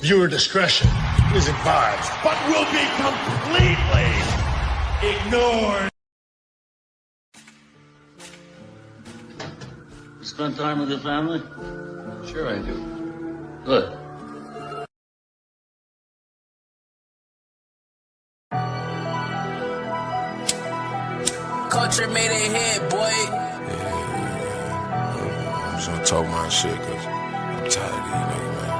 Viewer discretion is advised. But will be completely ignored. You spend time with your family? Sure I do. Good. Culture made it hit, boy. I'm just gonna talk my shit, cause I'm tired of these niggas, man.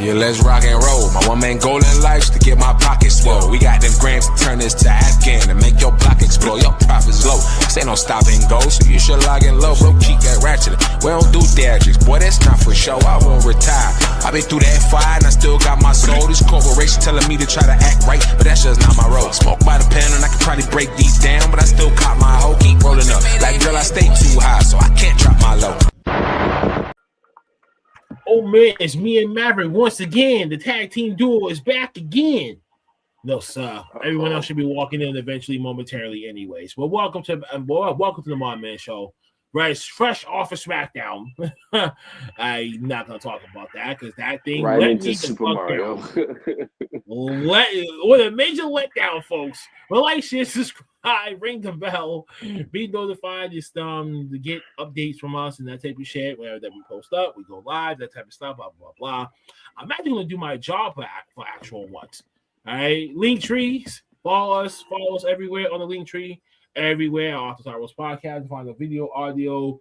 Yeah, let's rock and roll. My one-man goal in life's to get my pockets swole. We got them grams to turn this to Afghan and make your block explode. Your profits low. This ain't no stop and go, so you should log in low, bro. Keep that ratchet. We don't do theatrics, boy. That's not for show. I won't retire. I been through that fire and I still got my soul. This corporation telling me to try to act right, but that's just not my role. Smoke by the pen and I can probably break these down, but I still caught my hoe. Keep rolling up. Like girl, I stay too high, so I can't drop my low. Oh man, it's me and Maverick once again. The tag team duo is back again. No, sir. Everyone else should be walking in eventually, momentarily, anyways. Well, welcome to the Mobb Men Show. Right, it's fresh off of SmackDown. I'm not gonna talk about that because that thing right let into me Super Mario. What a major letdown, folks. Well, like, share, subscribe, ring the bell, be notified just to get updates from us and that type of shit. Whenever that we post up, we go live, that type of stuff, blah blah blah. I'm actually gonna do my job for actual ones. All right, link trees, follow us everywhere on the link tree. Everywhere on After Dark podcast, find the video, audio,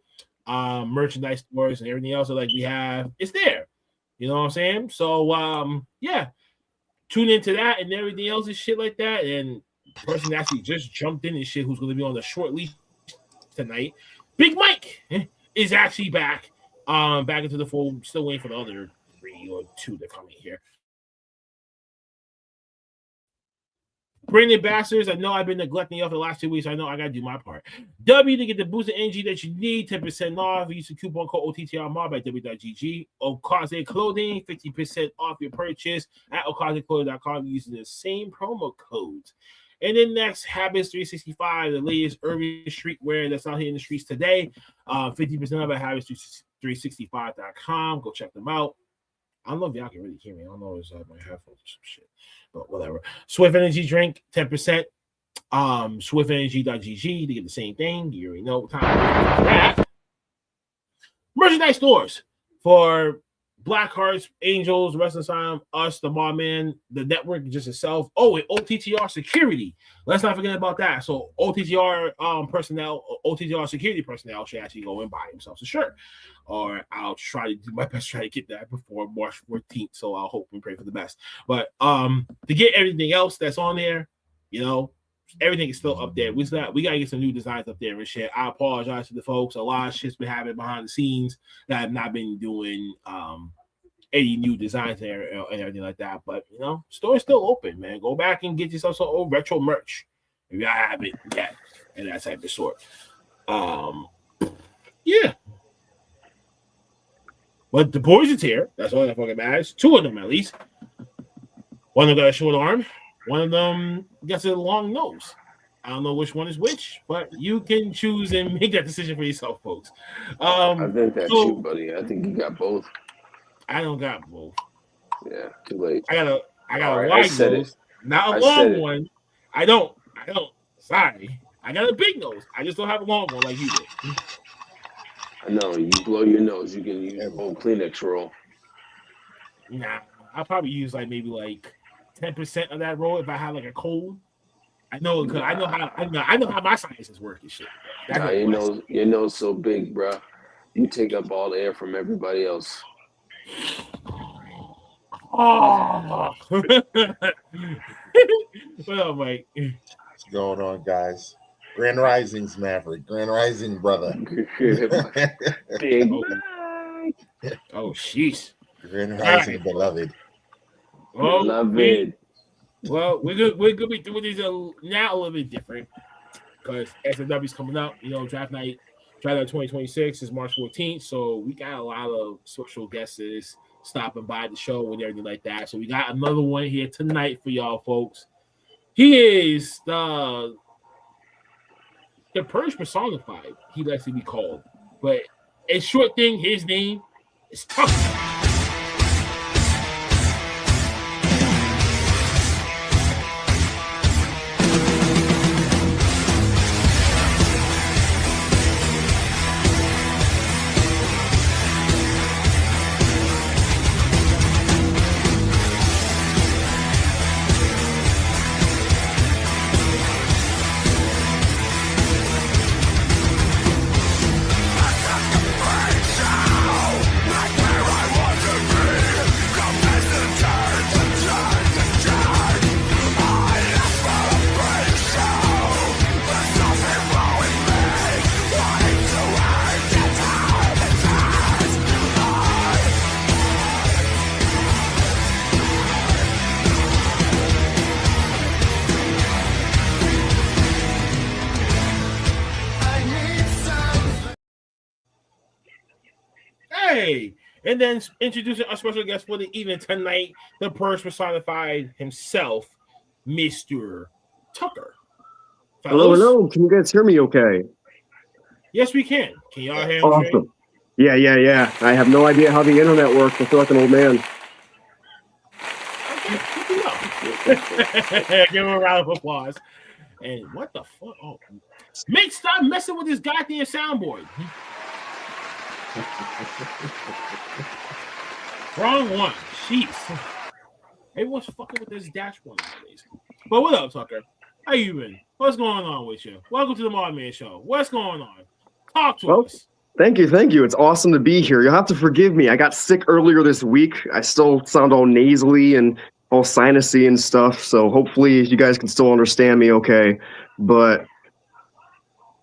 merchandise stores, and everything else that like we have. It's there. You know what I'm saying? So yeah, tune into that and everything else and shit like that. And the person that actually just jumped in and shit, who's going to be on the short leash tonight, Big Mike is actually back. Back into the fold. Still waiting for the other 3 or 2 to come in here. Brandon Bastards, I know I've been neglecting you for the last 2 weeks. I know I got to do my part. W to get the boost of energy that you need, 10% off. Use the coupon code O.T.T.R Mobb at w.gg. Okaze Clothing, 50% off your purchase at okazeclothing.com using the same promo codes. And then next, Habits 365, the latest urban streetwear that's out here in the streets today. 50% off at habits365.com. Go check them out. I don't know if y'all can really hear me. I don't know if it's my headphones or some shit, but whatever. Swift Energy drink, 10%. SwiftEnergy.gg to get the same thing. You already know what time that. Merchandise stores for Black Hearts, Angels, Wrestling Time, us, the Mobb Men, the network just itself. Oh, and O.T.T.R security. Let's not forget about that. So O.T.T.R personnel, O.T.T.R security personnel should actually go and buy themselves a shirt. Or I'll try to do my best to try to get that before March 14th. So I'll hope and pray for the best. But to get everything else that's on there, you know, everything is still up there. We gotta get some new designs up there and shit. I apologize to the folks. A lot of shit's been happening behind the scenes that I've not been doing any new designs there and everything like that. But you know, store's still open, man. Go back and get yourself some old retro merch if you haven't yet, and that type of sort. Yeah. But the boys is here. That's all that fucking matters. 2 of them at least. One of them got a short arm. One of them gets a long nose. I don't know which one is which, but you can choose and make that decision for yourself, folks. I think that's you, buddy. I think you got both. I don't got both. Yeah, too late. I got a wide nose, not a long one. I don't. Sorry. I got a big nose. I just don't have a long one like you do. I know. You blow your nose, you can use a whole Kleenex roll. Nah, I'll probably use maybe 10% of that roll if I have a cold. I know because I know how my sciences work and shit. Nah, your nose so big, bro. You take up all the air from everybody else. Oh. Well, Mike. What's going on, guys? Grand Risings, Maverick. Grand Rising, brother. Big. Oh, sheesh. Grand Rising, right. Beloved. Beloved. Well, we're gonna be doing these now a little bit different because SFW's coming up. You know, draft night 2026 is March 14th, so we got a lot of special guests stopping by the show and everything like that. So we got another one here tonight for y'all, folks. He is the Purge Personified. He likes to be called, but a short thing. His name is Tucker. Hey, and then introducing our special guest for the evening tonight, the Purge Personified himself, Mr. Tucker. Hello, Fellas? hello. Can you guys hear me okay? Yes, we can. Can y'all hear him straight? Awesome. Yeah. I have no idea how the internet works. I feel like an old man. Okay, give him a round of applause. And what the fuck? Oh, Mick, stop messing with this goddamn soundboard. Wrong one. Jeez. Everyone's fucking with this dashboard nowadays. But what up, Tucker? How you been? What's going on with you? Welcome to the Mobb Men Show. What's going on? Talk to us. Thank you. It's awesome to be here. You'll have to forgive me. I got sick earlier this week. I still sound all nasally and all sinusy and stuff, so hopefully you guys can still understand me okay. But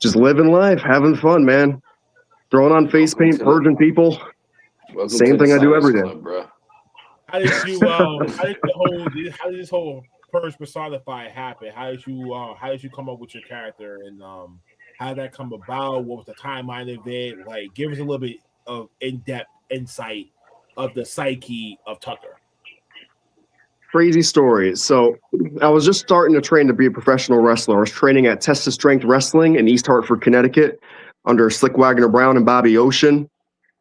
just living life, having fun, man. Throwing on face paint, purging people. Same thing I do every day. Club, bro. How did this whole Purge Personified happen? How did you come up with your character, and how did that come about? What was the timeline of it? Like, give us a little bit of in-depth insight of the psyche of Tucker. Crazy story. So I was just starting to train to be a professional wrestler. I was training at Test of Strength Wrestling in East Hartford, Connecticut, under Slick Wagner Brown and Bobby Ocean.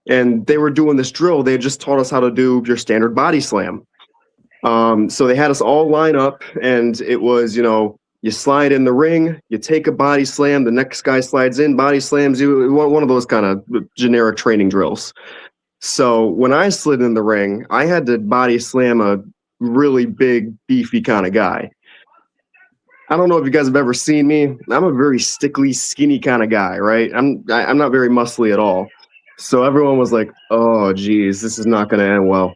And they were doing this drill. They just taught us how to do your standard body slam. So they had us all line up, and it was, you slide in the ring, you take a body slam, the next guy slides in, body slams you, one of those kind of generic training drills. So when I slid in the ring, I had to body slam a really big, beefy kind of guy. I don't know if you guys have ever seen me. I'm a very stickly, skinny kind of guy, right? I'm not very muscly at all. So everyone was like, oh, geez, this is not going to end well.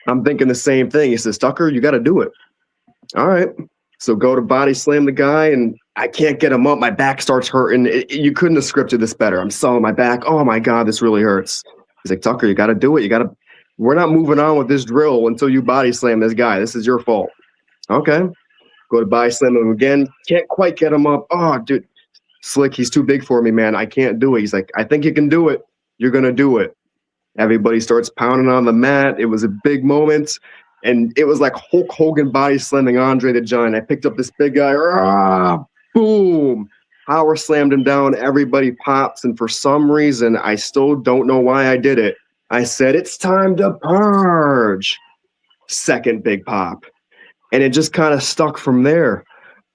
I'm thinking the same thing. He says, Tucker, you got to do it. All right. So go to body slam the guy, and I can't get him up. My back starts hurting. You couldn't have scripted this better. I'm selling my back. Oh, my God, this really hurts. He's like, Tucker, you got to do it. We're not moving on with this drill until you body slam this guy. This is your fault. Okay. Go to body slam him again. Can't quite get him up. Oh, dude. Slick, he's too big for me, man. I can't do it. He's like, I think you can do it. You're going to do it. Everybody starts pounding on the mat. It was a big moment. And it was like Hulk Hogan body slamming Andre the Giant. I picked up this big guy. Boom. Power slammed him down. Everybody pops. And for some reason, I still don't know why I did it. I said, it's time to purge. Second big pop. And it just kind of stuck from there.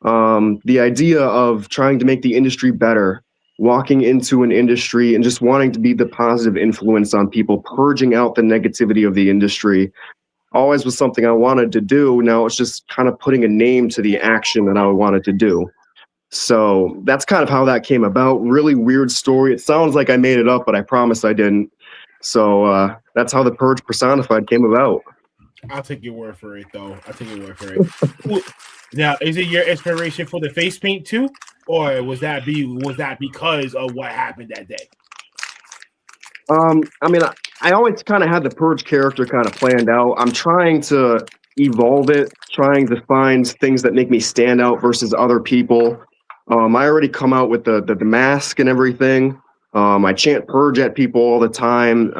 The idea of trying to make the industry better, walking into an industry and just wanting to be the positive influence on people, purging out the negativity of the industry, always was something I wanted to do. Now it's just kind of putting a name to the action that I wanted to do. So that's kind of how that came about. Really weird story. It sounds like I made it up, but I promise I didn't. So that's how the Purge Personified came about. I'll take your word for it, though. Now, is it your inspiration for the face paint too, or was that because of what happened that day? I always kind of had the Purge character kind of planned out. I'm trying to evolve it, trying to find things that make me stand out versus other people. I already come out with the mask and everything. I chant Purge at people all the time.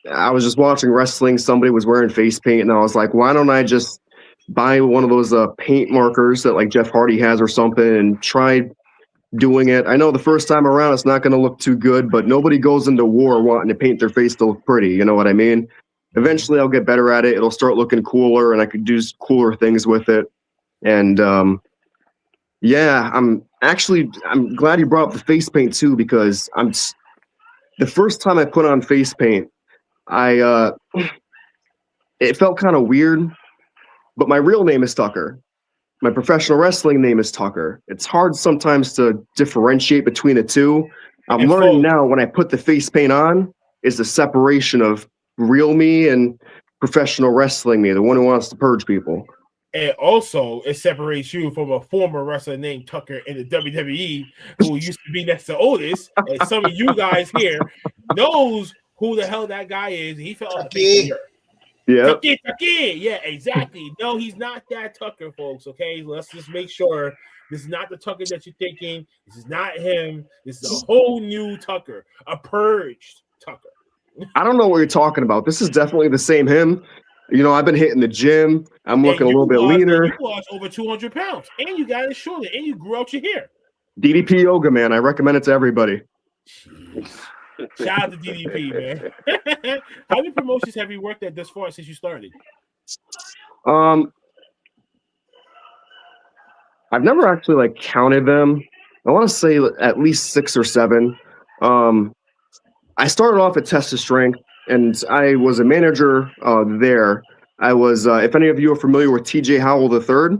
I was just watching wrestling. Somebody was wearing face paint, and I was like, why don't I just buy one of those paint markers that like Jeff Hardy has or something and try doing it. I know the first time around it's not going to look too good, but nobody goes into war wanting to paint their face to look pretty. You know what I mean? Eventually I'll get better at it. It'll start looking cooler, and I could do cooler things with it. And I'm glad you brought up the face paint too, because the first time I put on face paint, it felt kind of weird, but my real name is Tucker. My professional wrestling name is Tucker. It's hard sometimes to differentiate between the two. I'm learning now when I put the face paint on is the separation of real me and professional wrestling me, the one who wants to purge people. And also, it separates you from a former wrestler named Tucker in the WWE who used to be next to Otis. And some of you guys here knows who the hell that guy is. He fell off the face of the earth. Yeah. Tucker. Yeah, exactly. No, he's not that Tucker, folks. Okay, let's just make sure this is not the Tucker that you're thinking. This is not him. This is a whole new Tucker, a purged Tucker. I don't know what you're talking about. This is definitely the same him. You know, I've been hitting the gym. I'm looking a little bit leaner. You lost over 200 pounds, and you got it shorter, and you grew out your hair. DDP yoga, man. I recommend it to everybody. Shout out to DDP, man. How many promotions have you worked at this far since you started? I've never actually like counted them. I want to say at least 6 or 7. I started off at Test of Strength, and I was a manager there. I was, if any of you are familiar with TJ Howell III,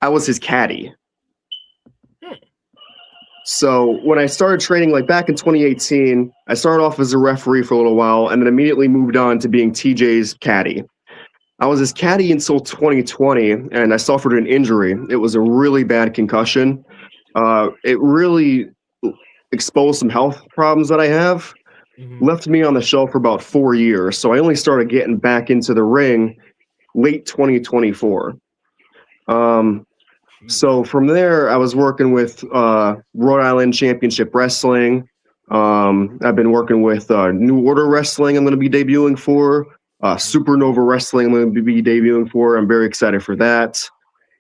I was his caddy. So when I started training, like back in 2018, I started off as a referee for a little while, and then immediately moved on to being TJ's caddy. I was his caddy until 2020, and I suffered an injury. It was a really bad concussion. It really exposed some health problems that I have. Left me on the shelf for about 4 years. So I only started getting back into the ring late 2024. So from there, I was working with Rhode Island Championship Wrestling. I've been working with New Order Wrestling I'm going to be debuting for. Supernova Wrestling I'm going to be debuting for. I'm very excited for that.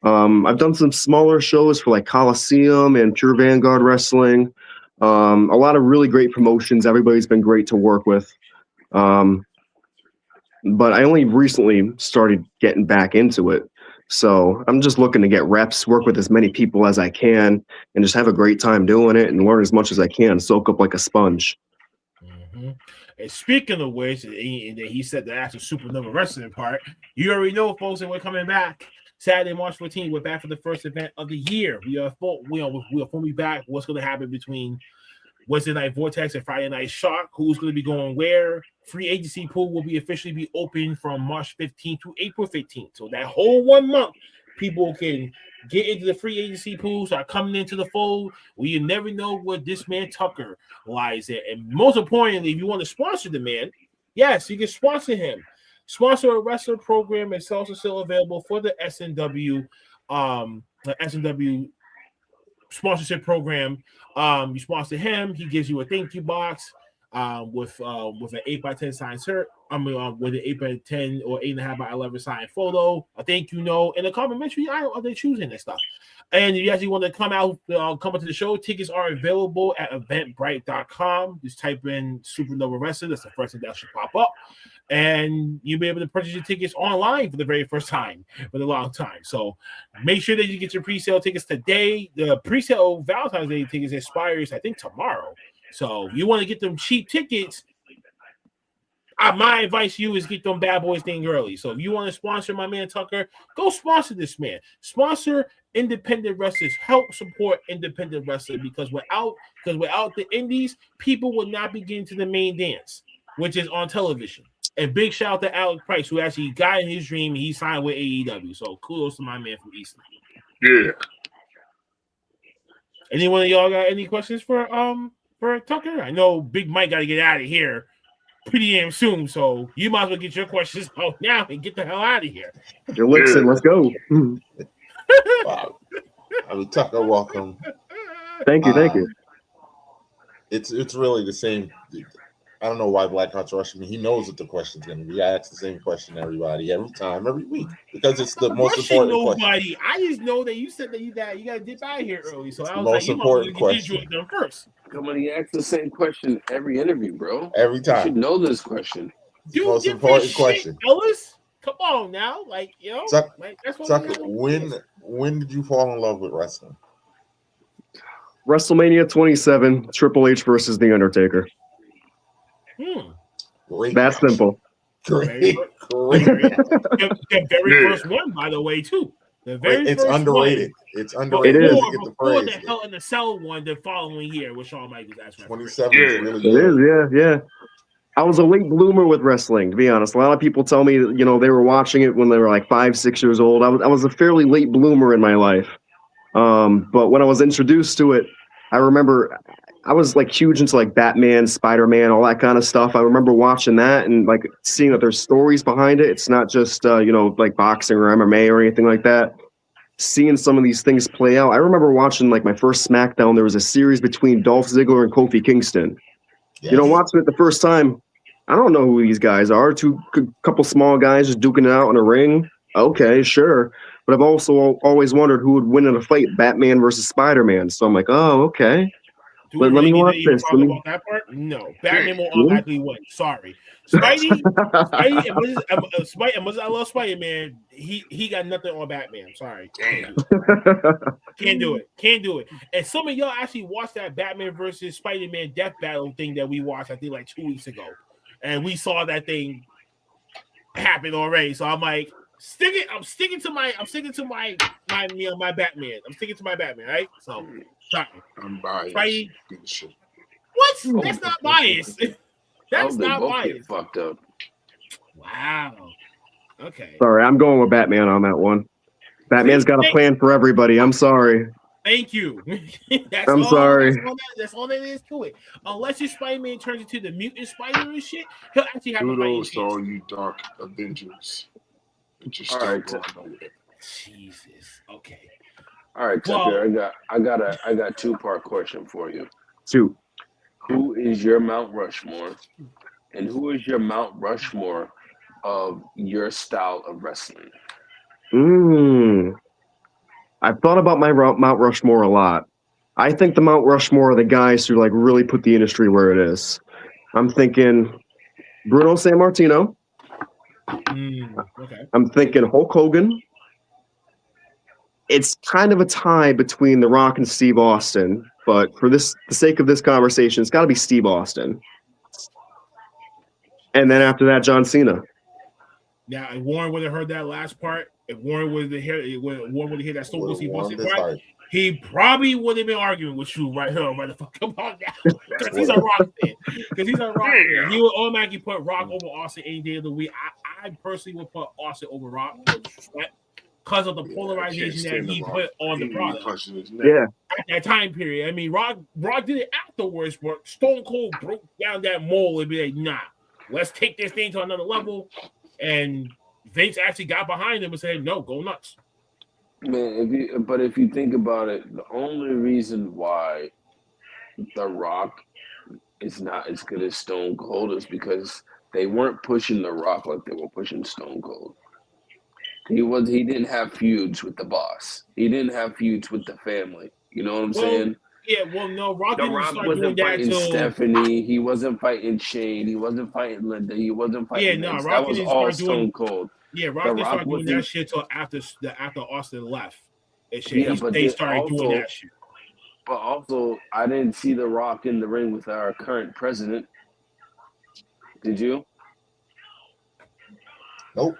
I've done some smaller shows for like Coliseum and Pure Vanguard Wrestling. A lot of really great promotions. Everybody's been great to work with. But I only recently started getting back into it. So I'm just looking to get reps, work with as many people as I can, and just have a great time doing it and learn as much as I can, soak up like a sponge. And speaking of which, he said that after Supernova Wrestling part, you already know, folks, that we're coming back Saturday, March 14th. We're back for the first event of the year. We are fully back. What's going to happen between Wednesday Night Vortex and Friday Night Shock? Who's going to be going where? Free agency pool will officially be open from March 15th to April 15th. So that whole 1 month, people can get into the free agency pool, start coming into the fold. Well, you never know where this man Tucker lies at. And most importantly, if you want to sponsor the man, yes, you can sponsor him. Sponsor a wrestler program is also still available for the SNW sponsorship program. You sponsor him, he gives you a thank you box with an 8x10 signed shirt. With an 8x10 or 8.5x11 signed photo, a thank you note, and a complimentary item of their choosing and stuff. And if you actually want to come out, come into the show, tickets are available at eventbrite.com. Just type in Supernova Wrestling. That's the first thing that should pop up. And you'll be able to purchase your tickets online for the very first time for a long time. So make sure that you get your pre-sale tickets today. The pre-sale Valentine's Day tickets expires, I think, tomorrow. So if you want to get them cheap tickets, my advice to you is get them bad boys thing early. So if you want to sponsor my man Tucker, go sponsor this man. Sponsor independent wrestlers. Help support independent wrestlers because without the indies, people would not be getting to the main dance, which is on television. And big shout out to Alex Price, who actually got in his dream and he signed with AEW. So kudos to my man from Easton. Yeah. Anyone of y'all got any questions for Tucker? I know Big Mike got to get out of here pretty damn soon, so you might as well get your questions out now and get the hell out of here. Listen, let's go. Wow. I mean, Tucker, welcome. Thank you. It's really the same. I don't know why Blackheart's rushing me. He knows what the question's going to be. I ask the same question to everybody every time, every week, because it's the most important question. I just know that you said that you got to dip out of here early, so I was most important question. You first. Come on, he asks the same question every interview, bro. Every time. You should know this question. Dude, most important question. Ellis, come on now, like that's what. When did you fall in love with wrestling? WrestleMania 27, Triple H versus The Undertaker. Great That's match. simple. Great. The very first one, by the way, too. It's underrated. One. It's underrated. It is. Before the Hell in the Cell one the following year with Shawn Michaels. That's 27 is really It good. is, yeah. I was a late bloomer with wrestling, to be honest. A lot of people tell me, they were watching it when they were like 5, 6 years old. I was a fairly late bloomer in my life. But when I was introduced to it, I remember I was like huge into like Batman, Spider-Man, all that kind of stuff. I remember watching that and like seeing that there's stories behind it. It's not just, like boxing or MMA or anything like that. Seeing some of these things play out. I remember watching like my first SmackDown. There was a series between Dolph Ziggler and Kofi Kingston. Yes. Watching it the first time, I don't know who these guys are. Couple small guys just duking it out in a ring. Okay, sure. But I've also always wondered who would win in a fight, Batman versus Spider-Man. So I'm like, oh, okay. Do we Let me need to watch even this. talk about that part? No. Batman will automatically win. Sorry. Spidey, as much as I love Spider-Man, he got nothing on Batman. Sorry. Can't do it. And some of y'all actually watched that Batman versus Spider-Man death battle thing that we watched, I think, like 2 weeks ago. And we saw that thing happen already. So I'm like, I'm sticking to my Batman. I'm sticking to my Batman, right? So sorry. I'm biased. Spidey. What? That's not biased. That's not biased. Fucked up. Wow. Okay. Sorry, I'm going with Batman on that one. Batman's got a plan for everybody. I'm sorry. Thank you. I'm sorry. That's all that is to it. Unless your Spider-Man turns into the mutant spider and shit, he'll actually have a fighting chance. To all you dark Avengers. All right. Jesus. Okay. All right, Tucker. I got a 2-part question for you. Shoot. Who is your Mount Rushmore, and who is your Mount Rushmore of your style of wrestling? I've thought about my Mount Rushmore a lot. I think the Mount Rushmore are the guys who like really put the industry where it is. I'm thinking Bruno Sammartino. Okay. I'm thinking Hulk Hogan. It's kind of a tie between The Rock and Steve Austin, but for the sake of this conversation, it's got to be Steve Austin. And then after that, John Cena. Now, if Warren would have heard that last part, if Warren would have heard that Stone Cold Steve Austin part, he probably would have been arguing with you right here, motherfucker. Come on now, because he's a Rock fan. He would automatically put Rock over Austin any day of the week. I personally would put Austin over Rock, because of the polarization that he put on the product. At that time period. I mean, Rock did it afterwards, but Stone Cold broke down that mold and be like, nah, let's take this thing to another level. And Vince actually got behind him and said, no, go nuts. Man, if you think about it, the only reason why The Rock is not as good as Stone Cold is because they weren't pushing The Rock like they were pushing Stone Cold. He didn't have feuds with the boss. He didn't have feuds with the family. You know what I'm saying? Yeah, well, no, Rock wasn't fighting Stephanie. He wasn't fighting Shane. He wasn't fighting Linda. He wasn't fighting. Yeah, no, that was all Stone Cold. Yeah, Rock didn't start doing that shit till after Austin left. And shit. Yeah, they started doing that shit. But also, I didn't see The Rock in the ring with our current president. Did you? Nope.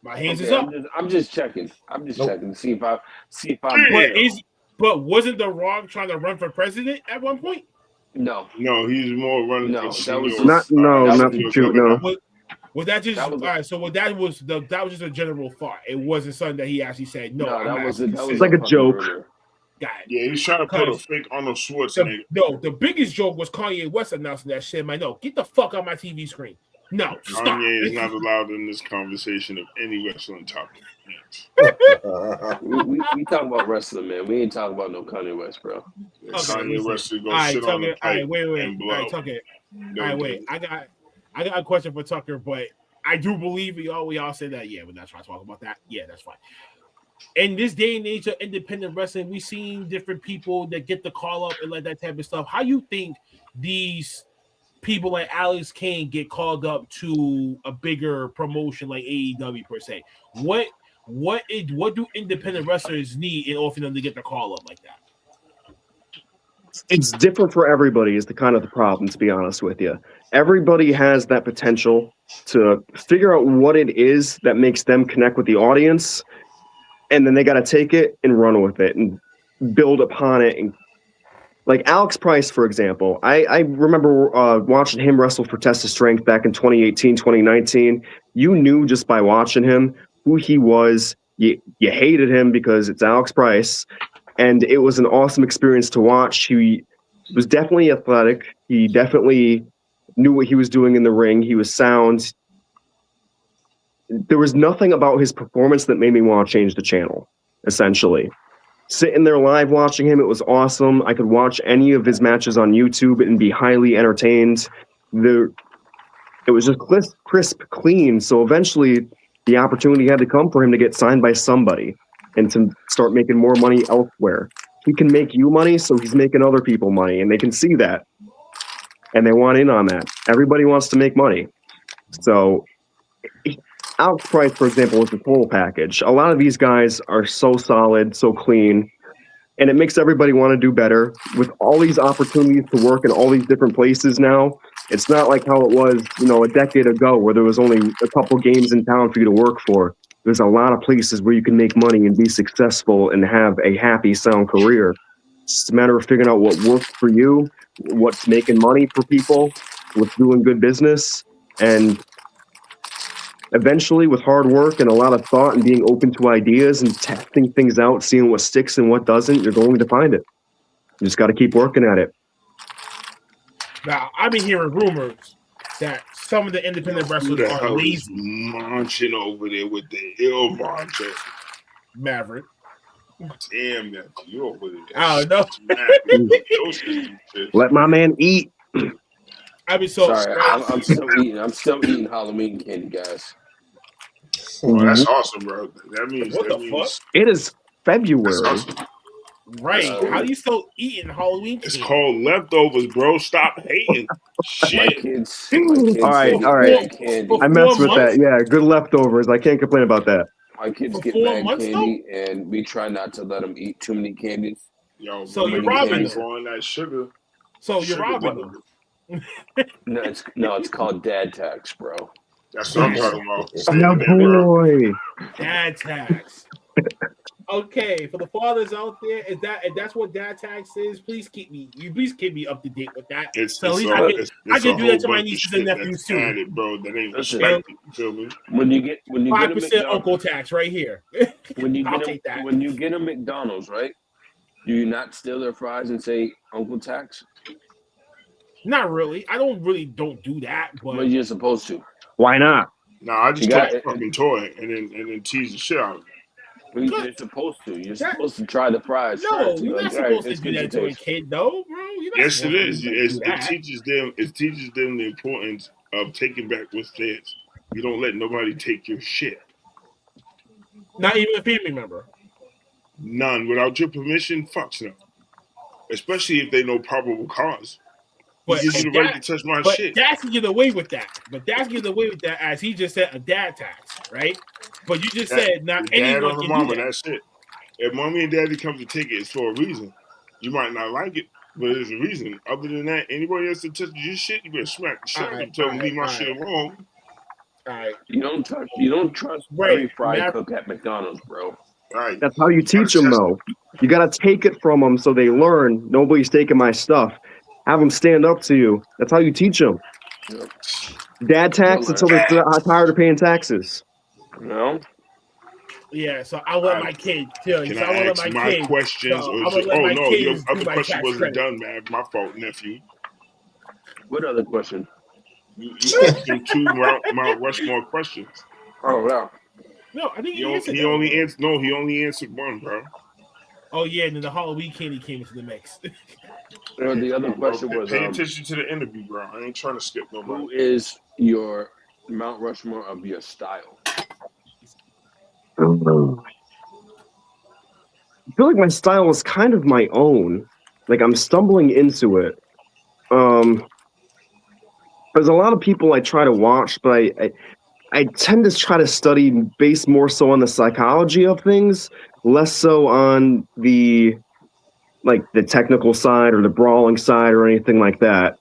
My hands is up. I'm just checking. I'm just checking to see if I. But wasn't The Rock trying to run for president at one point? No, he's more running for Was that just all right? So that was just a general thought. It wasn't something that he actually said. No, that was like a joke. Got it. Yeah, he's trying to put a fake Arnold Schwarzenegger. The biggest joke was Kanye West announcing that shit. Man, no, get the fuck on my TV screen. No, stop. Kanye is not allowed in this conversation of any wrestling topic. we talk about wrestling, man. We ain't talking about no Kanye West, bro. Kanye West is gonna sit on the pipe and blow. All right, Tucker. All right, wait. I got a question for Tucker, but I do believe we all say that. Yeah, we're not trying to talk about that. Yeah, that's fine. In this day and age of independent wrestling, we've seen different people that get the call up and like that type of stuff. How you think these people like Alex Kane get called up to a bigger promotion like AEW per se? What do independent wrestlers need in order for them to get the call up like that? It's different for everybody is the problem, to be honest with you. Everybody has that potential to figure out what it is that makes them connect with the audience, and then they got to take it and run with it and build upon it. And like Alex Price, for example, I remember watching him wrestle for Test of Strength back in 2018, 2019. You knew just by watching him who he was. You hated him because it's Alex Price. And it was an awesome experience to watch. He was definitely athletic. He definitely knew what he was doing in the ring. He was sound. There was nothing about his performance that made me want to change the channel, essentially. Sitting there live watching him, it was awesome. I could watch any of his matches on YouTube and be highly entertained. it was just crisp, clean. So eventually, the opportunity had to come for him to get signed by somebody and to start making more money elsewhere. He can make you money, so he's making other people money, and they can see that, and they want in on that. Everybody wants to make money. So Alex Price, for example, is the total package. A lot of these guys are so solid, so clean, and it makes everybody want to do better. With all these opportunities to work in all these different places now, it's not like how it was, a decade ago where there was only a couple games in town for you to work for. There's a lot of places where you can make money and be successful and have a happy, sound career. It's a matter of figuring out what works for you, what's making money for people, what's doing good business, and eventually, with hard work and a lot of thought and being open to ideas and testing things out, seeing what sticks and what doesn't, you're going to find it. You just got to keep working at it. Now, I've been hearing rumors that some of the independent wrestlers are lazy. Munching over there with the ill mantra. Maverick. Damn, that you over there. I don't know. Let my man eat. I mean, so sorry, I'm still eating. I'm still eating Halloween candy, guys. Oh, that's awesome, bro. That means what the fuck? It is February. Awesome. Right? How do you still eating Halloween candy? It's called leftovers, bro. Stop hating. Shit. My kids all right. candy. I messed with that. Yeah, good leftovers. I can't complain about that. My kids get bad candy, and we try not to let them eat too many candies. Yo, so you're robbing them on that sugar. So you're robbing them. No, it's called dad tax, bro. That's what I'm talking about. No boy. Dad tax. Okay, for the fathers out there, if that's what dad tax is, please keep me up to date with that. So at least I can do that to my nieces and nephews too. Added, bro. That ain't respect. You feel me? When you get 5% uncle tax right here. When you get a McDonald's, right? Do you not steal their fries and say uncle tax? Not really. I don't do that. But you're supposed to. Why not? No, I just took a fucking toy and then tease the shit out of it. You're supposed to. You're supposed to try the fries. No, you're not supposed to do that to a kid, though, bro. Yes, it is. It teaches them the importance of taking back what's theirs. You don't let nobody take your shit. Not even a family member. None. Without your permission, fucks no. Especially if they know probable cause. But gives you the right to touch my shit. Dad's can get away with that. But Dad's getting away with that, as he just said, a dad tax, right? But you just said not anyone can mama, do that. That's it. If mommy and daddy come to take it, it's for a reason. You might not like it, but there's a reason. Other than that, anybody else that touches your shit, you better smack the shit out and tell them leave my shit alone. All right. You don't trust every fry cook at McDonald's, bro. Right. That's how you teach them, though. You got to take it from them so they learn. Nobody's taking my stuff. Have them stand up to you. That's how you teach them. Yep. Dad tax until they're tired of paying taxes. No. Yeah, so I'll let my kid tell you. Can so I ask my questions? So your other question wasn't done, man. My fault, nephew. What other question? You asked him two Mount Rushmore questions. Oh, yeah. No, I think he only answered one, bro. Oh yeah, and then the Halloween candy came into the mix. The other question was pay attention to the interview, bro. I ain't trying to skip nobody. Who is your Mount Rushmore of your style? I feel like my style is kind of my own. Like I'm stumbling into it. There's a lot of people I try to watch, but I tend to try to study based more so on the psychology of things, less so on the technical side or the brawling side or anything like that.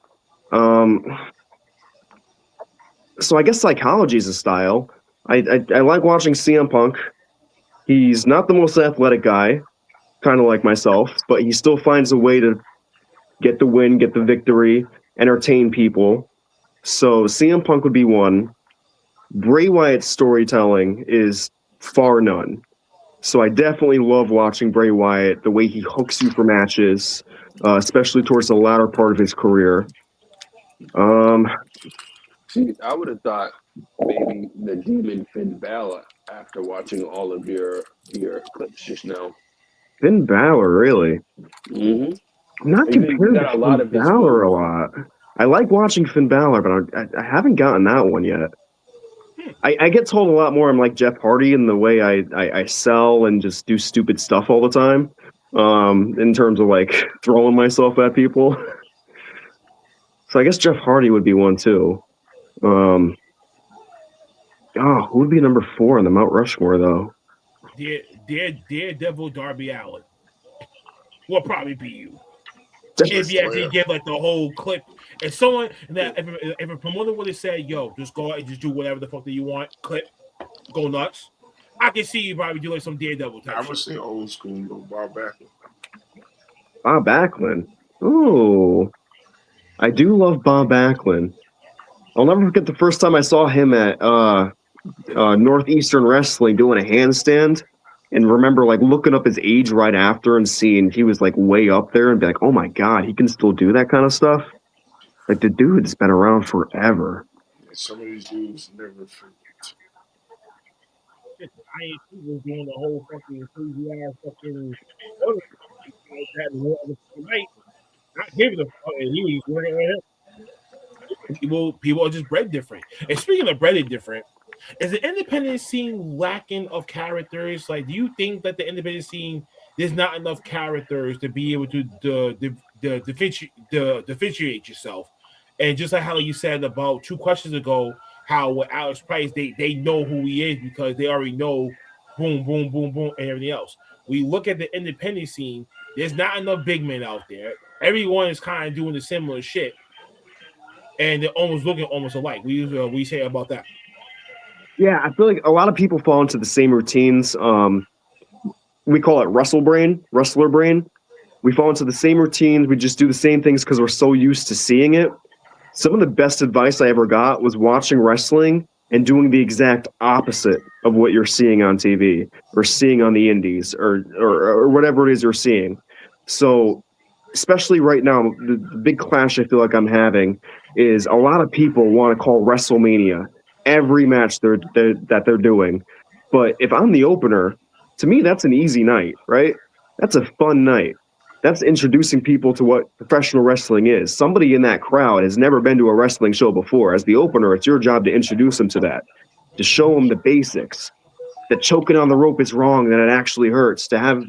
So I guess psychology is a style. I like watching CM Punk. He's not the most athletic guy, kind of like myself, but he still finds a way to get the win, get the victory, entertain people. So CM Punk would be one. Bray Wyatt's storytelling is far none. So I definitely love watching Bray Wyatt, the way he hooks you for matches, especially towards the latter part of his career. See, I would have thought maybe the Demon Finn Balor after watching all of your clips just now. Finn Balor, really? Mm-hmm. I'm not comparing to Finn Balor a lot. I like watching Finn Balor, but I haven't gotten that one yet. I get told a lot more I'm like Jeff Hardy in the way I sell and just do stupid stuff all the time, in terms of like throwing myself at people. So I guess Jeff Hardy would be one too. Who would be number 4 on the Mount Rushmore though? Daredevil Darby Allin will probably be you. That's if you actually give like the whole clip, and someone that if a promoter would have said, "Yo, just go out and just do whatever the fuck that you want," clip, go nuts. I can see you probably doing some Daredevil type. I would say old school, though. Bob Backlund. Bob Backlund. Ooh, I do love Bob Backlund. I'll never forget the first time I saw him at Northeastern Wrestling doing a handstand. And remember, like, looking up his age right after and seeing he was, like, way up there and be like, oh, my God, he can still do that kind of stuff? Like, the dude's been around forever. Yeah, some of these dudes never forget. I ain't was doing the whole fucking crazy-ass fucking night. Not giving a fuck, and he was doing it. People are just bred different. And speaking of bred different, is the independent scene lacking of characters? Like, do you think that the independent scene there's not enough characters to be able to differentiate yourself? And just like how you said about 2 questions ago, how with Alex Price they know who he is because they already know boom, boom, boom, boom, and everything else. We look at the independent scene. There's not enough big men out there. Everyone is kind of doing the similar shit, and they're almost looking almost alike. We say about that. Yeah, I feel like a lot of people fall into the same routines. We call it wrestler brain. We fall into the same routines. We just do the same things because we're so used to seeing it. Some of the best advice I ever got was watching wrestling and doing the exact opposite of what you're seeing on TV or seeing on the indies or whatever it is you're seeing. So, especially right now, the big clash I feel like I'm having is a lot of people want to call WrestleMania every match that they're doing. But if I'm the opener, to me, that's an easy night, right? That's a fun night. That's introducing people to what professional wrestling is. Somebody in that crowd has never been to a wrestling show before. As the opener, it's your job to introduce them to that, to show them the basics, that choking on the rope is wrong, that it actually hurts, to have,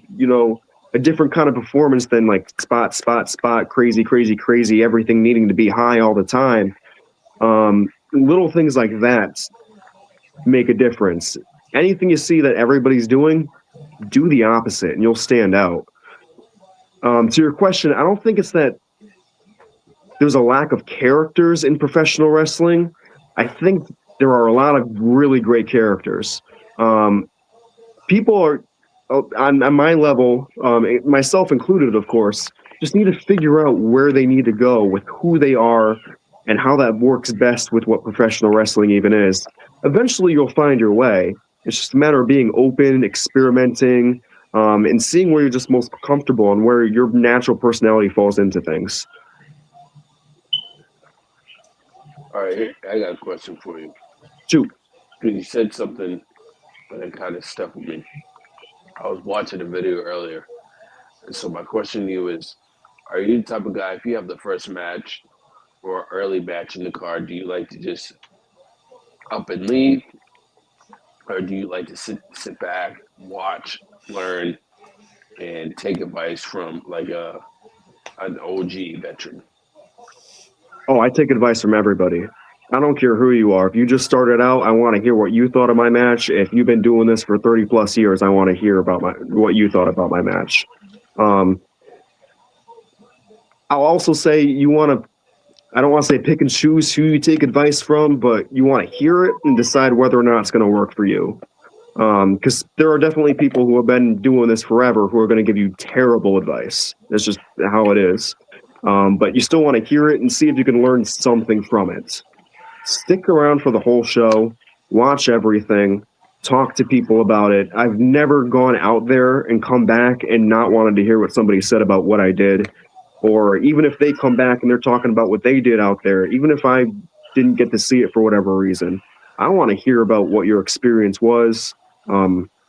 a different kind of performance than like spot, crazy, everything needing to be high all the time. Little things like that make a difference. Anything you see that everybody's doing, do the opposite and you'll stand out. To your question, I don't think it's that there's a lack of characters in professional wrestling. I think there are a lot of really great characters. People are, on my level, myself included, of course, just need to figure out where they need to go with who they are and how that works best with what professional wrestling even is. Eventually, you'll find your way. It's just a matter of being open, experimenting, and seeing where you're just most comfortable and where your natural personality falls into things. All right, I got a question for you. Shoot. You said something that kind of stuck with me. I was watching a video earlier. And so my question to you is, are you the type of guy, if you have the first match or early match in the card, do you like to just up and leave? Or do you like to sit back, watch, learn, and take advice from like an OG veteran? Oh, I take advice from everybody. I don't care who you are. If you just started out, I want to hear what you thought of my match. If you've been doing this for 30 plus years, I want to hear about what you thought about my match. I'll also say I don't want to say pick and choose who you take advice from, but you want to hear it and decide whether or not it's going to work for you. Because there are definitely people who have been doing this forever who are going to give you terrible advice. That's just how it is. But you still want to hear it and see if you can learn something from it. Stick around for the whole show, watch everything, talk to people about it. I've never gone out there and come back and not wanted to hear what somebody said about what I did. Or even if they come back and they're talking about what they did out there, even if I didn't get to see it for whatever reason, I want to hear about what your experience was.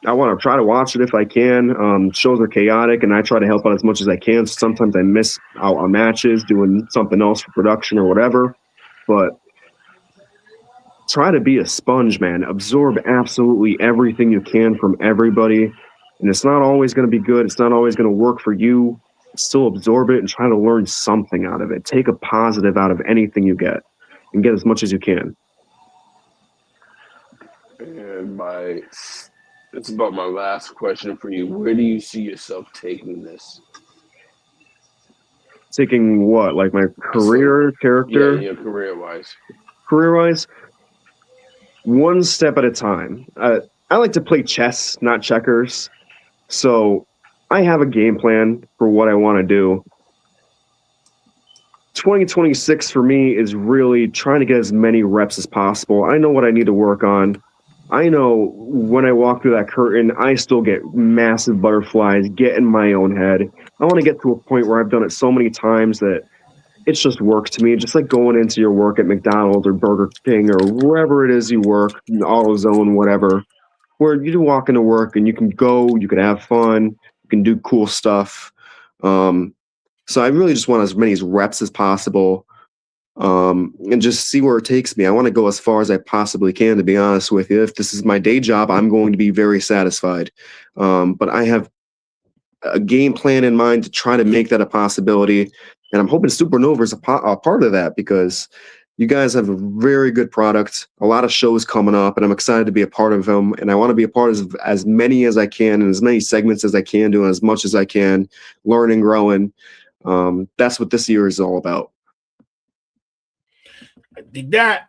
I want to try to watch it if I can. Shows are chaotic, and I try to help out as much as I can. Sometimes I miss out on matches, doing something else for production or whatever. But try to be a sponge, man. Absorb absolutely everything you can from everybody. And it's not always going to be good. It's not always going to work for you. Still absorb it and try to learn something out of it. Take a positive out of anything you get and get as much as you can. And it's about my last question for you. Where do you see yourself taking this? Taking what? Like my career, character? Yeah, career-wise. Career-wise? One step at a time. I like to play chess, not checkers. So I have a game plan for what I want to do. 2026 for me is really trying to get as many reps as possible. I know what I need to work on. I know when I walk through that curtain, I still get massive butterflies, get in my own head. I want to get to a point where I've done it so many times that it just works to me. Just like going into your work at McDonald's or Burger King or wherever it is you work, AutoZone, whatever, where you walk into work and you can go, you can have fun, you can do cool stuff. So I really just want as many reps as possible. And just see where it takes me. I want to go as far as I possibly can, to be honest with you. If this is my day job, I'm going to be very satisfied. But I have a game plan in mind to try to make that a possibility. And I'm hoping Supernova is a part of that, because you guys have a very good product, a lot of shows coming up, and I'm excited to be a part of them. And I want to be a part of as many as I can and as many segments as I can, doing as much as I can, learning, growing. That's what this year is all about. I dig that.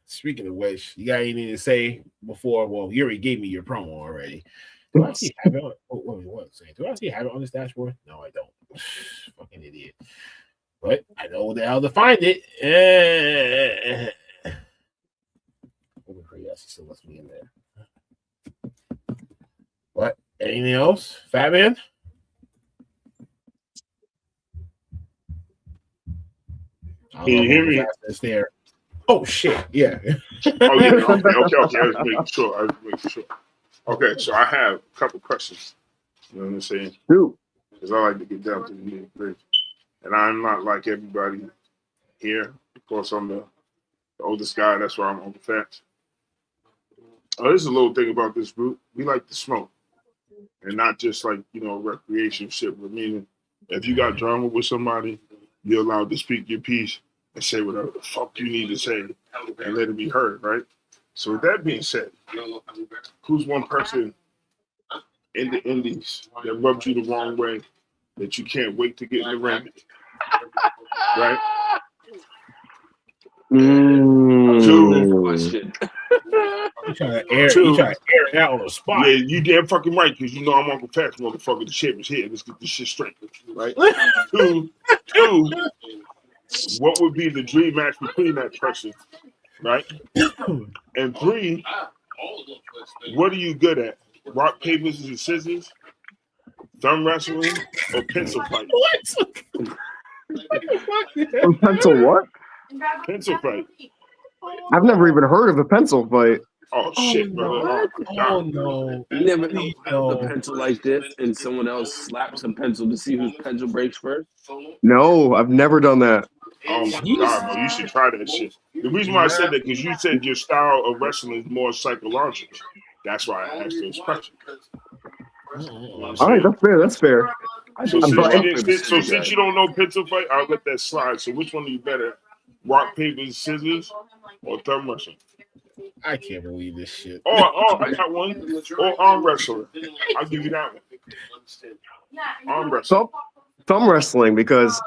Speaking of which, you got anything to say before? Well, you already gave me your promo already. Do I actually have it on? Do I actually have it on this dashboard? No, I don't. Fucking idiot. But I know how to find it. Let me pray that she still lets me in there. What? Anything else, Fat Man? Can you hear me? There. Oh shit! Yeah. Oh yeah. Okay. I was making sure. Okay, so I have a couple questions. You know what I'm saying? Because I like to get down to the nitty-gritty, and I'm not like everybody here. Of course, I'm the oldest guy. That's why I'm on the fence. Oh, there's a little thing about this group. We like to smoke, and not just like recreation shit. But meaning, if you got drama with somebody, you're allowed to speak your piece and say whatever the fuck you need to say and let it be heard, right? So with that being said, who's one person in the indies that rubbed you the wrong way that you can't wait to get in the ring? Right? Question. You trying to air it out on the spot. Yeah, you damn fucking right, because I'm Uncle Pat's motherfucker. The shit is here. Let's get this shit straight. Right? Two, what would be the dream match between that person? Right? And three, what are you good at? Rock, paper, scissors, thumb wrestling, or pencil fight? What? Pencil what? Pencil fight. I've never even heard of a pencil fight. Oh shit, brother. Oh no. You never held a pencil like this and someone else slaps a pencil to see whose pencil breaks first? No, I've never done that. Oh my god, man, you should try that shit. The reason why I said that, because you said your style of wrestling is more psychological. That's why I asked those questions. All right, that's fair. So since you don't know pencil fight, I'll let that slide. So which one are you better at? Rock, paper, scissors, or thumb wrestling? I can't believe this shit. Oh, I got one. Or arm wrestler. I'll give you that one. Arm wrestling. Thumb wrestling, because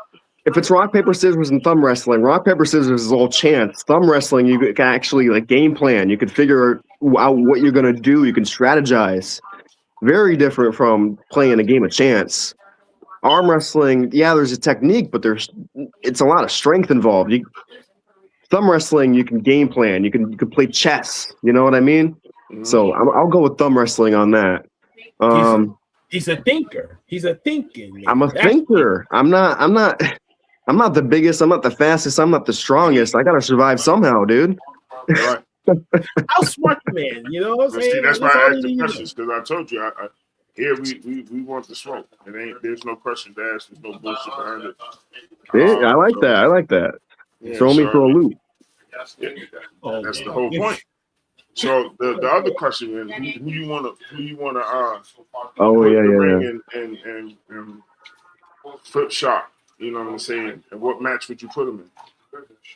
if it's rock, paper, scissors and thumb wrestling, rock, paper, scissors is all chance. Thumb wrestling, you can actually game plan. You can figure out what you're going to do. You can strategize. Very different from playing a game of chance. Arm wrestling, yeah, there's a technique, but it's a lot of strength involved. Thumb wrestling, you can game plan. You can play chess. You know what I mean? Mm-hmm. So I'll go with thumb wrestling on that. He's a thinker. He's a thinking man. I'm a thinker. I'm not the biggest. I'm not the fastest. I'm not the strongest. I gotta survive somehow, dude. Right. How smart the man, you know what I'm saying? See, that's Like, why I all asked he the needs. questions, because I told you, here we want the smoke. There's no question to ask. There's no bullshit behind it. Yeah, I like that. I like that. Yeah, Throw me for a loop. Yeah, that's the whole point. So the other question is, who you wanna Oh put yeah, in the yeah, ring and flip shot? You know what I'm saying? And what match would you put them in?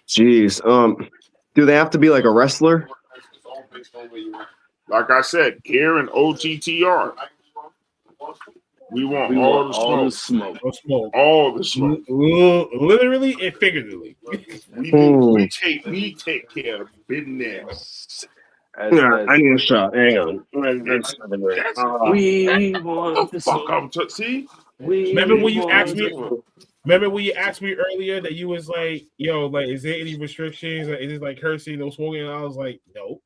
Jeez. Do they have to be like a wrestler? Like I said, here in O.T.T.R, we want all the smoke. All the smoke. Literally and figuratively. We take care of business. Yeah, I need a shot. Hang on. We want the smoke. See? Remember when you asked me earlier that you was like, yo, like, is there any restrictions? Or is it like cursing, no smoking? And I was like, no.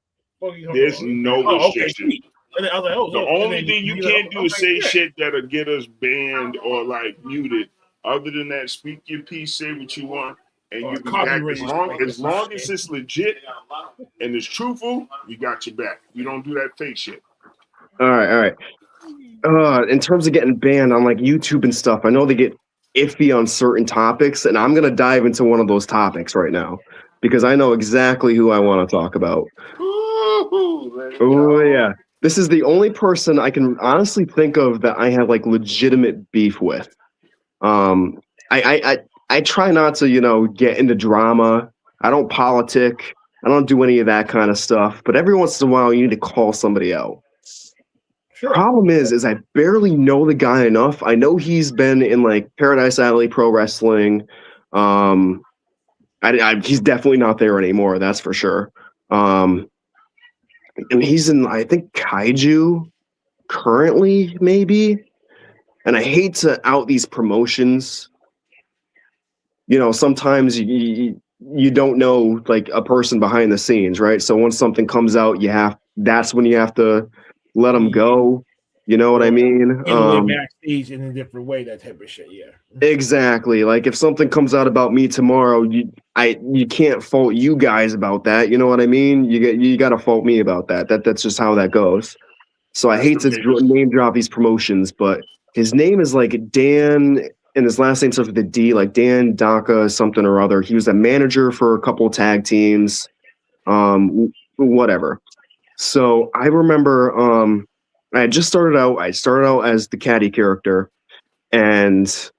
There's no restriction. Okay. And then I was like, oh, the only thing you can't do is say shit that'll get us banned or like muted. Other than that, speak your piece, say what you want, and you be back. As long as it's legit and it's truthful, we got your back. We don't do that fake shit. All right. In terms of getting banned on like YouTube and stuff, I know they get iffy on certain topics, and I'm gonna dive into one of those topics right now because I know exactly who I want to talk about. Oh yeah. This is the only person I can honestly think of that I have like legitimate beef with. I try not to, get into drama. I don't politic. I don't do any of that kind of stuff. But every once in a while, you need to call somebody out. Sure. Problem is I barely know the guy enough. I know he's been in like Paradise Alley Pro Wrestling. He's definitely not there anymore. That's for sure. And he's in, I think, Kaiju currently, maybe. And I hate to out these promotions. Sometimes you don't know like a person behind the scenes, right? So once something comes out, that's when you have to let them go. You know what I mean? Backstage in a different way, that type of shit. Yeah. Exactly. Like if something comes out about me tomorrow, you can't fault you guys about that. You know what I mean? You got to fault me about that. That's just how that goes. So I hate to name drop these promotions, but his name is like Dan, and his last name starts with a D, like Dan Daka something or other. He was a manager for a couple tag teams, whatever. So I remember I had just started out. I started out as the caddy character, and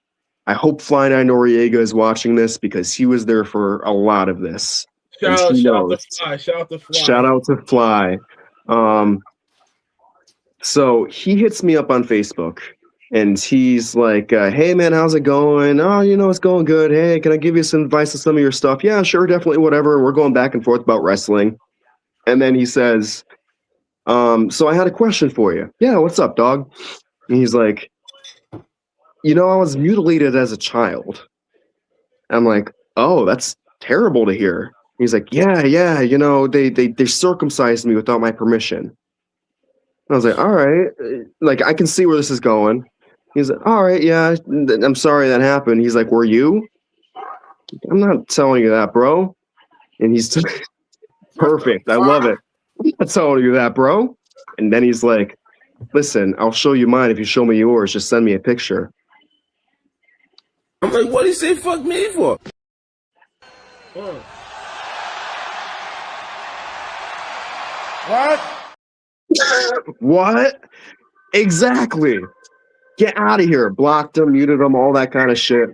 I hope Fly Nine Noriega is watching this because he was there for a lot of this. Shout out to Fly. So he hits me up on Facebook, and he's like, "Hey man, how's it going? Oh, it's going good. Hey, can I give you some advice on some of your stuff? Yeah, sure, definitely, whatever." We're going back and forth about wrestling, and then he says, "So I had a question for you." "Yeah, what's up, dog?" And he's like, "I was mutilated as a child." I'm like, "Oh, that's terrible to hear." He's like, yeah, they circumcised me without my permission. I was like, all right, like I can see where this is going. He's like, all right, yeah, I'm sorry that happened. He's like, were you? I'm not telling you that, bro. And he's perfect. I love it. I'm not telling you that, bro. And then he's like, listen, I'll show you mine if you show me yours. Just send me a picture. I'm like, what did he say fuck me for? What? What? Exactly. Get out of here. Blocked him, muted him, all that kind of shit.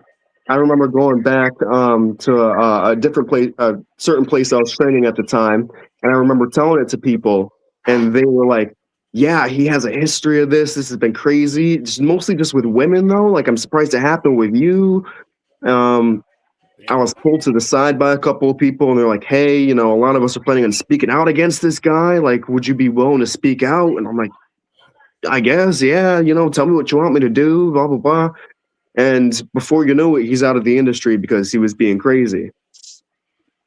I remember going back to a different place, a certain place I was training at the time, and I remember telling it to people, and they were like, yeah, he has a history of this. This has been crazy. Mostly just with women, though. Like, I'm surprised it happened with you. I was pulled to the side by a couple of people, and they're like, hey, a lot of us are planning on speaking out against this guy. Like, would you be willing to speak out? And I'm like, I guess, yeah, tell me what you want me to do, blah, blah, blah. And before you know it, he's out of the industry because he was being crazy.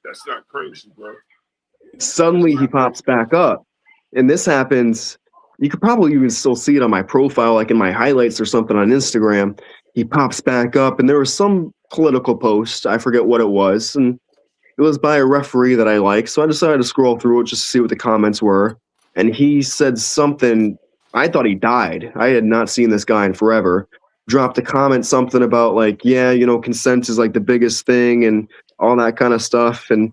That's not crazy, bro. Suddenly he pops back up. And this happens, you could probably even still see it on my profile, like in my highlights or something on Instagram. He pops back up, and there was some political post, I forget what it was, and It was by a referee that I like, so I decided to scroll through it just to see what the comments were. And he said something. I thought he died. I had not seen this guy in forever. Dropped a comment, something about like, yeah, consent is like the biggest thing and all that kind of stuff. And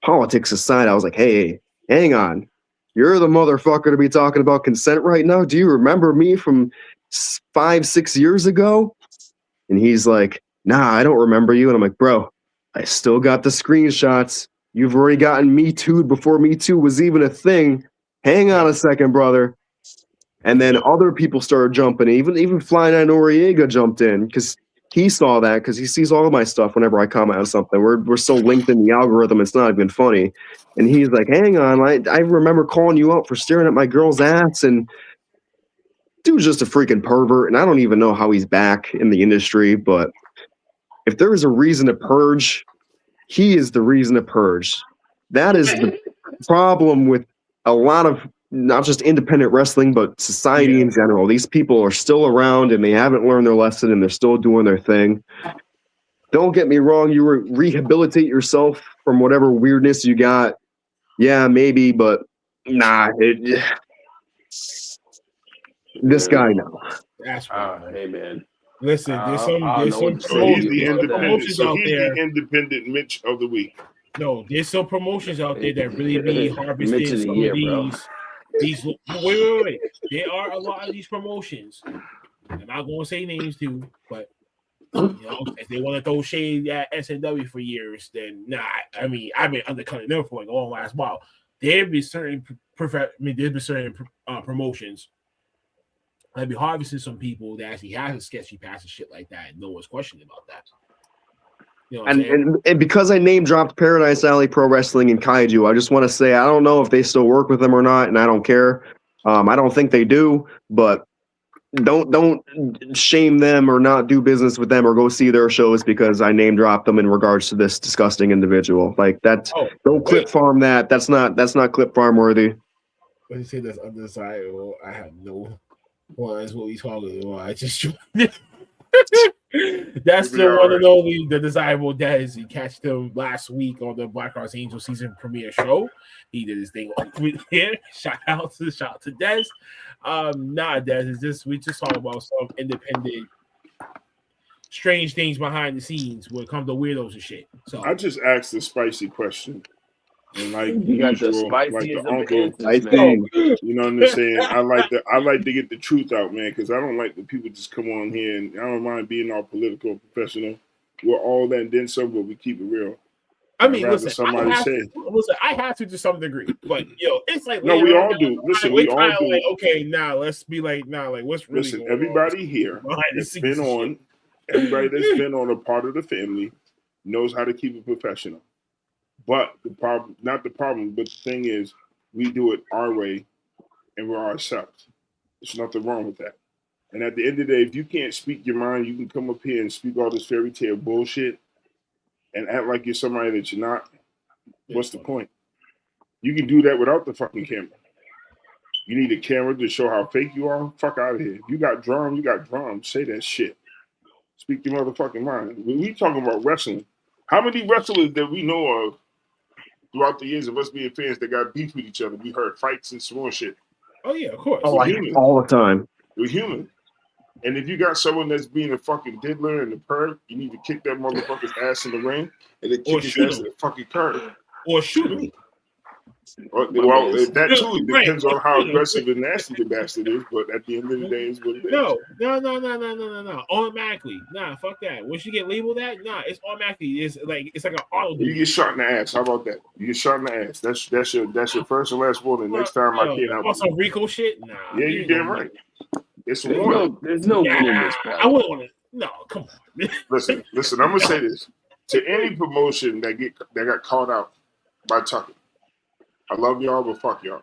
politics aside, I was like, hey, hang on. You're the motherfucker to be talking about consent right now? Do you remember me from 5-6 years ago? And he's like, nah, I don't remember you. And I'm like, bro, I still got the screenshots. You've already gotten Me Too'd before Me Too was even a thing. Hang on a second, brother. And then other people started jumping in. Even Fly Night Noriega jumped in because he saw that because he sees all of my stuff whenever I comment on something. We're so linked in the algorithm, it's not even funny. And he's like, hang on, I remember calling you out for staring at my girl's ass. And dude's just a freaking pervert. And I don't even know how he's back in the industry. But if there is a reason to purge, he is the reason to purge. That is the problem with a lot of not just independent wrestling, but society in general. These people are still around and they haven't learned their lesson and they're still doing their thing. Don't get me wrong, you rehabilitate yourself from whatever weirdness you got. Yeah, maybe, but nah. This guy, no. That's right. Hey, man. Listen, there's some So he's the promotions out there. Independent Mitch of the week. No, there's some promotions out there that really be harvesting some of these. Wait. There are a lot of these promotions. I'm not going to say names too, but if they want to throw shade at SNW for years, then nah. I mean, I've been undercutting them for like a long last while. There'd be certain promotions. I'd be harvesting some people that actually have a sketchy past and shit like that, and no one's questioning about that. You know and because I name dropped Paradise Alley Pro Wrestling and Kaiju, I just want to say I don't know if they still work with them or not, and I don't care. I don't think they do, but don't shame them or not do business with them or go see their shows because I name dropped them in regards to this disgusting individual. Like that. Don't clip farm that. That's not clip farm worthy. When you say that's undesirable, I have no. Well, that's what we talking about. I just that's the one and only the desirable Dez. He catched him last week on the Black Hearts Angel season premiere show. He did his thing here. Shout out to Dez. Nah, Dez, it's just we just talking about some independent strange things behind the scenes when it comes to weirdos and shit. So I just asked a spicy question. And like you got usual, the spiciest like the uncle, I think. You know what I'm saying? I like to get the truth out, man, because I don't like the people just come on here and I don't mind being all political and professional. We're all that and then some, but we keep it real. I mean, listen, somebody I have to some degree, but it's like no, we all do. Listen, we all do. Like, okay, now let's be like, what's really? Listen, everybody here that's been on, everybody that's been on a part of the family knows how to keep it professional. But the problem, not the problem, but the thing is, we do it our way and we're ourselves. There's nothing wrong with that. And at the end of the day, if you can't speak your mind, you can come up here and speak all this fairy tale bullshit and act like you're somebody that you're not. What's the point? You can do that without the fucking camera. You need a camera to show how fake you are? Fuck out of here. If you got drums, you got drums. Say that shit. Speak your motherfucking mind. When we talking about wrestling, how many wrestlers that we know of throughout the years of us being fans that got beef with each other? We heard fights and some more shit. Oh yeah, of course. All the time. We're human. And if you got someone that's being a fucking diddler and a perv, you need to kick that motherfucker's ass in the ring and then kick his ass in the fucking curb. Or shoot him. Well, that too depends on how aggressive and nasty the bastard is, but at the end of the day, it's what it is. No. Automatically. Nah, fuck that. Once you get labeled that, nah, it's automatically. It's like an auto. You get shot in the ass. How about that? You get shot in the ass. That's your first and last warning. Next time I can't help you. Some Rico shit? Nah. Yeah, you damn right. It's a warning. There's no good in this. I wouldn't want to. No, come on. Listen. I'm gonna say this to any promotion that got called out by Tucker. I love y'all, but fuck y'all.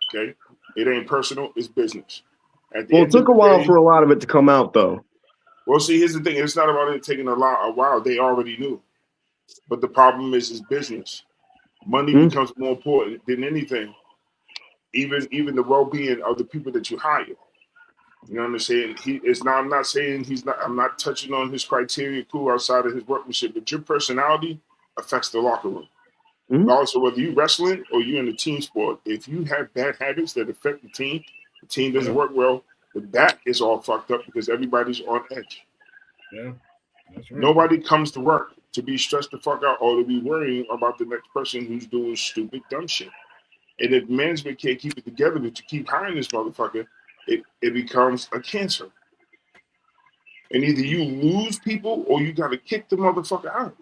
Okay? It ain't personal, it's business. It took a while for a lot of it to come out, though. Well, see, here's the thing. It's not about it taking a while. They already knew. But the problem is business. Money becomes more important than anything. Even the well-being of the people that you hire. You know what I'm saying? I'm not touching on his criteria cool outside of his workmanship, but your personality affects the locker room. regardless of whether you wrestling or you in a team sport, if you have bad habits that affect the team doesn't work well, the back is all fucked up because everybody's on edge. Yeah, that's right. Nobody comes to work to be stressed the fuck out or to be worrying about the next person who's doing stupid, dumb shit. And if management can't keep it together to keep hiring this motherfucker, it becomes a cancer. And either you lose people or you got to kick the motherfucker out.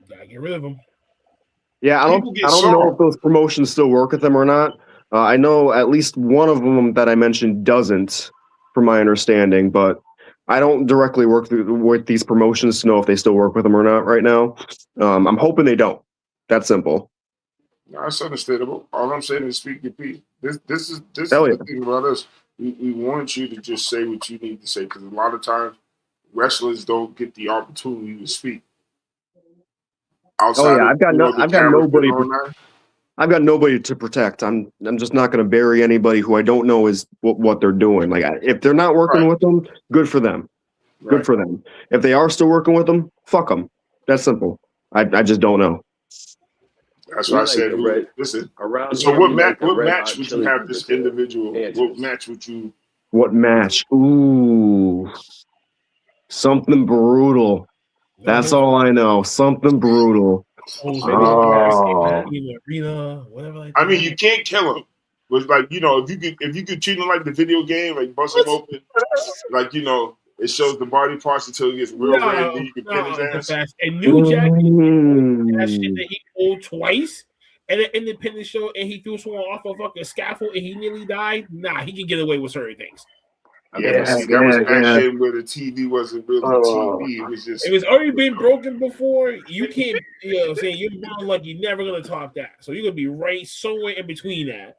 Gotta get rid of them. Yeah, I don't know if those promotions still work with them or not. I know at least one of them that I mentioned doesn't, from my understanding, but I don't directly work with these promotions to know if they still work with them or not right now. I'm hoping they don't. That's simple. No, that's understandable. All I'm saying is speak your piece. This is the thing about us. We want you to just say what you need to say because a lot of times wrestlers don't get the opportunity to speak. Outside I've got nobody. I've got nobody to protect. I'm just not going to bury anybody who I don't know is what they're doing. Like if they're not working with them, good for them. Right. Good for them. If they are still working with them, fuck them. That's simple. I just don't know. That's why I said, listen. So what match would you have this individual? What match would you? What match? Ooh, something brutal. That's all I know. Something brutal. Arena, whatever. Like I mean, you can't kill him. But like if you could treat him like the video game, like bust him open, like it shows the body parts until it gets real red, then you can pin his ass. And New Jack, that shit that he pulled twice at an independent show, and he threw someone off a fucking scaffold, and he nearly died. Nah, he can get away with certain things. That was back then where the TV wasn't really TV. It was already been broken before. You can't, what I'm saying, you're bound like you're never gonna top that. So you're gonna be right somewhere in between that.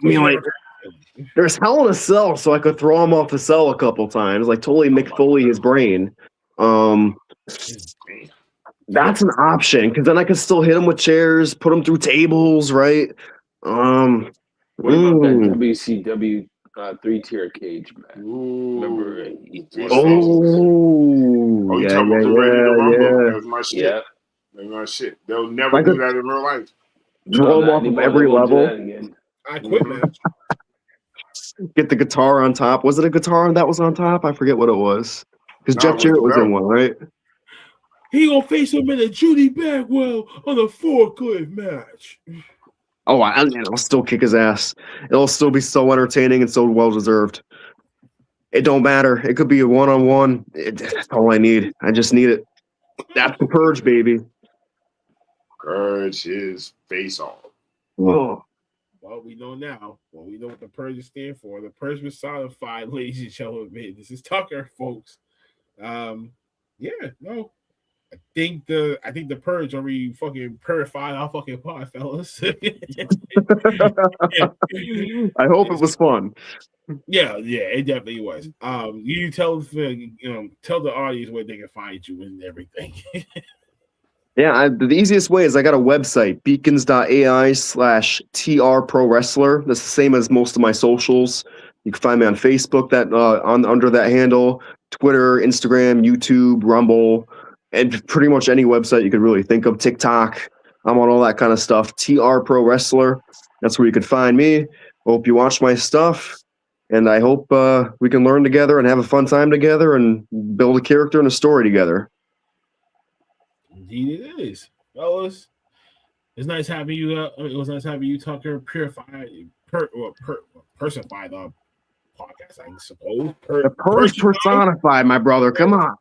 I mean, like, there's Hell in a Cell, so I could throw him off the cell a couple times, like totally McFoley his brain. That's an option because then I can still hit him with chairs, put him through tables, right? What about that WCW 3-tier cage match? Remember? You talking about the Ready to Rumble? That's my shit. Yeah. That's my shit. They'll never do that in real life. Throw him off of every level. I quit, man. Get the guitar on top. Was it a guitar that was on top? I forget what it was. Because Jeff Jarrett was in one, right? He gonna face him in a Judy Bagwell on a forklift match. Oh, I'll still kick his ass. It'll still be so entertaining and so well deserved. It don't matter. It could be a one-on-one. That's all I need. I just need it. That's the Purge, baby. Purge his face off. Whoa. Well, we know now. Well, we know what the Purge stand for. The Purge Personified, ladies and gentlemen. This is Tucker, folks. I think the Purge already fucking purified our fucking pod, fellas. I hope it was fun. Yeah, it definitely was. You tell the audience where they can find you and everything. Yeah, the easiest way is I got a website, beacons.ai/TR Pro Wrestler. That's the same as most of my socials. You can find me on Facebook under that handle, Twitter, Instagram, YouTube, Rumble, and pretty much any website you could really think of. TikTok, I'm on all that kind of stuff. TR Pro Wrestler. That's where you can find me. Hope you watch my stuff, and I hope we can learn together and have a fun time together and build a character and a story together. Indeed, it is, fellas. It's nice having you. It was nice having you, Tucker. Personified podcast, I suppose. Purge Personified, my brother. Come on.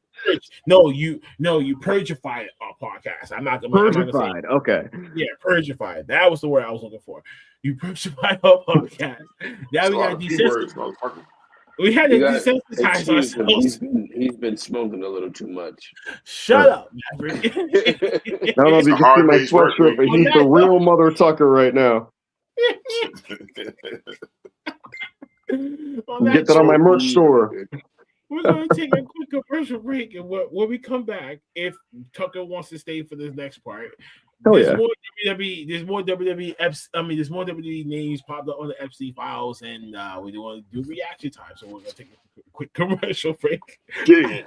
No, you Purgified podcast. I'm not gonna Purgified. Okay. Yeah, Purgified. That was the word I was looking for. You Purgified our podcast. Now we got desensitized. We had to desensitize ourselves. He's been smoking a little too much. Shut up, Maverick. I don't know if you can see my sweatshirt, but he's the real Mother Tucker right now. Get that on my merch store. We're going to take a quick commercial break, and when we come back, if Tucker wants to stay for this next part, there's more WWE names popped up on the Epstein Files, and we want to do reaction time, so we're going to take a quick commercial break. Yeah.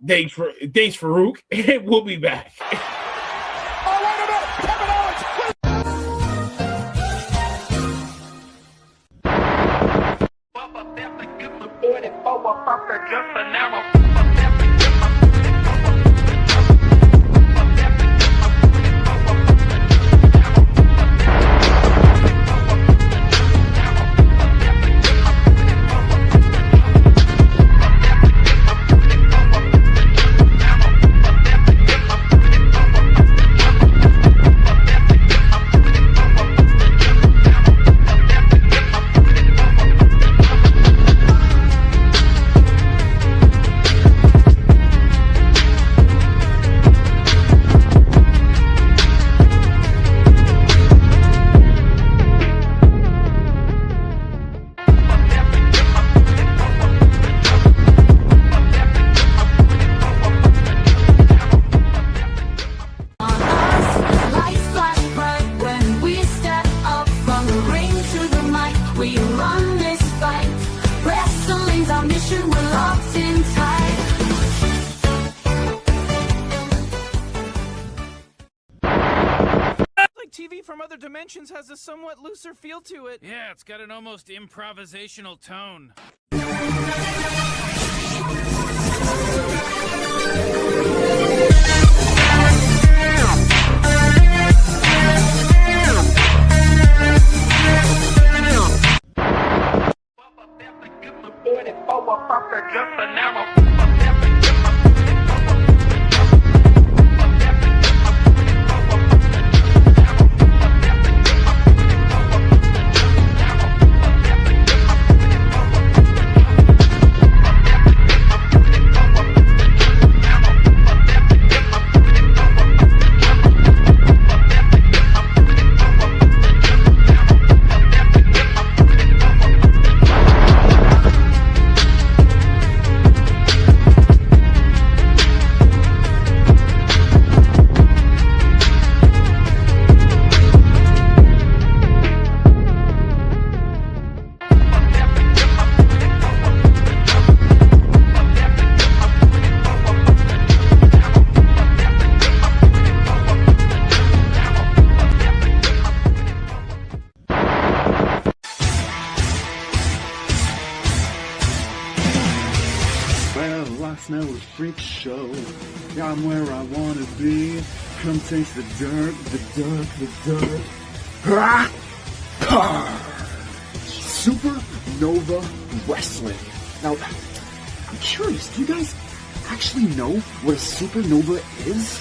Thanks, Farouk, and we'll be back. TV from other dimensions has a somewhat looser feel to it. Yeah, it's got an almost improvisational tone. Last night was freak show. Yeah, I'm where I wanna be. Come taste the dirt, the dirt, the dirt. Supernova Wrestling. Now, I'm curious, do you guys actually know what a supernova is?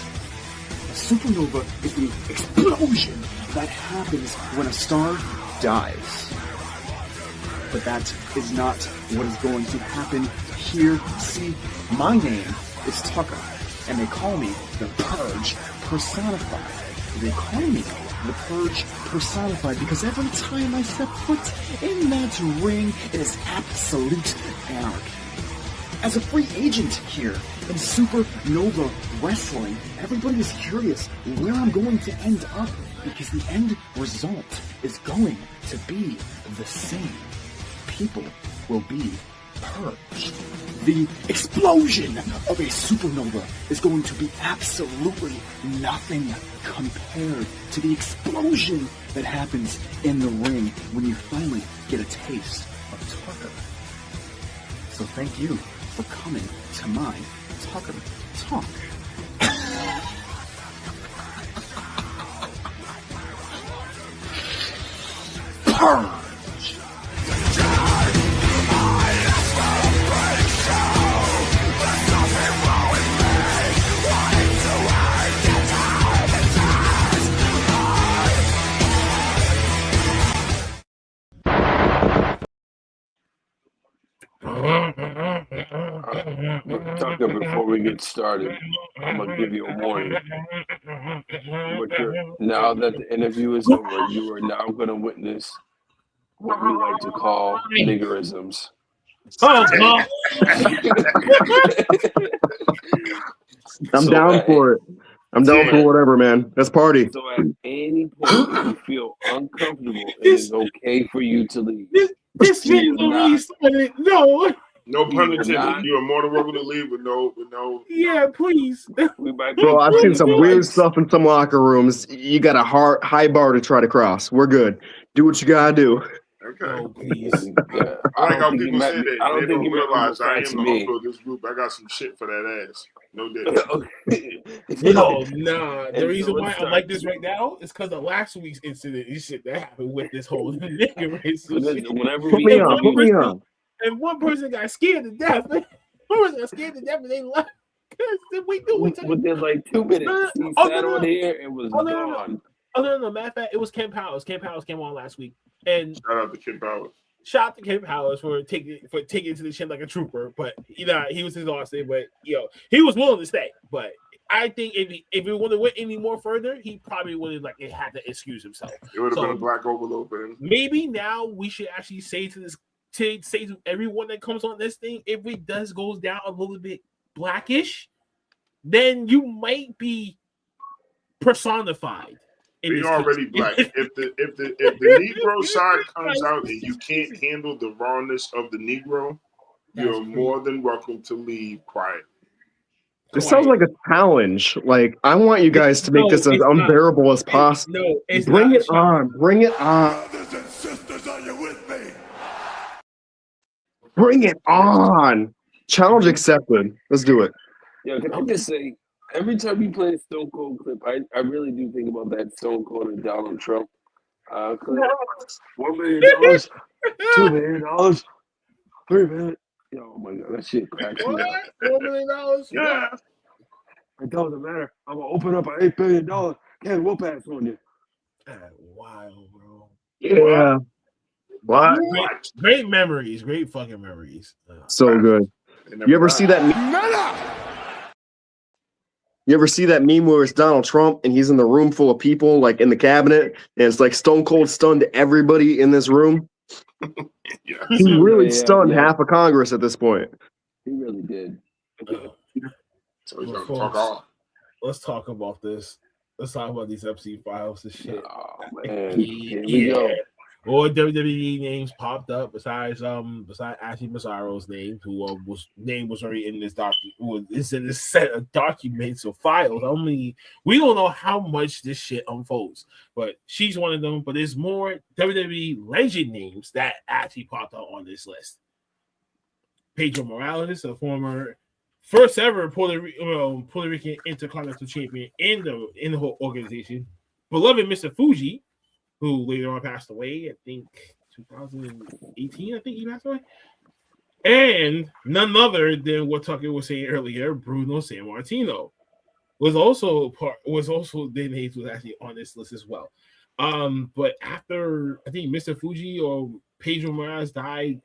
A supernova is the explosion that happens when a star dies. But that is not what is going to happen here. See, my name is Tucker, and they call me the Purge Personified. They call me the Purge Personified because every time I step foot in that ring, it is absolute anarchy. As a free agent here in Supernova Wrestling, everybody is curious where I'm going to end up because the end result is going to be the same. People will be purged. The explosion of a supernova is going to be absolutely nothing compared to the explosion that happens in the ring when you finally get a taste of Tucker. So thank you for coming to my Tucker Talk. Purge! Tucker, before we get started, I'm going to give you a warning. Now that the interview is over, you are now going to witness what we like to call niggerisms. I'm down for it. I'm down for whatever, man. Let's party. So at any point, if you feel uncomfortable, it is okay for you to leave. This no. No pun intended. You are more than welcome to leave with no. Yeah, please. Bro, I've seen some weird stuff in some locker rooms. You got a high bar to try to cross. We're good. Do what you gotta do. Okay. please. Yeah, I like how people say I that. don't They think don't realize I am to the me. uncle of this group. I got some shit for that ass. No dick. Yo, nah. The And reason so why it I'm like starts. this right now is because of last week's incident and shit that happened with this whole nigga race. Because whenever Put we me on. And one person got scared to death. One person got scared to death and they left. We do it. within like 2 minutes, he sat on here and was gone. No. Matter of fact, it was Ken Powers. Ken Powers came on last week. And shout out to Ken Powers. Shout out to Ken Powers for taking it to the chin like a trooper. But he was exhausted. But he was willing to stay. But I think if he would have went any more further, he probably would have had to excuse himself. It would have been a black overload for him. Maybe now we should actually say to everyone that comes on this thing, if it goes down a little bit blackish, then you might be personified. Being already black. If the Negro side comes out and you can't handle the rawness of the Negro, you're more than welcome to leave quiet. This sounds like a challenge. Like, I want you guys to make this as unbearable as possible. Bring it on. Bring it on. Brothers and sisters, are you with me? Bring it on. Challenge accepted. Let's do it. Yeah, can I just say, every time you play a Stone Cold clip, I really do think about that Stone Cold and Donald Trump clip. $1 million, $2 million, $3 million. Oh my God, that shit cracks me up. $4 million? Yeah. It doesn't matter. I'm gonna open up an $8 billion can whoop ass on you. Wild, bro. Yeah. What? Great memories. Great fucking memories. So good. You ever see that? You ever see that meme where it's Donald Trump and he's in the room full of people, like in the cabinet, and it's like Stone Cold stunned everybody in this room? Yeah. He really stunned half of Congress at this point. He really did. So he's gonna talk off. Let's talk about this. Let's talk about these Epstein Files and shit. Oh man, here we go. More WWE names popped up besides Ashley Massaro's name, whose name was already in this document. It's in this set of documents or files. We don't know how much this shit unfolds, but she's one of them. But there's more WWE legend names that actually popped up on this list. Pedro Morales, a former first ever Puerto Rican Intercontinental Champion in the whole organization. Beloved Mr. Fuji, who later on passed away, I think 2018, I think he passed away. And none other than what Tucker was saying earlier, Bruno Sammartino was also the names was actually on this list as well. But after I think Mr. Fuji or Pedro Morales died,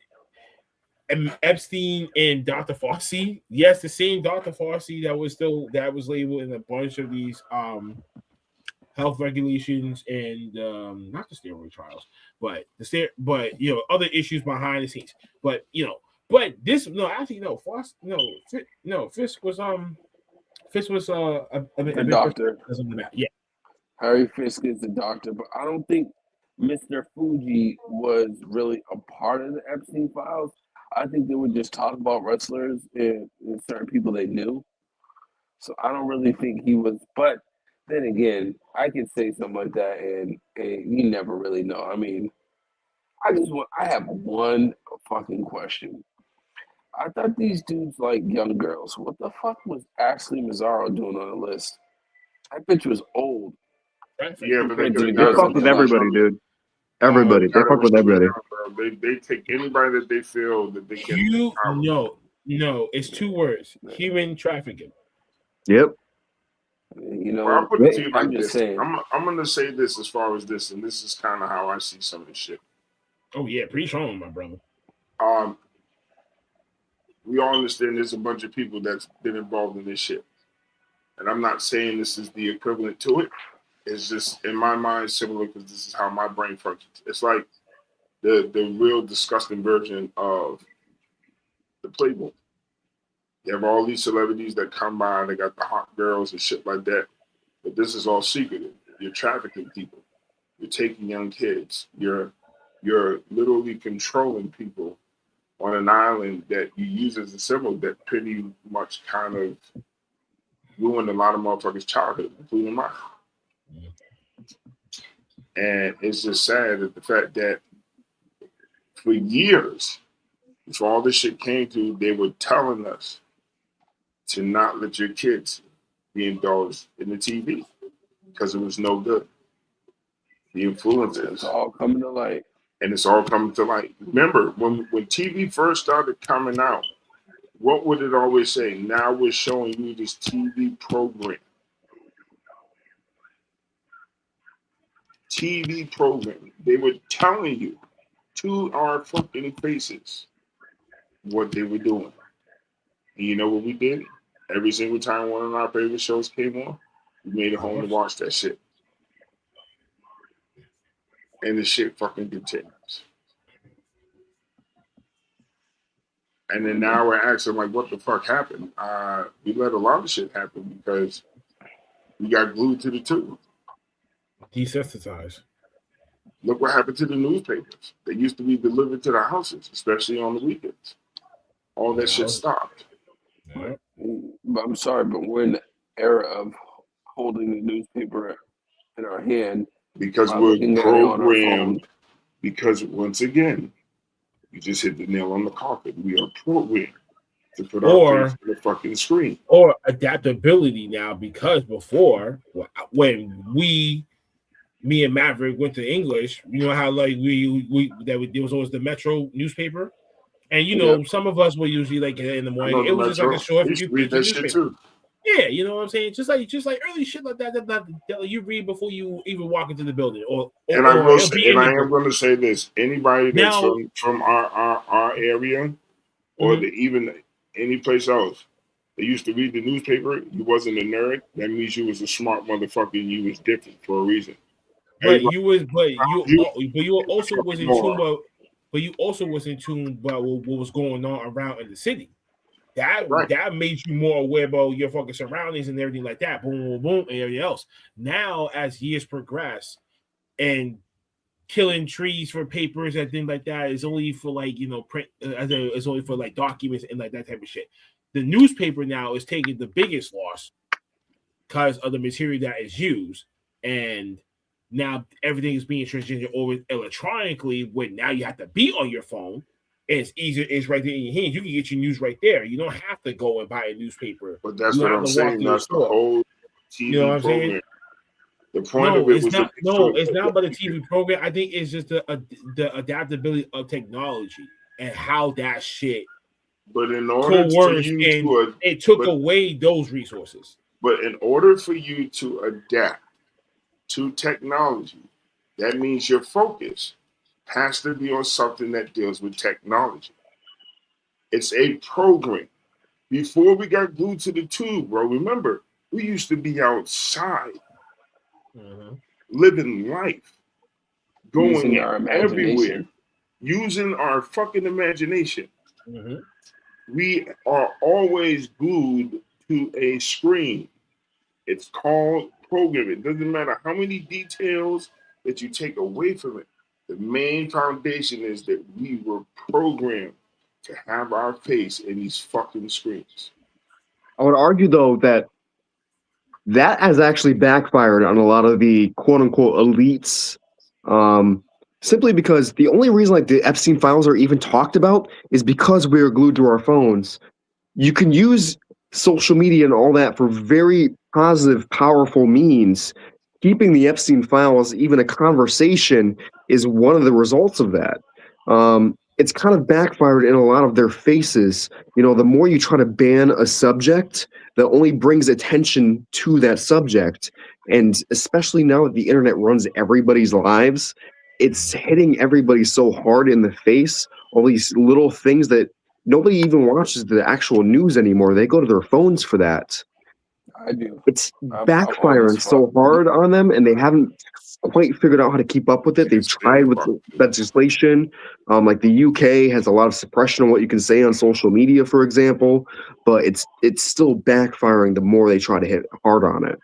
Epstein and Dr. Fauci, yes, the same Dr. Fauci that was labeled in a bunch of these health regulations and not the steroid trials, but other issues behind the scenes. But Fisk was a doctor. Yeah, Harry Fisk is the doctor, but I don't think Mr. Fuji was really a part of the Epstein Files. I think they would just talk about wrestlers and certain people they knew. So I don't really think he was, but then again, I could say something like that and you never really know. I mean, I have one fucking question. I thought these dudes like young girls. What the fuck was Ashley Mazzaro doing on the list? That bitch was old. Yeah, but they fuck with everybody, dude. Everybody. They fuck with everybody. They take anybody that they feel that they can. No, it's two words: human trafficking. Yep. I'll put it to you like this. I'm going to say this as far as this, and this is kind of how I see some of this shit. Oh yeah, pretty strong, my brother. We all understand there's a bunch of people that's been involved in this shit, and I'm not saying this is the equivalent to it. It's just in my mind similar because this is how my brain functions. It's like the real disgusting version of the Playboy. You have all these celebrities that come by, they got the hot girls and shit like that. But this is all secretive. You're trafficking people. You're taking young kids. You're literally controlling people on an island that you use as a symbol that pretty much kind of ruined a lot of motherfuckers' childhood, including mine. And it's just sad that the fact that for years, before all this shit came through, they were telling us to not let your kids be indulged in the TV because it was no good. The influences. It's all coming to light. And it's all coming to light. Remember, when TV first started coming out, what would it always say? Now we're showing you this TV program. TV program. They were telling you to our fucking faces what they were doing. And you know what we did? Every single time one of our favorite shows came on, we made it home to watch that shit. And the shit fucking continues. And then now we're asking, like, what the fuck happened? We let a lot of shit happen because we got glued to the tube. Desensitized. Look what happened to the newspapers. They used to be delivered to the houses, especially on the weekends. All that shit stopped. Yeah. But I'm sorry, but we're in the era of holding the newspaper in our hand. Because we're programmed. Because once again, you just hit the nail on the coffin. We are programmed to put our face on the fucking screen. Or adaptability now, because before, when me and Maverick went to English, you know how like there was always the Metro newspaper, and you know some of us were usually like in the morning. It was just like a short newspaper. Too. Yeah, you know what I'm saying? Just like early shit like that you read before you even walk into the building. I am going to say this: anybody that's from our area, or even any place else, they used to read the newspaper. You wasn't a nerd. That means you was a smart motherfucker. And you was different for a reason. But you also was in tune about what was going on around in the city. That made you more aware about your fucking surroundings and everything like that. Boom, boom, boom, and everything else. Now, as years progress, and killing trees for papers and things like that is only for like print. It's only for like documents and like that type of shit. The newspaper now is taking the biggest loss because of the material that is used, and now everything is being transitioned over electronically. When now you have to be on your phone. It's easier. It's right there in your hands. You can get your news right there. You don't have to go and buy a newspaper. But that's what I'm saying. That's the whole TV you know what I'm program. Saying? The point of it was it's not about a TV program. I think it's just the adaptability of technology and how that shit. But in order for you it took away those resources. But in order for you to adapt to technology, that means your focus has to be on something that deals with technology. It's a program. Before we got glued to the tube, bro, remember, we used to be outside, living life, going everywhere, using our fucking imagination. We are always glued to a screen. It's called programming. It doesn't matter how many details that you take away from it. The main foundation is that we were programmed to have our face in these fucking screens. I would argue, though, that has actually backfired on a lot of the quote-unquote elites, simply because the only reason like the Epstein Files are even talked about is because we are glued to our phones. You can use social media and all that for very positive, powerful means. Keeping the Epstein Files even a conversation is one of the results of that. It's kind of backfired in a lot of their faces. You know, the more you try to ban a subject, that only brings attention to that subject. And especially now that the internet runs everybody's lives, it's hitting everybody so hard in the face. All these little things that nobody even watches the actual news anymore. They go to their phones for that. I do. It's backfiring so hard on them, and they haven't quite figured out how to keep up with it. They've tried with legislation. Like the UK has a lot of suppression on what you can say on social media, for example, but it's still backfiring the more they try to hit hard on it.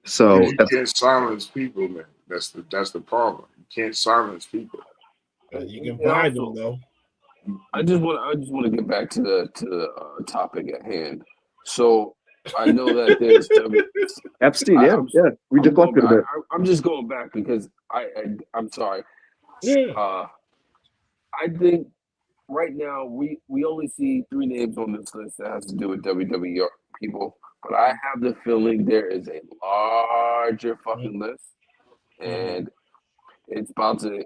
So you can't silence people, man. That's the problem. You can't silence people. You can buy them though. I just want to get back to the topic at hand. So I know that there's Epstein. We deflected a bit. I'm just going back because I'm sorry. Yeah. I think right now we only see 3 names on this list that has to do with WWE people, but I have the feeling there is a larger fucking list, and it's about to,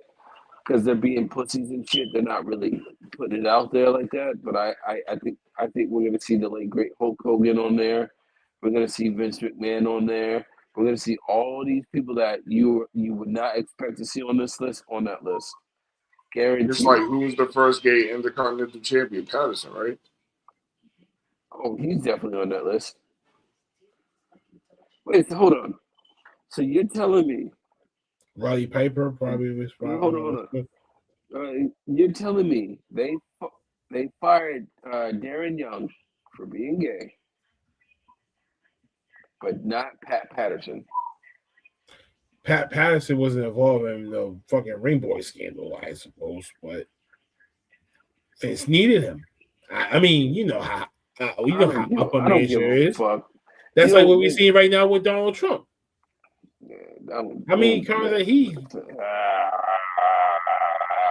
because they're being pussies and shit. They're not really putting it out there like that. But I think we're gonna see the late great Hulk Hogan on there. We're gonna see Vince McMahon on there. We're gonna see all these people that you would not expect to see on this list on that list. Guaranteed. Just like who was the first gay Intercontinental Champion? Patterson, right? Oh, he's definitely on that list. Wait, so hold on. So you're telling me Roddy Piper probably was. Hold on. You're telling me they fired Darren Young for being gay, but not Pat Patterson. Pat Patterson wasn't involved in the fucking Ring Boy scandal, I suppose, but Vince needed him. I mean, you know how Upper Major is. That's like what we're seeing right now with Donald Trump. How many cars that he? I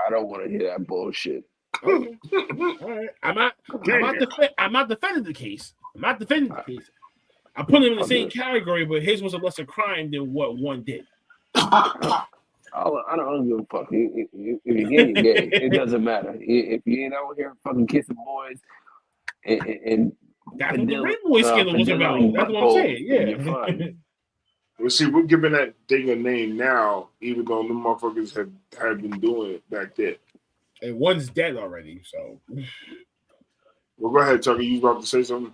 don't want to hear that bullshit. Okay. All right. I'm not defending the case. I'm putting him in the same category, but his was a lesser crime than what one did. I don't give a fuck. If you're gay, you're gay. It doesn't matter. If you ain't out here fucking kissing boys and that's what the Rainbow scandal was about. That's what I'm saying. Yeah. You're fine. Well, see, we're giving that thing a name now, even though the motherfuckers had been doing it back then. And one's dead already, so. Well, go ahead, Tucker. You was about to say something?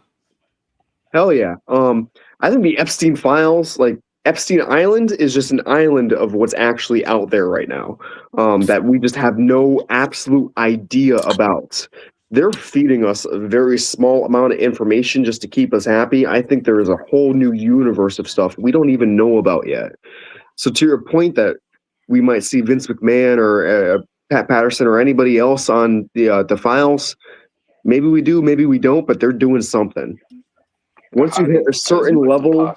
Hell yeah. I think the Epstein Files, like Epstein Island, is just an island of what's actually out there right now that we just have no absolute idea about. They're feeding us a very small amount of information just to keep us happy. I think there is a whole new universe of stuff we don't even know about yet. So to your point that we might see Vince McMahon or Pat Patterson or anybody else on the Files, maybe we do, maybe we don't, but they're doing something. Once you hit a certain level,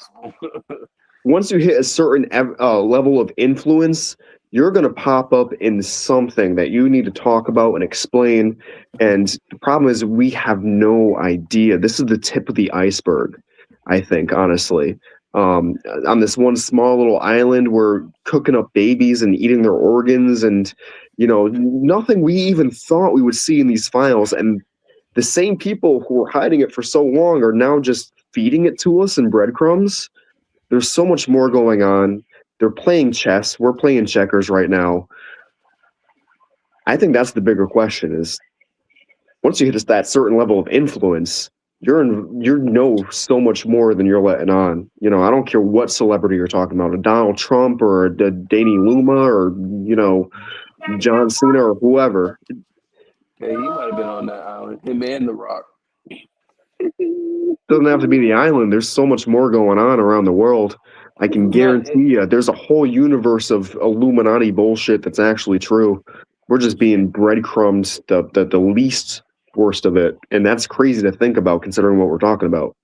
level of influence, you're going to pop up in something that you need to talk about and explain. And the problem is we have no idea. This is the tip of the iceberg, I think, honestly. On this one small little island, we're cooking up babies and eating their organs and, nothing we even thought we would see in these files. And the same people who were hiding it for so long are now just feeding it to us in breadcrumbs. There's so much more going on. They're playing chess. We're playing checkers right now. I think that's the bigger question is once you hit that certain level of influence, you know so much more than you're letting on. I don't care what celebrity you're talking about, a Donald Trump or a Danny Luma or, John Cena or whoever. Hey, he might have been on that island. Him and The Rock. Doesn't have to be the island. There's so much more going on around the world. I can guarantee you there's a whole universe of Illuminati bullshit that's actually true. We're just being breadcrumbs, the least worst of it. And that's crazy to think about considering what we're talking about.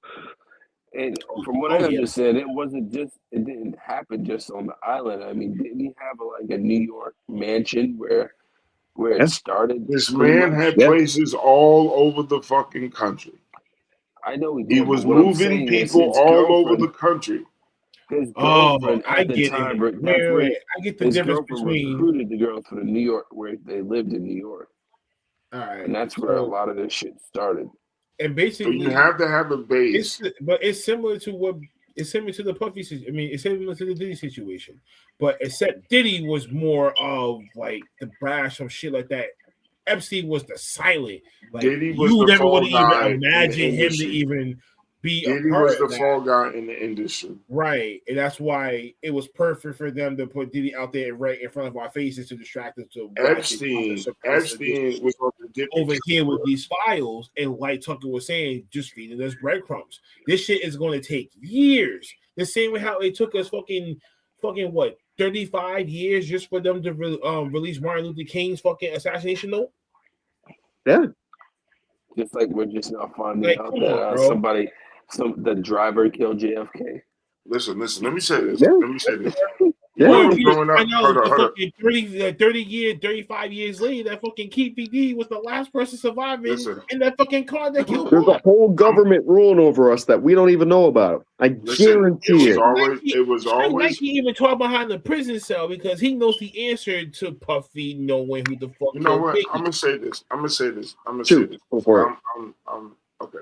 And from what I understand, it didn't happen just on the island. I mean, didn't he have a New York mansion where it started? This man had places all over the fucking country. I know he was moving people all over the country. His girlfriend at the time, I get the difference between recruited the girls for New York, where they lived in New York. All right, and that's where a lot of this shit started. And basically, so you have to have a base. But it's similar to the Puffy situation. I mean, it's similar to the Diddy situation, but except Diddy was more of like the brash or shit like that. Epstein was the silent. Like Diddy was you the never would guy even imagine him to even be Diddy a part was the of that. fall guy in the industry, right? And that's why it was perfect for them to put Diddy out there right in front of our faces to distract us. To Epstein was on the over here with these files, and like Tucker was saying, just feeding us breadcrumbs. This shit is going to take years. The same way how it took us fucking what 35 years just for them to release Martin Luther King's fucking assassination note. Yeah. Just like we're just now finding out that the driver killed JFK. Listen. Let me say this. Yeah. Let me say this. Yeah. Growing up, I know the fucking 35 years later, that fucking Keith PD was the last person surviving in that fucking car that killed. There's a whole government ruling over us that we don't even know about. I guarantee it. It was always. Nike even talk behind the prison cell because he knows the answer to Puffy knowing who the fuck. You know what? Biggie. I'm gonna say this. I'm okay.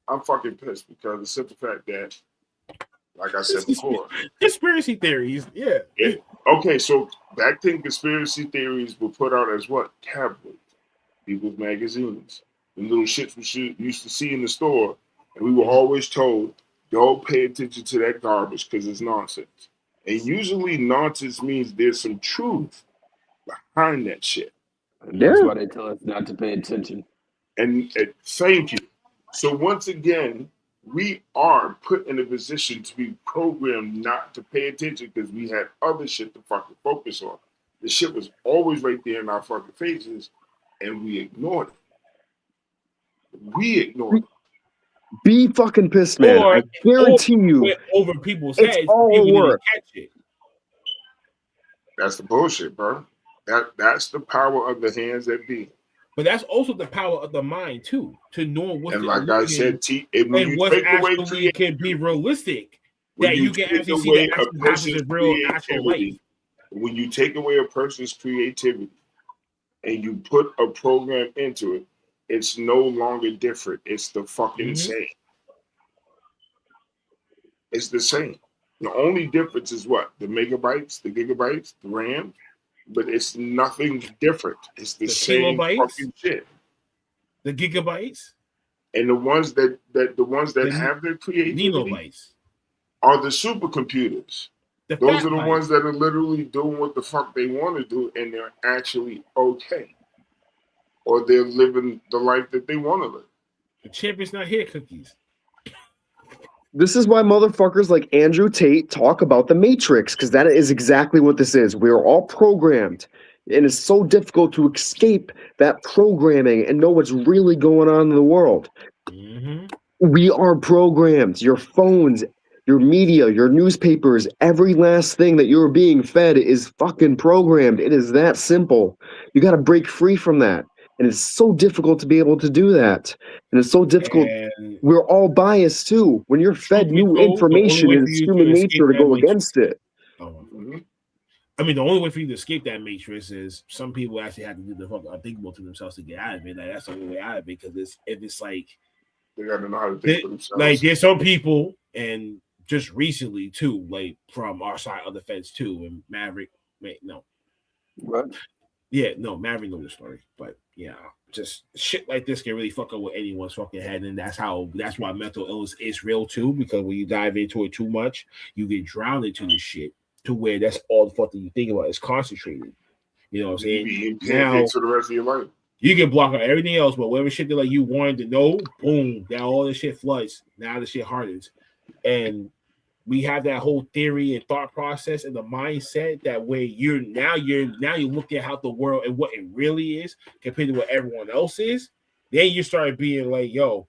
I'm fucking pissed because the simple fact that, like I said before, conspiracy theories. Yeah. Okay, so back then, conspiracy theories were put out as what? Tabloids, people's magazines, the little shits we used to see in the store, and we were always told, don't pay attention to that garbage because it's nonsense. And usually nonsense means there's some truth behind that shit. And that's why they tell us not to pay attention. And thank you. So once again, we are put in a position to be programmed not to pay attention because we had other shit to fucking focus on. The shit was always right there in our fucking faces, and we ignored it. Be fucking pissed, man. I guarantee you. Over people's it's heads. all work. Catch it. That's the bullshit, bro. That's the power of the hands that be. But that's also the power of the mind too, to know what. And like I said, and what actually can be realistic, that you can actually see that happens in real actual life. When you take away a person's creativity and you put a program into it, it's no longer different. It's the fucking same. It's the same. The only difference is what? The megabytes, the gigabytes, the RAM. But it's nothing different. It's the same fucking shit. The gigabytes, and the ones that have their creativity are the supercomputers. Those are the ones that are literally doing what the fuck they want to do, and they're actually okay, or they're living the life that they want to live. The champion's not here, cookies. This is why motherfuckers like Andrew Tate talk about the Matrix, because that is exactly what this is. We are all programmed, and it's so difficult to escape that programming and know what's really going on in the world. We are programmed. Your phones, your media, your newspapers, every last thing that you're being fed is fucking programmed. It is that simple. You got to break free from that. And it's so difficult to be able to do that. And it's so difficult. We're all biased too. When you're fed new information, it's human nature to go against it. I mean, the only way for you to escape that matrix is some people actually have to do the fucking unthinkable to themselves to get out of it. Like, that's the only way out of it, because it's like they gotta know how to think for themselves. Like, there's some people, and just recently too, like from our side of the fence too, and Maverick. Wait, no, what? Yeah, no, Maverick knows the story, but yeah, just shit like this can really fuck up with anyone's fucking head, and that's why mental illness is real too. Because when you dive into it too much, you get drowned into this shit to where that's all the fuck that you think about is concentrated. You know what I'm saying? You can't for the rest of your life. You can block out everything else, but whatever shit that like you wanted to know, boom, now all this shit floods. Now the shit hardens, and we have that whole theory and thought process and the mindset that way you're looking at how the world and what it really is compared to what everyone else is. Then you start being like, yo,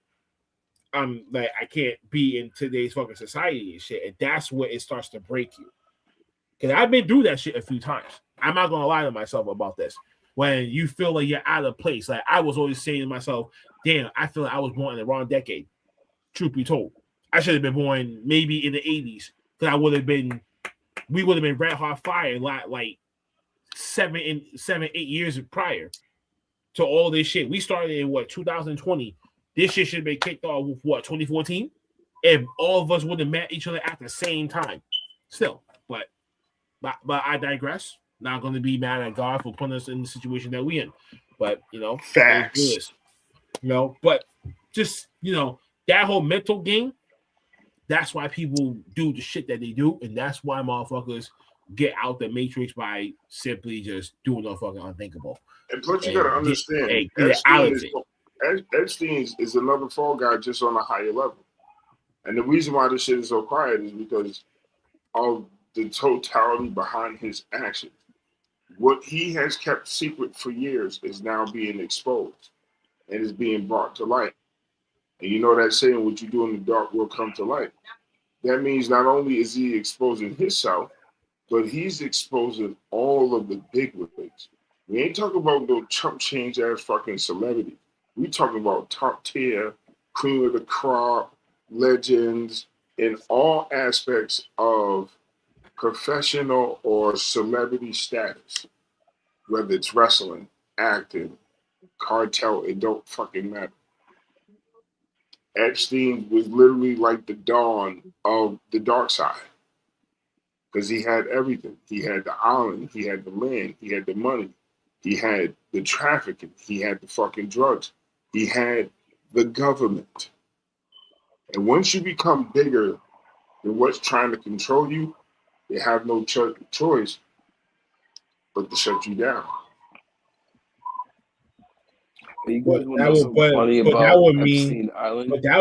I'm like, I can't be in today's fucking society and shit. And that's where it starts to break you. Because I've been through that shit a few times. I'm not gonna lie to myself about this. When you feel like you're out of place, like I was always saying to myself, damn, I feel like I was born in the wrong decade. Truth be told. I should have been born maybe in the 80s, because we would have been red hot fire like 7, 8 years prior to all this shit. We started in 2020. This shit should have been kicked off with 2014, and all of us would have met each other at the same time. Still, but I digress. Not going to be mad at God for putting us in the situation that we in, but facts. But just that whole mental game. That's why people do the shit that they do, and that's why motherfuckers get out the matrix by simply just doing the fucking unthinkable. And plus, you gotta understand, Epstein is another fall guy just on a higher level. And the reason why this shit is so quiet is because of the totality behind his actions. What he has kept secret for years is now being exposed and is being brought to light. And you know that saying, what you do in the dark will come to light. That means not only is he exposing himself, but he's exposing all of the big wigs. We ain't talking about no chump change ass fucking celebrity. We talking about top tier, cream of the crop, legends in all aspects of professional or celebrity status. Whether it's wrestling, acting, cartel, it don't fucking matter. Epstein was literally like the dawn of the dark side because he had everything. He had the island, he had the land, he had the money, he had the trafficking, he had the fucking drugs, he had the government. And once you become bigger than what's trying to control you, they have no choice but to shut you down. But that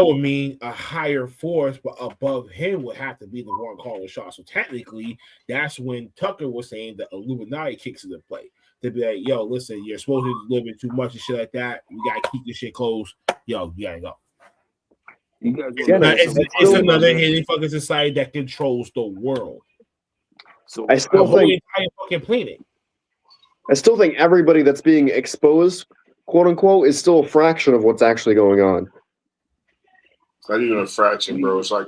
would mean a higher force, but above him would have to be the one calling shots. So technically, that's when Tucker was saying the Illuminati kicks into play. They'd be like, "Yo, listen, you're supposed to live in too much and shit like that. We gotta keep this shit closed. Yo, you gotta go." You guys, it's another hidden fucking society that controls the world. So I still think entire fucking planet. I still think everybody that's being exposed, quote unquote, is still a fraction of what's actually going on. It's not even a fraction, bro. It's like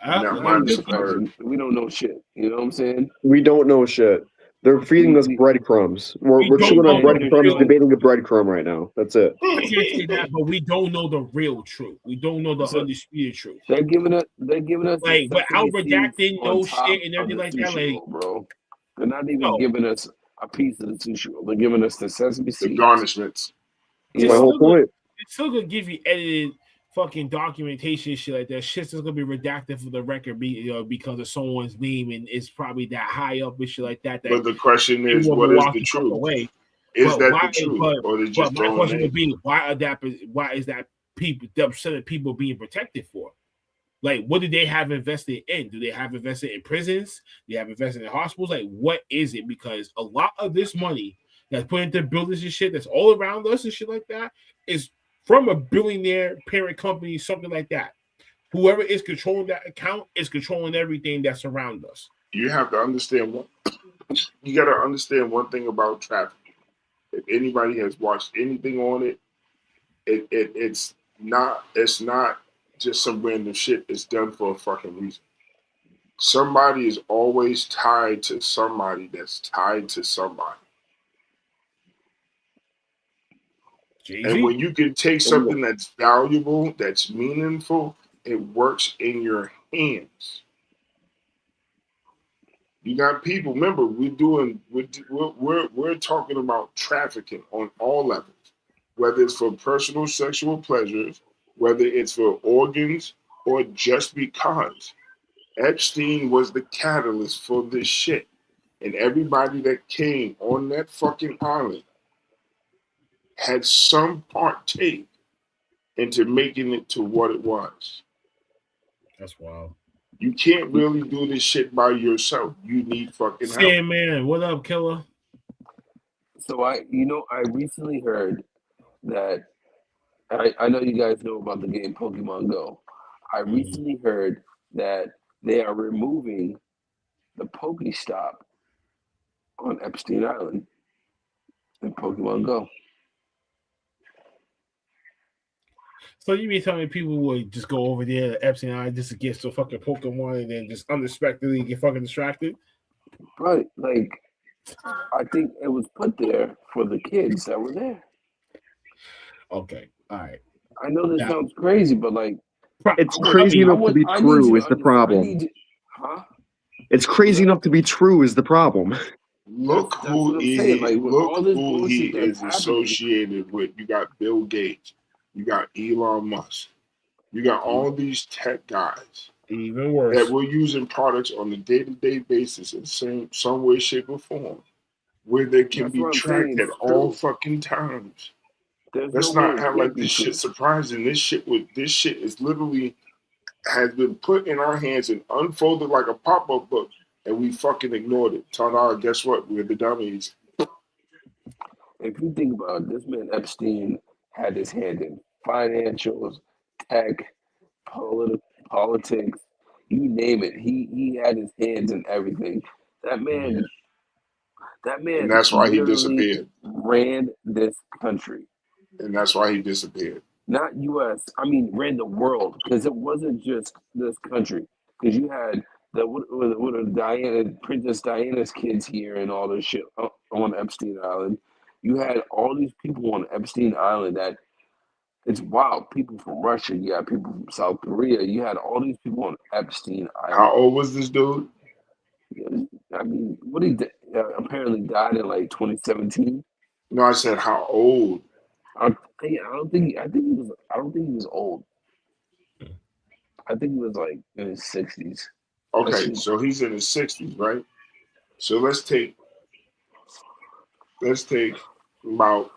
minus a third. We don't know shit. You know what I'm saying? We don't know shit. They're feeding us breadcrumbs. We're chewing on breadcrumbs, debating the breadcrumb right now. That's it. I can't say that, but we don't know the real truth. We don't know the undisputed truth. They're giving us like without redacting no shit and everything like that, like bro. They're not even giving us a piece of the sushi roll. They're giving us the sesame seeds. The garnishments. That's my whole point. It's still gonna give you edited fucking documentation and shit like that. Shit's just gonna be redacted for the record, because of someone's name, and it's probably that high up and shit like that. But the question is, what is the truth? Is that the truth, or they just my question would be, why is that people, the percent of people being protected for? Like, what do they have invested in? Do they have invested in prisons? Do they have invested in hospitals? Like, what is it? Because a lot of this money that's put into buildings and shit that's all around us and shit like that is from a billionaire parent company, something like that. Whoever is controlling that account is controlling everything that's around us. You have to understand you got to understand one thing about trafficking. If anybody has watched anything on it, it's not just some random shit. It's done for a fucking reason. Somebody is always tied to somebody that's tied to somebody. And when you can take something that's valuable, that's meaningful, it works in your hands. You got people. Remember, we're talking about trafficking on all levels, whether it's for personal sexual pleasures, whether it's for organs, or just because. Epstein was the catalyst for this shit, and everybody that came on that fucking island had some partake into making it to what it was. That's wild. You can't really do this shit by yourself. You need fucking help. Yeah, man. What up, killer? So I recently heard that I know you guys know about the game Pokemon Go. I recently heard that they are removing the Pokestop on Epstein Island in Pokemon Go. So you mean telling me people would just go over there to Epstein Island just to get some fucking Pokemon and then just unexpectedly get fucking distracted? Right. Like, I think it was put there for the kids that were there. Okay. All right. I know this sounds crazy, but like, it's crazy enough to be true is the problem. It's crazy enough to be true is the problem. Look who he is associated with. You got Bill Gates. You got Elon Musk. You got all these tech guys. Even worse. That we're using products on a day-to-day basis in some way, shape, or form, where they can be tracked at all fucking times. Let's not act like this shit surprising. This shit is literally has been put in our hands and unfolded like a pop-up book, and we fucking ignored it. Ta-da, guess what? We're the dummies. If you think about it, this man Epstein had his hand in financials, tech, politics, you name it. He had his hands in everything That man. And that's why he disappeared. Ran this country. And that's why he disappeared. Not U.S. I mean, ran the world, because it wasn't just this country. Because you had Princess Diana's kids here and all this shit on Epstein Island. You had all these people on Epstein Island that it's wild. People from Russia, you had people from South Korea. You had all these people on Epstein Island. How old was this dude? I mean, what he apparently died in like 2017. No, I said how old. I don't think he was old. I think he was like in his 60s. Okay, so he's in his 60s, right? So let's take about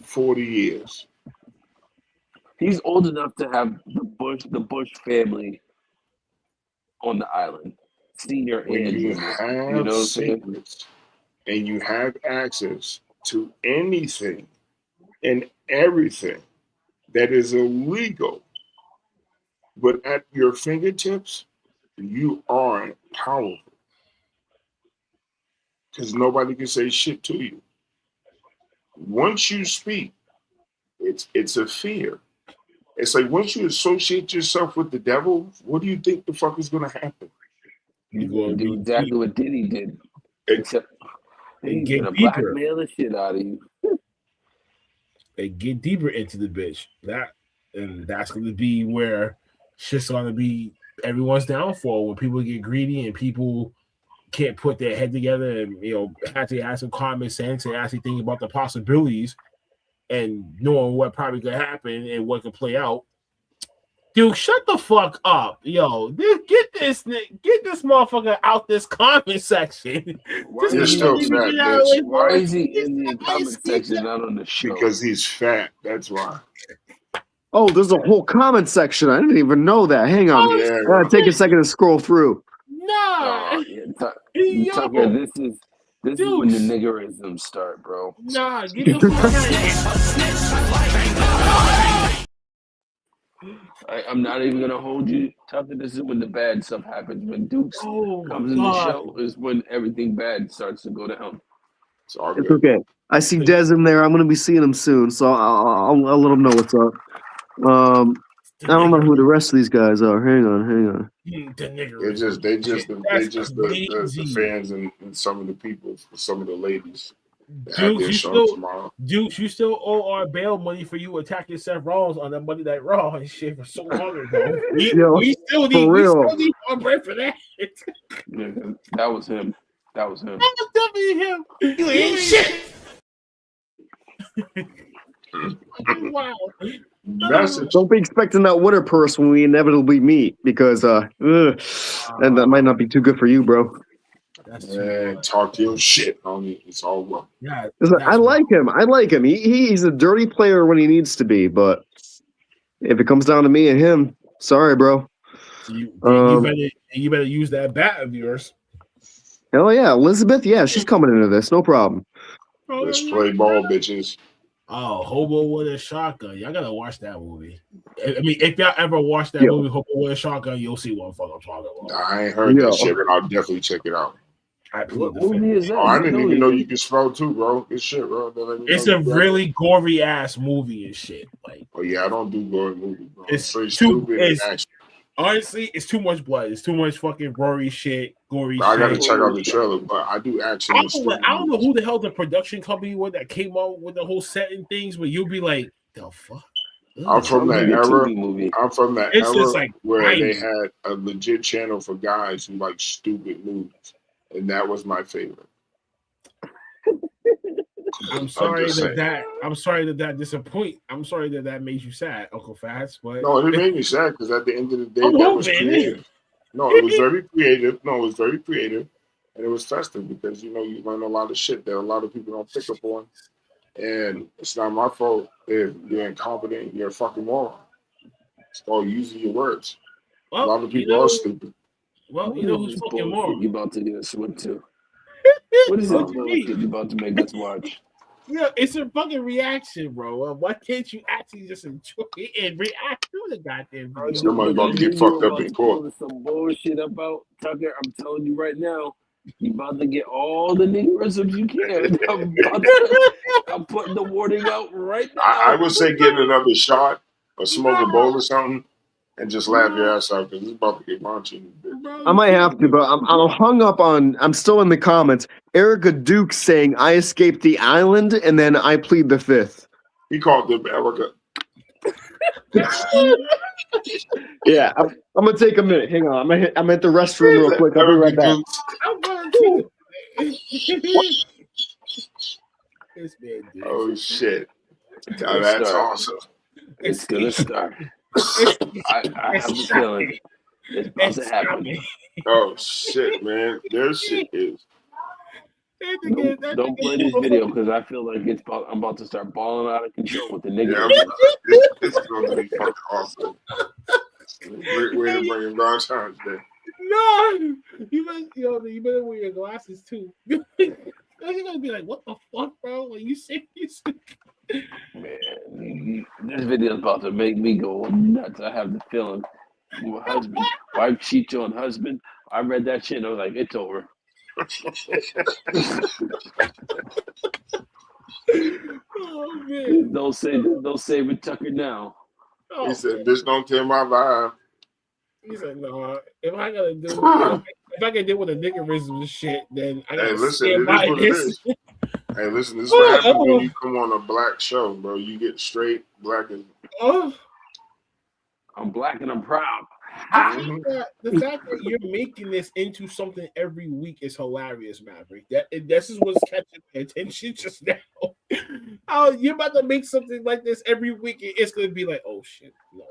40 years. He's old enough to have the Bush family on the island, senior when and you junior. have You know what I'm secrets and you have access to anything and everything that is illegal, but at your fingertips, you are powerful. Because nobody can say shit to you. Once you speak, it's a fear. It's like once you associate yourself with the devil, what do you think the fuck is going to happen? You're going to do exactly what Diddy did. Except he's get going to deeper. blackmail the shit out of you. They get deeper into the bitch. That's going to be where shit's going to be everyone's downfall, when people get greedy and people can't put their head together and have to have some common sense and actually think about the possibilities and knowing what probably could happen and what could play out. Dude, shut the fuck up, yo! Get this motherfucker out this comment section. Why is he in the comment section, not on the show? Because he's fat. That's why. Oh, there's a whole comment section. I didn't even know that. Hang on. I gotta take a second to scroll through. Nah, Tucker, this is when the niggerisms start, bro. Nah, get the fuck out of here. I'm not even gonna hold you, Tucker. This is when the bad stuff happens. When Dukes comes in the show, is when everything bad starts to go down. It's okay. I see Dez in there. I'm gonna be seeing him soon, so I'll let him know what's up. I don't know who the rest of these guys are. Hang on. They just the fans and some of the people, some of the ladies. Dukes, you still owe our bail money for you attacking Seth Rollins on that Monday Night Raw and shit for so long ago. We still need our bread for that. Yeah, that was him. That was definitely him. You ain't shit. Wow. Don't be expecting that winner purse when we inevitably meet, because and that might not be too good for you, bro. Man, talk your shit, homie. It's all well. Yeah, I like him. He's a dirty player when he needs to be, but if it comes down to me and him, sorry, bro. You better use that bat of yours. Hell yeah, Elizabeth. Yeah, she's coming into this, no problem. Let's play ball, bitches. Oh, Hobo with a Shotgun. Y'all gotta watch that movie. I mean, if y'all ever watch that movie, Hobo with a Shotgun, you'll see what I'm talking about. I ain't heard that shit, but I'll definitely check it out. What movie is that? I didn't even know you could spell too, bro. Good shit, bro. It's a really gory ass movie and shit. Like, oh yeah, I don't do gory movies, bro. It's too stupid. Honestly, it's too much blood. It's too much fucking gory shit. I gotta check out the trailer, but I do action. I don't know who the hell the production company was that came out with the whole set and things, but you'll be like, the fuck. I'm from that era. I'm from that It's era just like where they had a legit channel for guys who like stupid movies, and that was my favorite. I'm sorry that disappoint. I'm sorry that made you sad, Uncle Fats. But no, it made me sad because at the end of the day, that was creative. No, it was very creative. And it was festive because you learn a lot of shit that a lot of people don't pick up on. And it's not my fault if you're incompetent, you're a fucking moron. It's all using your words. Well, a lot of people are stupid. Well, you know who's fucking moron? You about to get a swim too. What is it you about to make us watch? Yeah, it's a fucking reaction, bro. Why can't you actually just enjoy it and react to the goddamn video? Somebody's about to get fucked up in court. Some bullshit about Tucker. I'm telling you right now, You about to get all the niggerisms you can. I'm putting the warning out right now. I would say get another shot or smoke a bowl or something and just laugh your ass out because it's about to get raunchy. I might have to, but I'm hung up on. I'm still in the comments. Erica Duke saying I escaped the island and then I plead the fifth. He called them Erica. Yeah, I'm gonna take a minute. Hang on, I'm at the restroom real quick. I'll be right back. Oh shit! Now that's awesome. It's gonna start. I have the feeling it's about to happen. Oh shit, man! Their shit is. Don't play this video because I feel like I'm about to start balling out of control with the nigga. It's gonna be fucking awesome. Great way to bring in Valentine's Day. No, you better wear your glasses too. You're gonna be like, what the fuck, bro? Are you serious? Man, this video is about to make me go nuts. I have the feeling. My husband, wife cheats on husband. I read that shit and I was like, it's over. Oh man! Don't say with Tucker now. Oh, he said, "Bitch, don't kill my vibe." He said, "No, if I gotta do, if I can deal with a niggerism shit, then I gotta stand by this." Hey, listen, this is what happens when you come on a black show, bro. You get straight black and. I'm black and I'm proud. The fact that you're making this into something every week is hilarious, Maverick. This is what's catching my attention just now. Oh, you're about to make something like this every week. It's gonna be like, oh shit, no.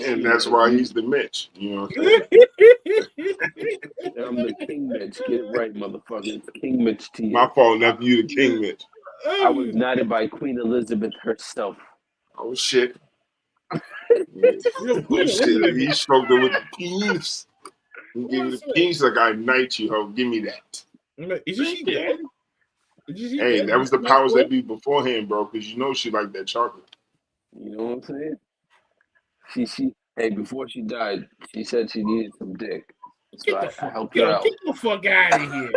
And that's why he's the Mitch. You know what I'm saying? I'm the King Mitch. Get it right, motherfucker. It's King Mitch to you. My fault, nephew. You the King Mitch. I was knighted by Queen Elizabeth herself. Oh shit. He stroked her with the penis. He gave me the penis like I knight you, ho. Give me that. Is she dead? Hey, that was the powers that be beforehand, bro. Because you know she liked that chocolate. You know what I'm saying? Hey, before she died, she said she needed some dick. So I helped her out. Get the fuck out of here.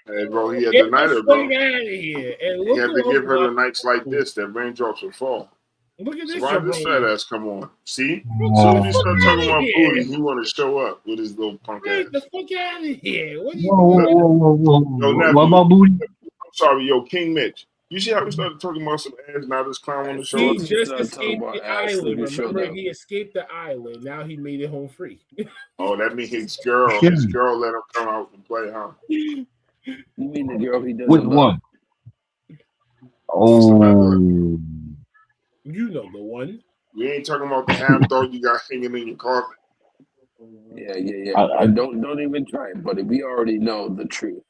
Hey, bro, he had to knight her, bro. Get the fuck out of here. And he had to give her the nights like this that raindrops would fall. Look at this. So why did this fat ass come on? See? So when you start talking about booty, he want to show up with his little punk ass. Get the fuck out of here. What are you doing? Yo, nephew, What about booty? I'm sorry, yo, King Mitch. You see how we started talking about some ass, now this clown on the show? He just escaped the island. Remember, he escaped the island. Now he made it home free. Oh, that means his girl let him come out and play, huh? You mean the girl he doesn't Which love? one? Oh. You know the one. We ain't talking about the ham dog you got hanging in your carpet. Yeah. I don't even try it, buddy. We already know the truth.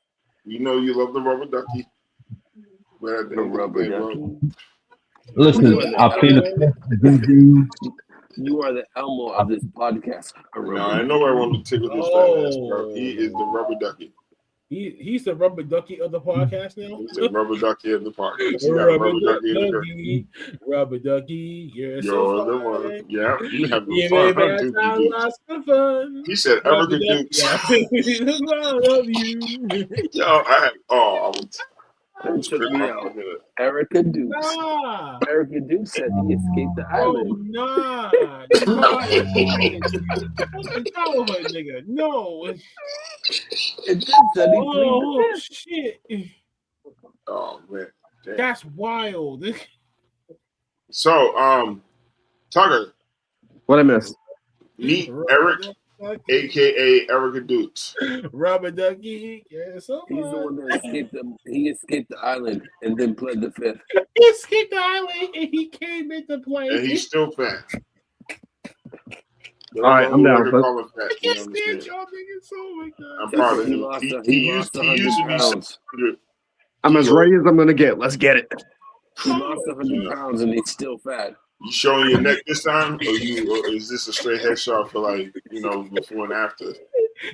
You know you love the rubber ducky. The rubber ducky. Listen, I paid the You are the Elmo of this podcast. No, ain't nobody want to tickle this fat ass, bro. He is the rubber ducky. He's the rubber ducky of the podcast now. He's the rubber ducky of the podcast. Rubber ducky, you're so the one. Yeah, you have the fun. He said, Erica Dukes. Yo, Took me out. Erica Dukes. Nah. Erica Dukes said he escaped the island. Nah. Nigga. No. Oh, shit. Oh, man. Damn. That's wild. So, Tucker. What I missed? Meet Eric, a.k.a. Erica Dukes. Rubber ducky. Yeah, he's the one that escaped them. He escaped the island and then pled the fifth. He escaped the island and he came into play. And he's still fat. All right, I'm down. I can't stand y'all niggas. Oh my God. I'm proud of him. He used to be 600. I'm as ready as I'm going to get. Let's get it. He lost 100 pounds and he's still fat. You showing your neck this time, or is this a straight headshot for before and after?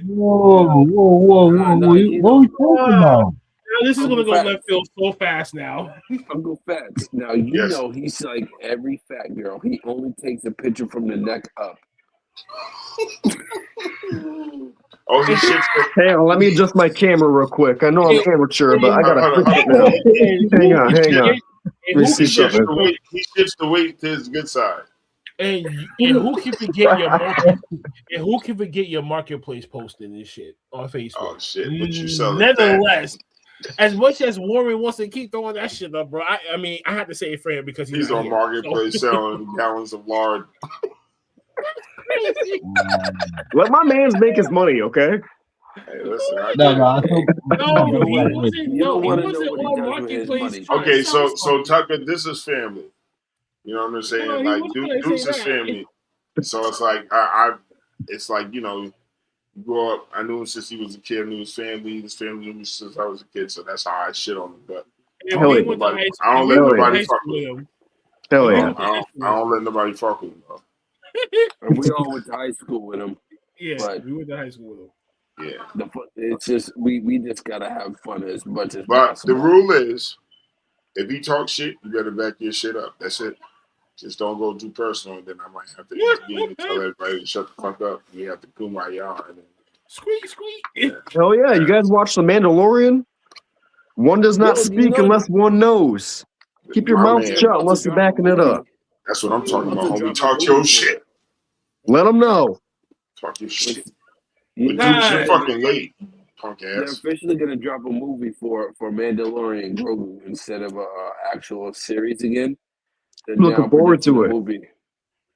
Whoa! What are you talking about? This is gonna go left field so fast now. I'm go fast. Now you know he's like every fat girl. He only takes a picture from the neck up. Oh, he shifts. Hang on, let me adjust my camera real quick. I know I'm amateur, but I gotta Hold fix it now. Hang on. Let me see something. He shifts the weight to his good side. And who can forget your marketplace posting this shit on Facebook? Oh shit! What you selling? Nevertheless, as much as Warren wants to keep throwing that shit up, bro, I mean, I have to say it for him because he's on marketplace selling gallons of lard. Let my man's make his money, okay? Hey, listen, he wasn't on marketplace. Okay, so Tucker, this is family. You know what I'm saying? Like Deuce is family. So it's like it's like, you know, you grow up. I knew him since he was a kid. I knew his family. His family knew me since I was a kid. So that's how I shit on him. But I don't let nobody fuck with him. Hell yeah. I don't let nobody fuck with him, bro. And we all went to high school with him. Yeah, but we went to high school with him. Yeah. It's just we just gotta have fun as much as But possible. the rule is, if he talks shit, you better back your shit up. That's it. Just don't go too personal. Then I might have to intervene and tell everybody to shut the fuck up. We have to kumbaya and then squeak. Yeah. Hell yeah. You guys watch The Mandalorian? One does not speak unless one knows. Keep your mouth shut unless you're backing it up. That's what I'm talking about. Homie, talk your shit. Let them know. Talk your shit. But dude, you're fucking late, punk They're ass. officially gonna drop a movie for Mandalorian Grogu instead of a actual series again. They're Looking now forward to predicting a it. movie.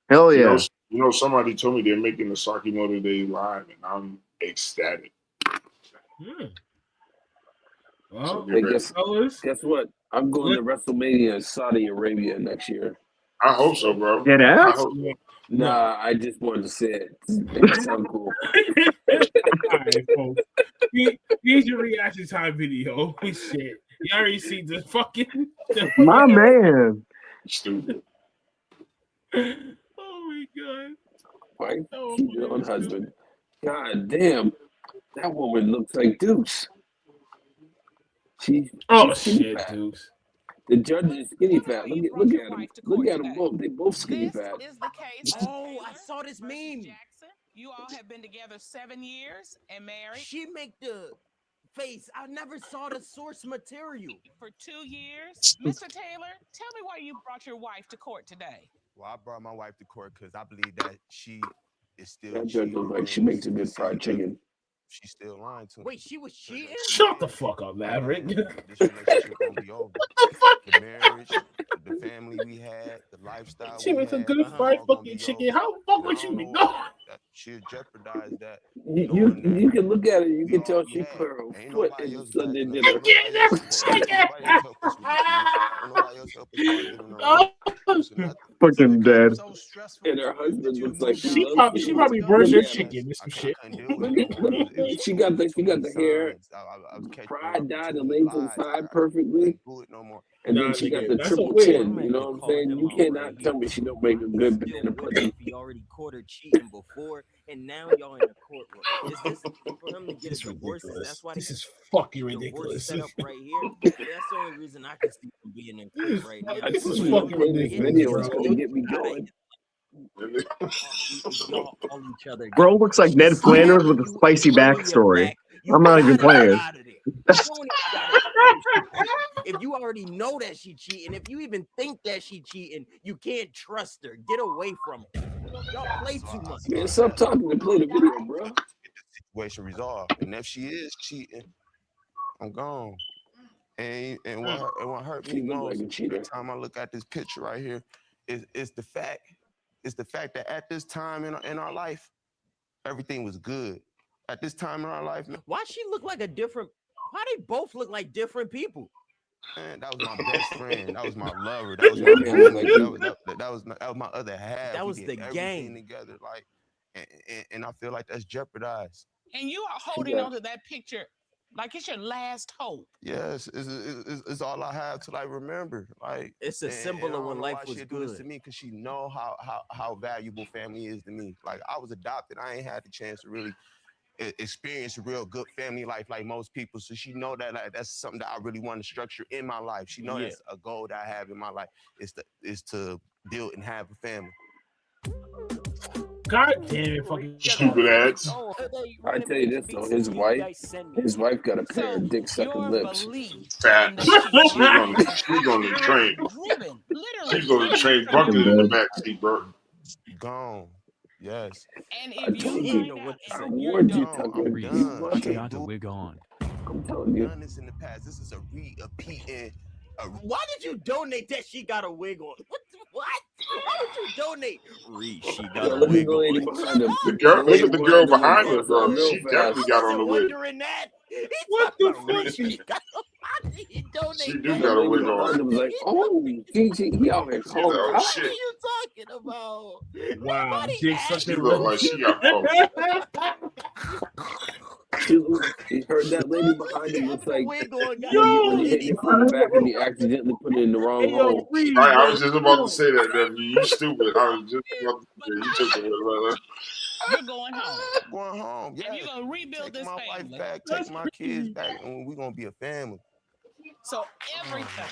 Hell yeah. You know, somebody told me they're making the Saki Motor Day live, and I'm ecstatic. Well, Hey, guess what? I'm going to WrestleMania in Saudi Arabia next year. I hope so, bro. Get I out? hope so. Nah, I just wanted to say it. Make it sound cool. All right, folks. Here's your reaction time video. Shit. You already see the fucking... My man. Stupid. Oh, my God. Wife, keep your own husband. God damn. That woman looks like Deuce. She's shit, fat. Deuce. The judge is skinny fat. Look at them. Look at them both. They both skinny fat. Is the case. Oh, I saw this meme. Jackson. You all have been together 7 years and married. She make the face. I never saw the source material. For 2 years. Mr. Taylor, tell me why you brought your wife to court today. Well, I brought my wife to court because I believe that she is still That judge looks like she makes a good fried chicken. She's still lying to me. Wait, she was cheating? Shut the fuck up, Maverick. This relationship gonna be over. The marriage, the family we had, the lifestyle. She makes a good fried fucking chicken. How the fuck would you be going? She'll jeopardize that. You can look at it. You can tell she put her foot in the Sunday dinner. Fucking dead. And her husband looks like She probably burns her chicken with some shit. She got the hair fried, dyed, and laid to the side perfectly. And then she got the triple chin. You know what I'm saying? You cannot tell me she don't make a good banana pudding. He already caught her cheating before, and now y'all in the courtroom. Is this for him to get a divorce? That's why this is fucking ridiculous. Set up right here. That's the only reason I can see him being in court right now. This is fucking ridiculous. Video is gonna get me going. Bro looks like Ned Flanders with a spicy backstory. I'm not even playing. If you already know that she cheating, if you even think that she cheating, you can't trust her. Get away from her. Y'all play too much. Man, stop talking and play the video, bro. Situation resolved, and if she is cheating, I'm gone. And what hurt me most every time I look at this picture right here is the fact that at this time in our life, everything was good. At this time in our life, man. Why she look like a different? Why they both look like different people? Man, that was my best friend. That was my lover. That was my that was my other half. That was the gang together. Like, and I feel like that's jeopardized. And you are holding on to that picture like it's your last hope. Yes, it's all I have till I remember. Like, it's a symbol of when life was she good. Do this to me because she know how valuable family is to me. Like, I was adopted. I ain't had the chance to really experience a real good family life like most people. So she know that that's something that I really want to structure in my life. She know that's a goal that I have in my life is to build and have a family. God damn it, fucking stupid ass. I tell you this though, his wife got a pair of dick sucking lips. Fat. She's on the train. She's on the train, bucket in the back seat, bro. Gone. Yes. And I if you told find you, out that what you're you done, talking done. about? Got a wig on. I'm telling you. Done this in the past. This is a repeating. Why did you donate that she got a wig on? What? Why would you donate? She got a Look at wig the lady on. behind him. The girl, look at the girl behind her, her, bro. real She fast. definitely got on the wig. Wondering that. What the fuck? He donate She do that. got a Lady wig behind on. him was like, oh, he out here She's calling like, oh out. shit. What are you talking about? Wow, Nobody dick asked She sucking look lips. like she got both. He heard that lady behind him was like, wig on, got when you hit you from the back and you accidentally put it in the wrong Hey, yo, hole. Reed, I was just about to say that, W. You stupid. I was just about to say you took it. you're going home. Going home. Yeah. And you're going to rebuild Take this my family. wife back. Take my kids back, and we're gonna be a family. So everything.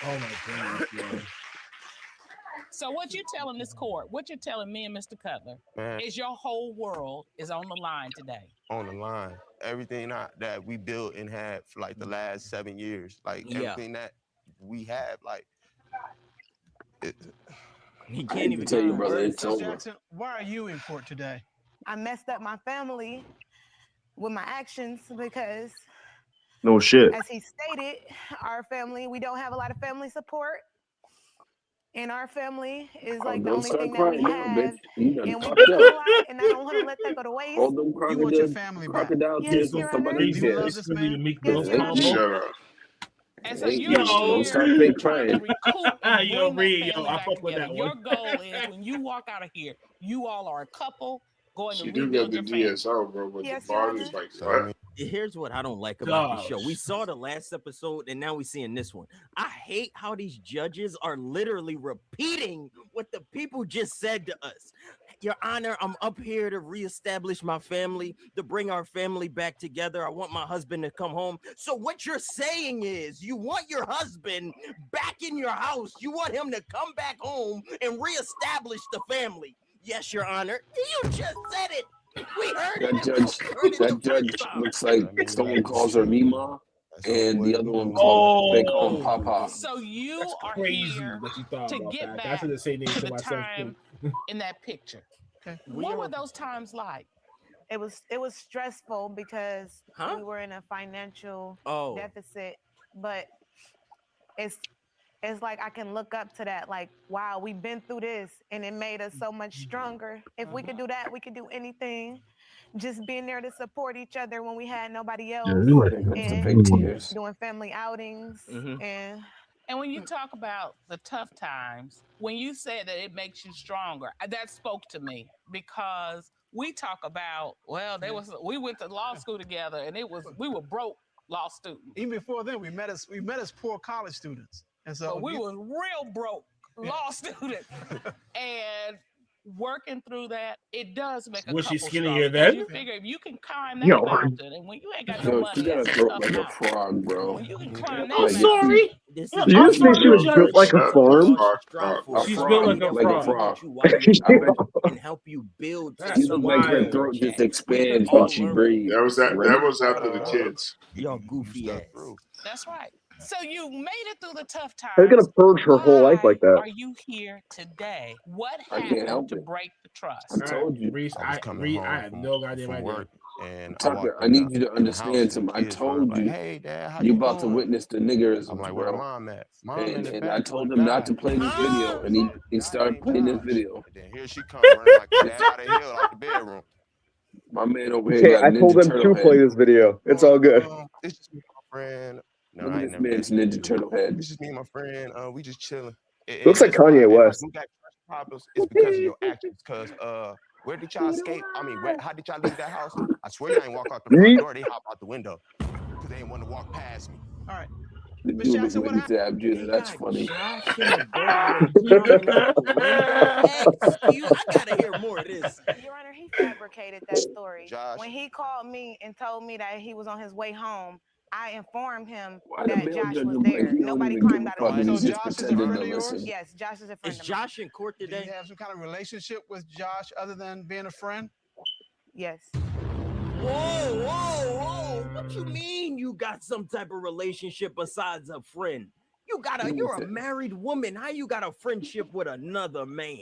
Oh my god. Yo. So what you're telling this court, what you're telling me and Mr. Cutler, Man. is your whole world is on the line today. On the line. Everything that we built and had for like the last 7 years, like everything that we have, like He I can't hate to even tell you, get brother, words. it's over. Jackson, why are you in court today? I messed up my family with my actions because, No shit. as he stated, our family, we don't have a lot of family support. And our family is like the Don't only start thing that we crying now, bitch. have. You done And we've fucked been through a up. lot, and I don't want to let that go to waste. All them You want your family back. crocodile Yes, tears Your on Honor. somebody's Do you love head. this man? Meek Yes, Mill's Your combo. Honor. Shut up. And so Hey, you're don't here start fake trying to crying. recoup and Yo, bring Reed, that yo, family I back fuck with together. that Your one. goal is when you walk out of here, you all are a couple going She to do got rebuild the your family. DSO, bro, but Yes, the Your bar Honor. is like, so I mean, Here's what I don't like about the Gosh. show. We saw the last episode, and now we're seeing this one. I hate how these judges are literally repeating what the people just said to us. Your Honor, I'm up here to reestablish my family, to bring our family back together. I want my husband to come home. So what you're saying is you want your husband back in your house. You want him to come back home and reestablish the family. Yes, Your Honor. You just said it. We heard it. That judge looks like someone calls her Mima, and the other one they call him Papa. So you That's are crazy here what you thought to about get that. back That's the same name to to the myself time too. in that picture. What were those times like? It was stressful because we were in a financial deficit, but it's like I can look up to that, like, wow, we've been through this and it made us so much stronger. If we could do that, we could do anything. Just being there to support each other when we had nobody else, and doing family outings. And when you talk about the tough times, when you said that it makes you stronger, that spoke to me because we talk about, well, we went to law school together and we were broke law students. Even before then, we met as poor college students. And so But we were real broke law students. And working through that, it does make a Was couple she skinnier stronger. then? You figure if you can climb that mountain, and when you ain't got no Yo, money, she got a it's a throat tough like a mountain. frog, bro. When you can climb that I'm mountain, sorry. This Did you just say she was built like a farm? She's built like a frog. And help you build. She looked like her throat just expands when she breathes. That was after the kids. Y'all goofy ass. That's right. So you made it through the tough times. They're gonna purge her whole life like that. Are you here today? What I can't happened help to it. break the trust? I told you. Reese, I had no goddamn idea. work, and Tucker, I need you to understand something. I told you, hey, Dad, how you you about to doing? witness the niggerisms, I'm like, where bro. Mom at? Mom in the And back I with told the him not guy. to play this video, and he started playing this video. And then here she come running like a dad out of hill out the bedroom. My man over here Okay, got I Ninja told him Turtle to play head. this video. It's all good. It's just me and my friend. No, Look I at ain't this never man's been. Ninja Turtle head. It's just me and my friend. We just chilling. Looks like Kanye West. We got trust problems. It's because of your actions. Cause where did y'all escape? I mean, how did y'all leave that house? I swear y'all ain't walk out the front door. They hop out the window because they ain't want to walk past me. All right. The Miss dude Jackson, looking what at Zab Judah. That's funny. I gotta hear more of this. Your Honor, he fabricated that story. Josh. When he called me and told me that he was on his way home, I informed him Why the that male Josh judge was him like there. he don't Nobody even give climbed a out fuck of and the he's way. just pretending to listen? Yes, Josh is a friend Is of mine. Josh in court Do today? you have some kind of relationship with Josh other than being a friend? Yes. Whoa! What you mean you got some type of relationship besides a friend? You're a married woman. How you got a friendship with another man?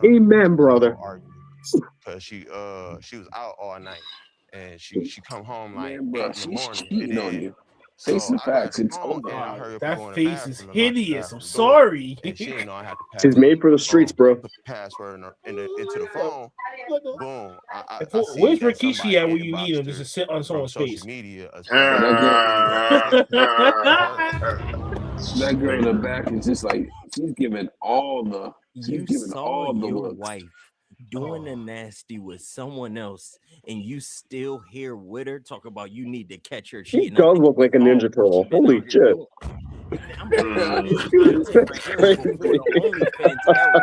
Amen, brother. Because she was out all night and she come home like Man, bro, 8 in the she's morning. cheating on you. So Face the I grabbed facts. the It's phone over. and I heard her That go in the face is bathroom and lock the hideous. I'm bathroom door. sorry. And she didn't know I had to pass She's made for the streets, bro. the password into the phone. Boom. I see Where's that Rikishi somebody at when you need him? inboxed Just her to sit on from someone's social face. media. That girl in the back is just like she's giving all the You saw all the your looks. wife doing the nasty with someone else, and you still here with her talk about you need to catch her He cheating. does look like a Ninja Turtle. Holy shit. I'm content right there before the OnlyFans era.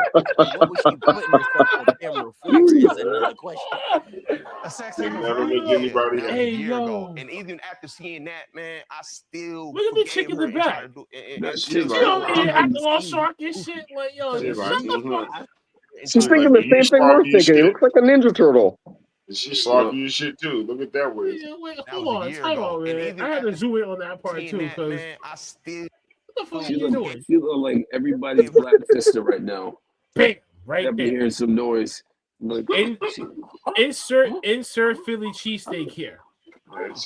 What was she putting herself on camera for? Is another question. A sex They tape never of make her? anybody That was happy. a year ago. And even after seeing that, man, I still Look at the forgave chick in her the and tried back. to do That She shit like, over here acting all shark and shit. Like, yo, shit just like, shut the fuck up. She's thinking the same thing we're thinking. He looks like a Ninja Turtle. She sloppy as shit too. Look at that way. Wait, That hold was a on. year Time ago. out, And man. even I had to after zoom in on that part seeing too, that, because man, I still what the fuck are She you doing? look like everybody's black sister right now. Bam, right That be there. hearing some noise. Like, Insert Philly cheesesteak here.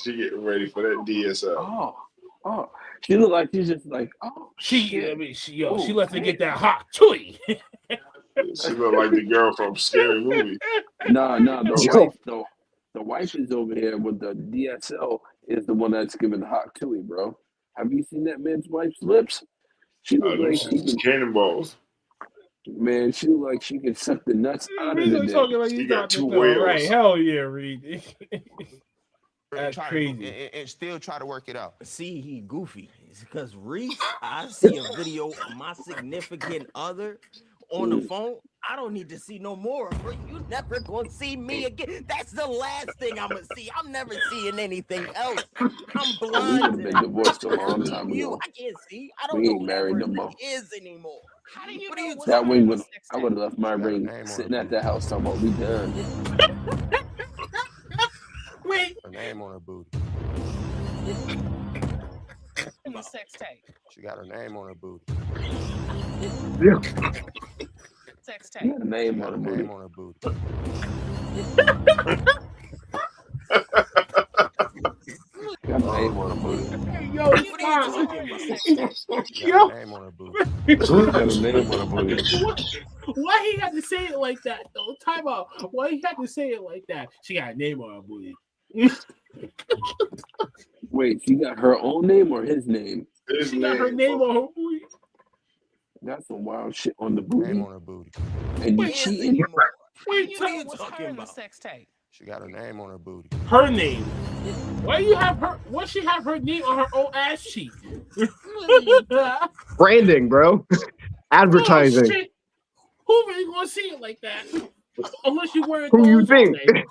She getting ready for that DSL. Oh, she look like she's just like, oh, She shit. she left to get that hot tui. She look like the girl from Scary Movie. Nah, the wife is over here with the DSL is the one that's giving the hot tui, bro. Have you seen that man's wife's lips? She look like she can cannonballs. Man, she look like she can suck the nuts out of the Reed dick. talking like he's not the dog, right? Hell yeah, Reed. That's crazy. And still try to work it out. See, he goofy. It's because Reese, I see a video of my significant other on the phone. I don't need to see no more, bro. You never gonna see me again. That's the last thing I'm gonna see. I'm never seeing anything else. I'm We would blind. have been divorced a long time You, ago. I can't see. I don't We know ain't who that married no person more. is anymore. How do you What know are you what's That her ring in the would sex I would have left my ring sitting at the house talking about we done. Wait. Her name on her booty. in the sex tape? She got her name on her booty. Sex She tape. got a name She got on her her name booty. on her booty. Got a name on her booty. Yo, what are you talking about? She got her name on her booty. She got a name on her booty. Why he had to say it like that though? Time out. Why he had to say it like that? She got a name on her booty. Wait, she got her own name or his name? She got her name on her booty. That's some wild shit on the booty. Name on her booty. And you Wait, cheating? How Wait, do you tell know me what's talking her in the about? sex tape? She got her name on her booty. Her name. Why you have her? Why she have her name on her own ass cheek? Branding, bro. Advertising. Oh, shit. Who really gonna see it like that? Unless you wear Who you thongs all think? day.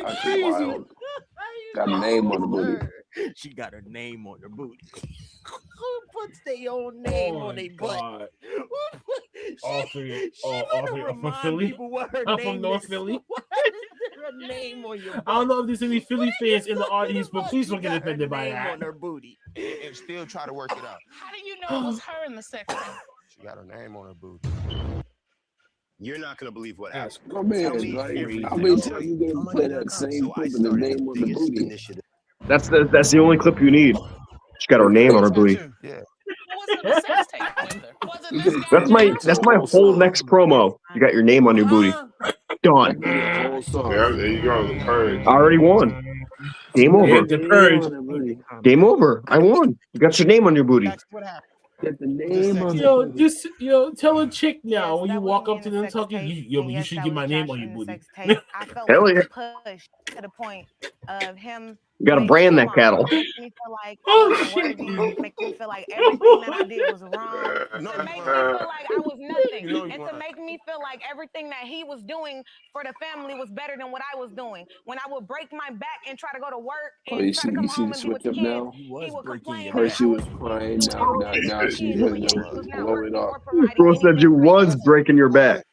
That's Crazy. wild. Got a name on the booty. She got her name on her booty. Who puts their own name on their butt? All three. She All wanna three. I'm from remind Philly. people what her I'm name from North is. Philly. Why is there a name on your butt? I don't know if there's any Philly fans in the audience, but please don't get offended by name that. on her booty. And still try to work it out. How do you know it was her in the sex tape? She got her name on her booty. You're not gonna believe what happened. My man, like, how many times you gonna play that same clip and the name on the booty? That's the only clip you need. She got her name on her booty. Yeah. Who was in the sex tape with her? Was it this guy? That's my whole next promo. You got your name on your booty. Done. Yeah, there you go. The Purge. I already won. Game over. The Purge. Game over. I won. You got your name on your booty. What happened? Get the name on Yo, the just tell a chick now Yes, when you that walk was up to me in them the talking, sex tape, you and should yes, get that my was name Josh on your in the booty. sex tape. I felt Hell like yeah. pushed to the point of him You got to brand that cattle. Make me feel like I wasn't worthy. Make me feel like everything that I did was wrong. To make me feel like I was nothing. And to make me feel like everything that he was doing for the family was better than what I was doing. When I would break my back and try to go to work and try to come home and be with the kids, he would complain. First she was crying, now she's ready to blow it up. Bro said you was breaking your back.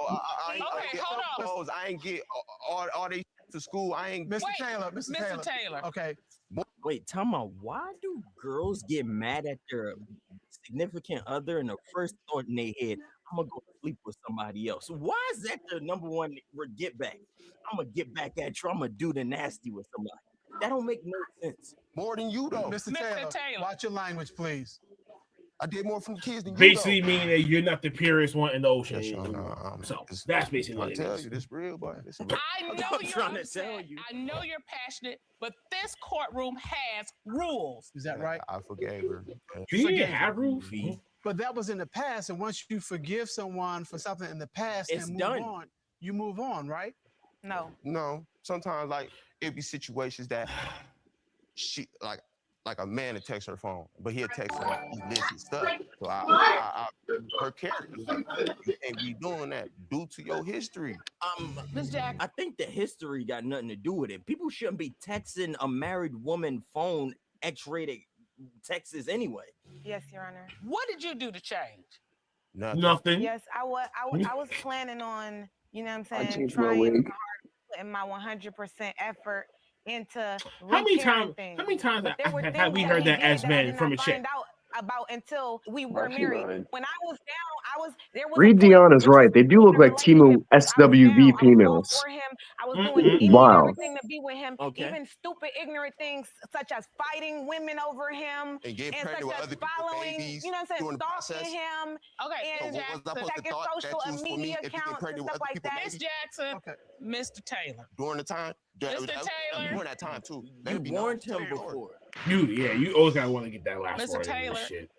I ain't get all they to school. I ain't. Mr. Taylor. Okay. Wait, tell me, why do girls get mad at their significant other and the first thought in their head, I'm gonna go sleep with somebody else? Why is that the number one get back? I'm gonna get back at you. I'm gonna do the nasty with somebody. That don't make no sense. More than you though. Mr. Taylor, watch your language, please. I did more from the kids than you. Basically meaning that you're not the purest one in the ocean. So that's basically what it is. I tell you, this real, boy. I know you're trying to tell you. I know you're passionate, but this courtroom has rules. Is that right? I forgave her. You didn't have rules. But that was in the past, and once you forgive someone for something in the past it's and move done. on, you move on, right? No. Sometimes like it'd be situations that she like a man to text her phone, but he'll text her like he listed stuff. So her character, like, you can't be doing that due to your history. Ms. Jack, I think the history got nothing to do with it. People shouldn't be texting a married woman phone X-rated texts anyway. Yes, Your Honor. What did you do to change? Nothing. Yes, I was planning on, you know what I'm saying, changed my trying wig. hard, putting my 100% effort into How many repairing times But there were have things we that heard he that did as that I men did from not a chick? find out about until we were Rocky married. line. When I was down, there was Reed Dion is right. They do look like Timo SWV females. for him. I was doing any and Wow. everything to be with him. Okay. Even stupid, ignorant things such as fighting women over him And getting such pregnant with as other people's following, babies you know what I'm during saying, the process. stalking him. Okay, And So what was I supposed to checking thought that social you was and for me media if you get accounts and pregnant with stuff other like people's that. Miss Jackson, Mr. Taylor. during the time? Mr. Taylor. During that time too. You warned him before. You always gotta want to get that last Mr. word in Taylor. this shit.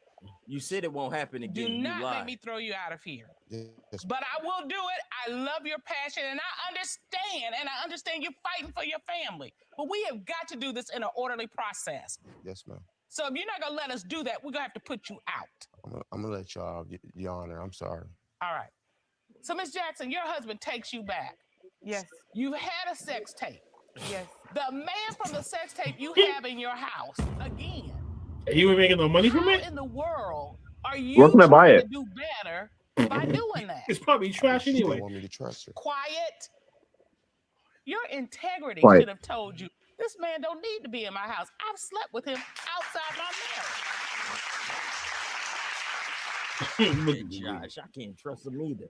You said it won't happen again. Do You not lied. let me throw you out of here. Yes. But I will do it. I love your passion, and I understand you're fighting for your family. But we have got to do this in an orderly process. Yes, ma'am. So if you're not gonna let us do that, we're gonna have to put you out. I'm gonna let y'all get Your Honor. I'm sorry. All right. So Miss Jackson, your husband takes you back. Yes. You've had a sex tape. Yes. The man from the sex tape you have in your house, again. You were making no money from How it? in the world are you Where can I buy trying it? to do better by doing that? It's probably trash She anyway. don't want me to trust her. Quiet. Your integrity Quiet. should have told you, this man don't need to be in my house. I've slept with him outside my marriage. Josh, I can't trust him either.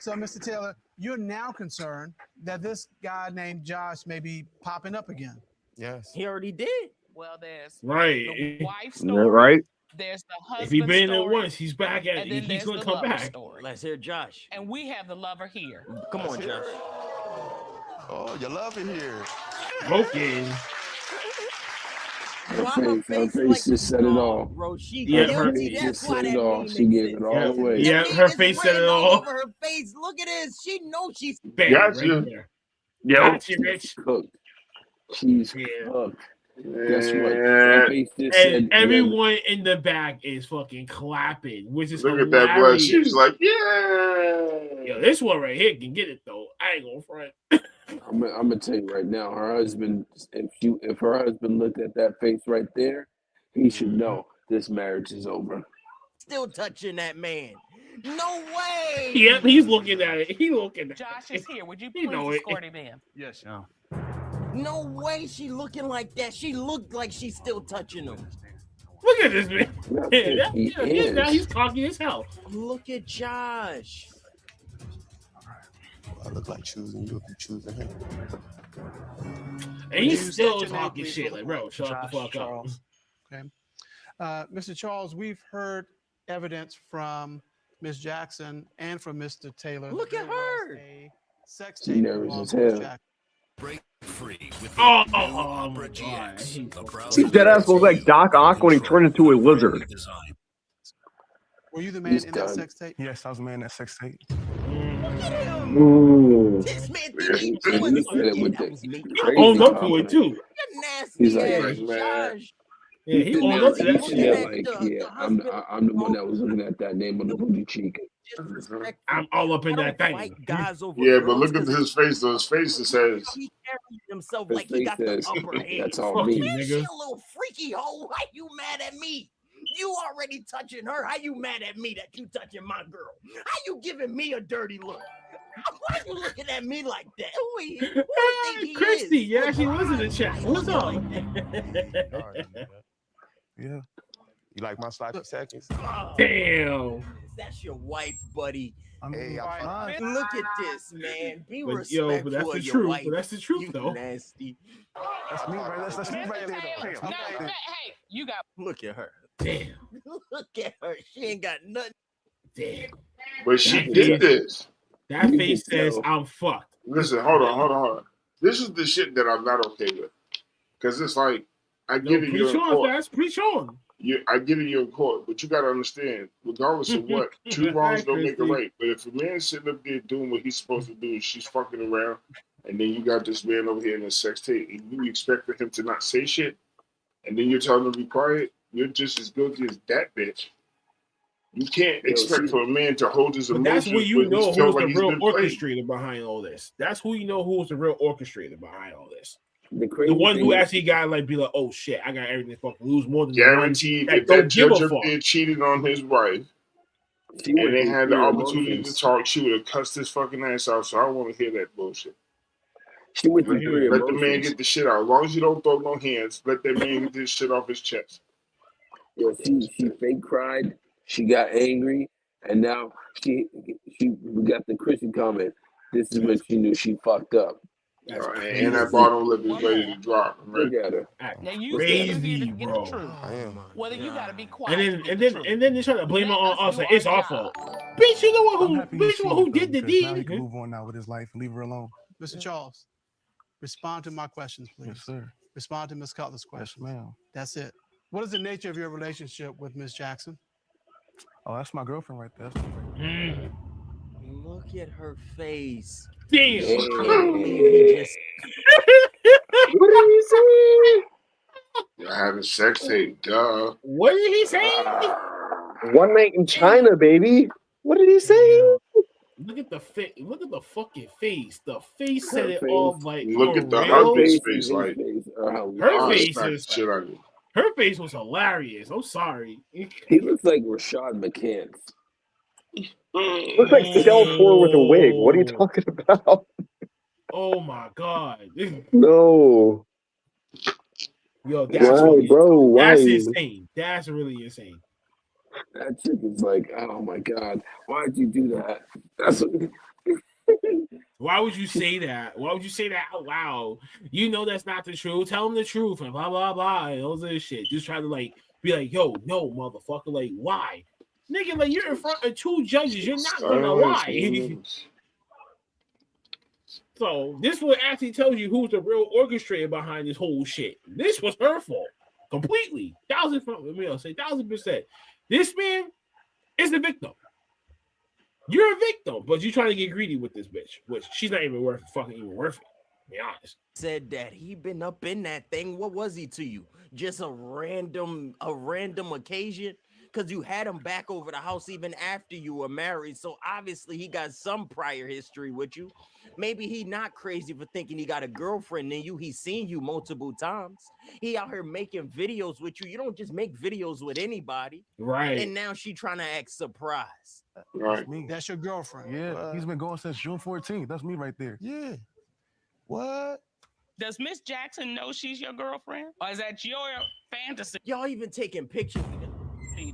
So, Mr. Taylor, you're now concerned that this guy named Josh may be popping up again. Yes. He already did. Well, there's Right. the wife's Yeah, story. right? There's the If husband's he been in it story. once, he's back at And it. then He's there's gonna the come lover back. story. Let's hear Josh. And we have the lover here. Come on, Josh. Oh, you love it here. Okay. Her face just said it all. Bro, she Yeah, guilty. Her face That's just why said it that all. meme She makes gave sense. it all away. Yeah, That her meme is face said it written all. over her face. Look at this. She knows she's Bang, Gotcha. right there. Yep. Gotcha, Rich. Cooked. She's Yeah. cooked. Guess what? Her face just said And everyone in the back is fucking clapping, which is Look at that blood. hilarious. She was like, yeah. Yo, this one right here can get it though. I ain't gonna front. I'm gonna tell you right now, her husband, if her husband looked at that face right there, he should know this marriage is over. still touching that man. No way. Yep, he's looking at it. He looking at Josh it. is here. Would you You please know it. escort him in? Yes, yeah. No way she looking like that. She looked like she's still touching him. Look at this man. Yeah, he Now is. he's cocky as hell. Look at Josh. I look like choosing you if you choosing him. And he's You still state your name, talking please, shit. for the Like, bro, record. shut the Josh fuck Charles. Okay. Mr. Charles, we've heard evidence from Ms. Jackson and from Mr. Taylor. Look that at there was her. a sex She tape nervous involving as Ms. hell. Jackson. Break free with up. the Oh, new my Opera God. GX. A proud See, Deadass looks like Doc Ock when he turned into a lizard. design. Were you the man He's in done. that sex tape? Yes, I was a man in that sex tape. Look at him. Ooh. This man He thinks he's said doing it with something. the That was me. He crazy owned up to it confidence. too. You're nasty He's like, ass man. Josh. Yeah, he owned up to that He's sitting there shit. like, yeah, I'm the one that was looking at that name on the booty cheek. I'm all up in that thing. Guys over Yeah, but girls look at his face. Though his face it says. he carries himself His like he face got the says, upper hand. "That's all Fuck me." you, Man, she nigga. a little freaky hoe. Why you mad at me? You already touching her. How you mad at me that you touching my girl? How you giving me a dirty look? Why you looking at me like that? Who you think he Christy, is? yeah, she was in the chat. What's up? Yeah. You like my sloppy seconds? Damn. That's your wife, buddy. Hey, Look at this, man. Be But, respectful but that's of the your truth. wife. But that's the truth, You though. nasty. That's me right. That's me right there. Though. Hey, you got. Look at her. Damn. Look at her. She ain't got nothing. Damn. But she did this. That face says I'm fucked. Listen, hold on. This is the shit that I'm not okay with. Because it's like, I get it, you're in court. Preach on. I get it, you're in court. But you got to understand, regardless of what, two wrongs don't make a right. But if a man's sitting up there doing what he's supposed to do and she's fucking around, and then you got this man over here in a sex tape, and you expect for him to not say shit, and then you're telling him to be quiet, you're just as guilty as that bitch. You can't expect for a man to hold his But emotions. that's where you know who's like the he's real been played. orchestrator behind all this. That's who you know who's the real orchestrator behind all this. The one who actually got like be like, oh shit, I got everything fucking lose more than Guaranteed the one if that give judge a up fuck. there cheated on his wife and they had the opportunity to talk, she would have cussed his fucking ass out. So I don't want to hear that bullshit. She went Let the man get the shit out. As long as you don't throw no hands, let that man get this shit off his chest. Yeah, she fake cried. She got angry, and now we got the Christian comment. This is when she knew she fucked up. And that bottom lip is ready to drop. Right? Look at her. Now you Crazy, get bro. the truth. Whether you gotta be quiet. And then they try to blame it on us. Like, it's our fault. Bitch, you know who did the deed? Now he can move on now with his life and leave her alone. Mr. Charles, respond to my questions, please. Yes, sir. Respond to Ms. Cutler's questions. Yes, ma'am. That's it. What is the nature of your relationship with Ms. Jackson? Oh, that's my girlfriend right there. Look at her face. Damn. What did he say? You're having sex tape, duh. What did he say? One night in China, baby. What did he say? Look at the face. Look at the fucking face. The face said it all like. Look at the real. husband's face, like Her face is. shit on you. Her face was hilarious. I'm sorry. He looks like Rashad McCants. Looks like Skeletor with a wig. What are you talking about? Oh my god. No. Yo, that's Why, really, bro? That's Why? insane. That's really insane. That chick is like, oh my god, why'd you do that? That's what, Why would you say that? Why would you say that out loud? You know that's not the truth. Tell them the truth and blah blah blah. And all this shit. Just try to like be like, yo, no, motherfucker. Like, why? Nigga, like you're in front of two judges. You're not gonna lie. So this one actually tells you who's the real orchestrator behind this whole shit. This was her fault. Completely. 1,000%. This man is the victim. You're a victim, but you're trying to get greedy with this bitch, which she's not even worth it. To be honest. Said that he been up in that thing. What was he to you? Just a random occasion? Because you had him back over the house even after you were married. So obviously he got some prior history with you. Maybe he not crazy for thinking he got a girlfriend in you. He's seen you multiple times. He out here making videos with you. You don't just make videos with anybody. Right. And now she trying to act surprised. Right. Me. That's your girlfriend. Yeah, he's been going since June 14th. That's me right there. Yeah. What? Does Miss Jackson know she's your girlfriend? Or is that your fantasy? Y'all even taking pictures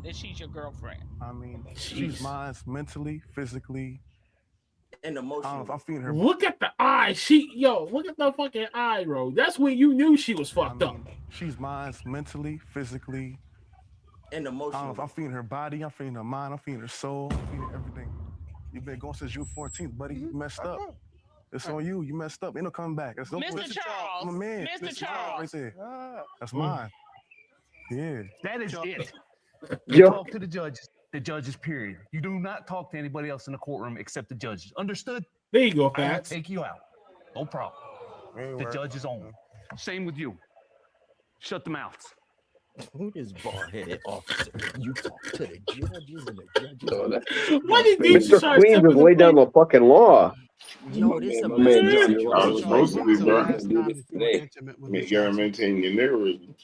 that she's your girlfriend? I mean, she's mine mentally, physically, and emotionally. I don't know if I'm feeling her. Look at the eye. Look at the fucking eye, bro. That's when you knew she was fucked up. She's mine mentally, physically, and emotionally. I don't know if I'm feeling her body, I'm feeling her mind, I'm feeling her soul, I'm feeling everything. You've been going since June 14th, buddy. You messed up. It's on you. You messed up. Ain't no coming back. That's no Mr. Charles. I'm a man. Mr. Charles. Right there. That's mine. Yeah. That is it. Yo. Talk to the judges, period. You do not talk to anybody else in the courtroom except the judges. Understood? There you go, I will Fats. take you out. No problem. The judge is on. Same with you. Shut the mouths. Who this bald-headed officer? You talk to the judges and the judges. What did Mr. Queen just laid down the fucking law. Yo, this a I was supposed to be burnt. You gotta maintain your niggerism.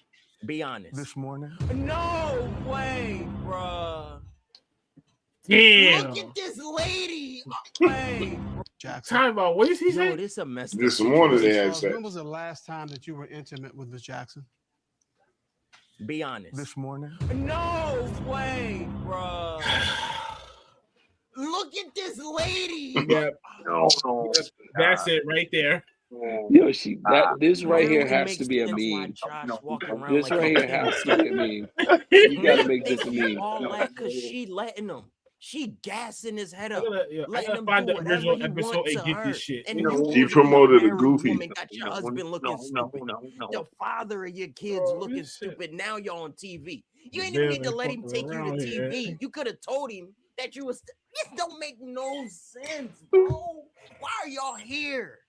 Be honest. This morning. No way, bruh. Damn. Look at this lady. Hey. Time about what is he saying? No, this a mess. This morning they had Charles, sex. when was the last time that you were intimate with Miss Jackson? Be honest. This morning. No way, bruh. Look at this lady. Yep. No. That's it right there. Yo, this right here has to be a meme. This right here has to be a meme. You gotta make this a meme. All that because she letting them. She gassing his head up. I gotta find the original episode and get this shit. And He promoted a goofy. woman got your husband looking stupid. The father of your kids looking stupid. Now you're on TV. You ain't even need to let him take you to TV. You could have told him that you was. This don't make no sense, bro. Why are y'all here?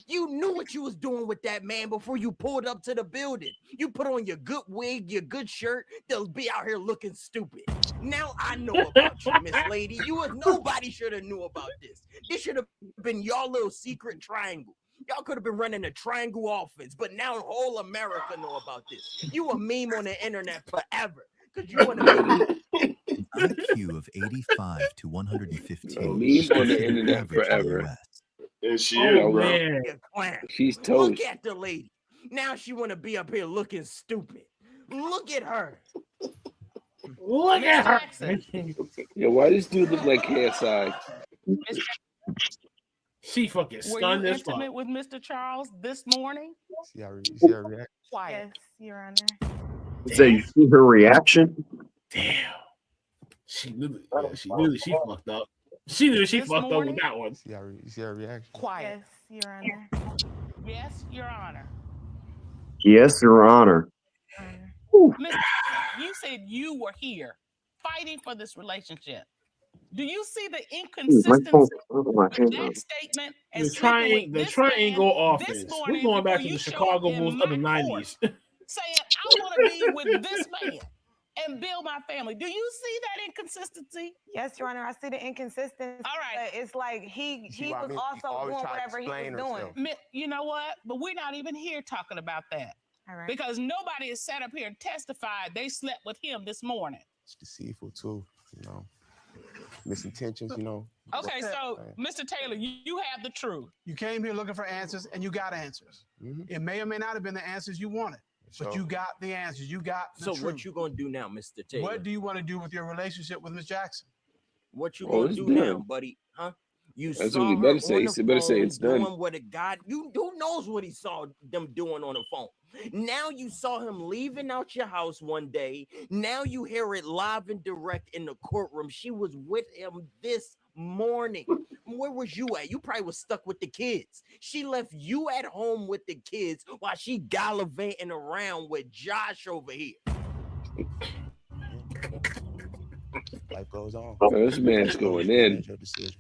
You knew what you was doing with that man before you pulled up to the building. You put on your good wig, your good shirt. They'll be out here looking stupid. Now I know about you, Miss Lady. Nobody should have knew about this. This should have been y'all little secret triangle. Y'all could have been running a triangle offense, but now whole America know about this. You a meme on the internet forever. Because you want to be IQ of 85 to 115. Memes on the internet forever. And she is, bro. Man. She's toast. Look at the lady. Now she want to be up here looking stupid. Look at her. Look at her. Yo, why does dude look like KSI? She fucking Were stunned you as fuck. intimate with Mr. Charles this morning? See how react? Quiet. Yes, Your Honor. So you see her reaction? Damn. She knew she fucked up. She knew she fucked up with that one. See how reaction? Quiet. Yes, Your Honor. Yes, Your Honor. Yes, Your Honor. Miss, you said you were here fighting for this relationship. Do you see the inconsistency with that statement and The triangle offense. We're going back to the Chicago Bulls of the 90s. saying, I want to be with this man and build my family. Do you see that inconsistency? Yes, Your Honor, I see the inconsistency. All right. But it's like he was also doing whatever he was doing. You know what? But we're not even here talking about that. All right. Because nobody has sat up here and testified they slept with him this morning. It's deceitful too, you know. Misintentions, you know. Okay, so Mr. Taylor, you have the truth. You came here looking for answers, and you got answers. Mm-hmm. It may or may not have been the answers you wanted, but you got the answers. You got the truth. So what you gonna do now, Mr. Taylor? What do you want to do with your relationship with Miss Jackson? What you gonna do now, buddy? Huh? You That's saw what you her better say. on You the better say phone it's done. doing what it got. Who knows what he saw them doing on the phone? Now you saw him leaving out your house one day. Now you hear it live and direct in the courtroom. She was with him this morning. Where was you at? You probably was stuck with the kids. She left you at home with the kids while she gallivanting around with Josh over here. Life goes on. Oh, this man's going in. Your decision.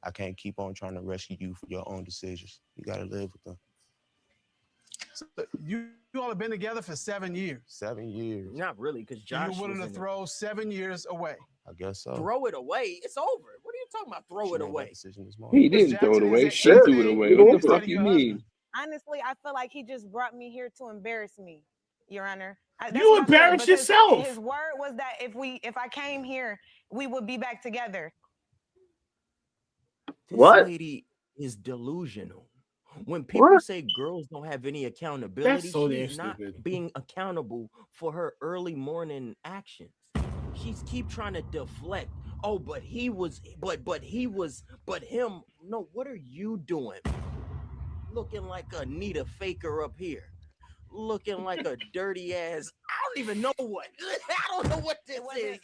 I can't keep on trying to rescue you for your own decisions. You got to live with them. So you all have been together for 7 years. 7 years. Not really, because Josh You're willing was to in throw 7 years away. I guess so. Throw it away. It's over. What are you talking about? Throw it away. He didn't throw it away. She threw it away. What the fuck you mean? Honestly, I feel like he just brought me here to embarrass me, Your Honor. You embarrassed yourself. His word was that if I came here, we would be back together. This What? lady is delusional. When people say girls don't have any accountability, That's so damn she's not stupid. being accountable for her early morning actions. She's keep trying to deflect. Oh, but he was, but him. No, what are you doing? Looking like a Nita Faker up here. Looking like a dirty ass. I don't even know what. I don't know what this is,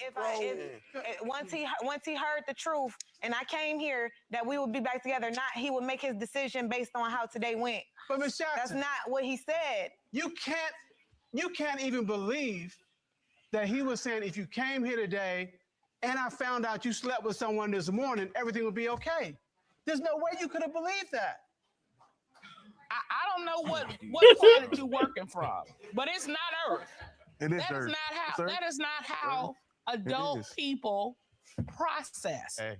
Once he heard the truth, and I came here that we would be back together, not he would make his decision based on how today went. But Miss Jackson, that's not what he said. You can't even believe that he was saying if you came here today and I found out you slept with someone this morning, everything would be okay. There's no way you could have believed that. I don't know what planet you're working from, but it's not Earth. It is That Earth. is not how adult people process. Hey,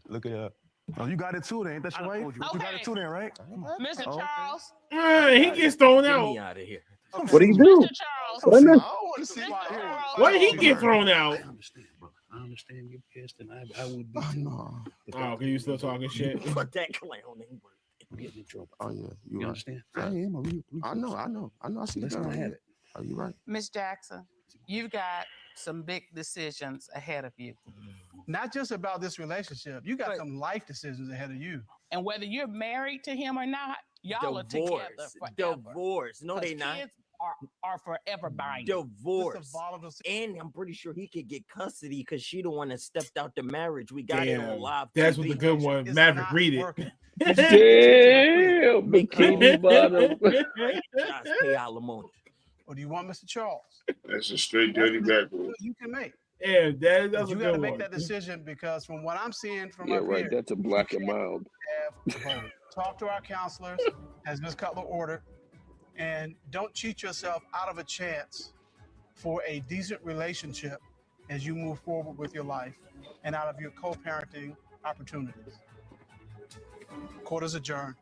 look it up. Oh, you got it too, then. Ain't that your wife? You got it too, then, right? Mr. Charles. He gets thrown Get out. me out of here. What do you do? Mr. Charles. What I miss? I want to see my hair. Why did he get thrown out? I understand you're pissed, and I would be too. Oh, okay, you still talking shit? But that clown ain't working. I'm getting in trouble. Oh yeah, You right. understand? I am. I know. I see Let's that. not have it. Oh, you right. Miss Jackson, you've got some big decisions ahead of you. Not just about this relationship. You got some life decisions ahead of you. And whether you're married to him or not, y'all are together forever. Divorce. No, they 'Cause not. kids are forever binding. Divorce. And I'm pretty sure he could get custody because she the one that stepped out the marriage. We got it on live. That's TV. what the good one. Maverick, read it. Damn, bikini bottom. Just pay alimony. Or do you want Mr. Charles? That's a straight dirty backward. You can make. Yeah, that's you got to make that decision because from what I'm seeing from Yeah, up right. here, That's a black and mild. talk to our counselors, as Ms. Cutler ordered, and don't cheat yourself out of a chance for a decent relationship as you move forward with your life and out of your co-parenting opportunities. Court is adjourned.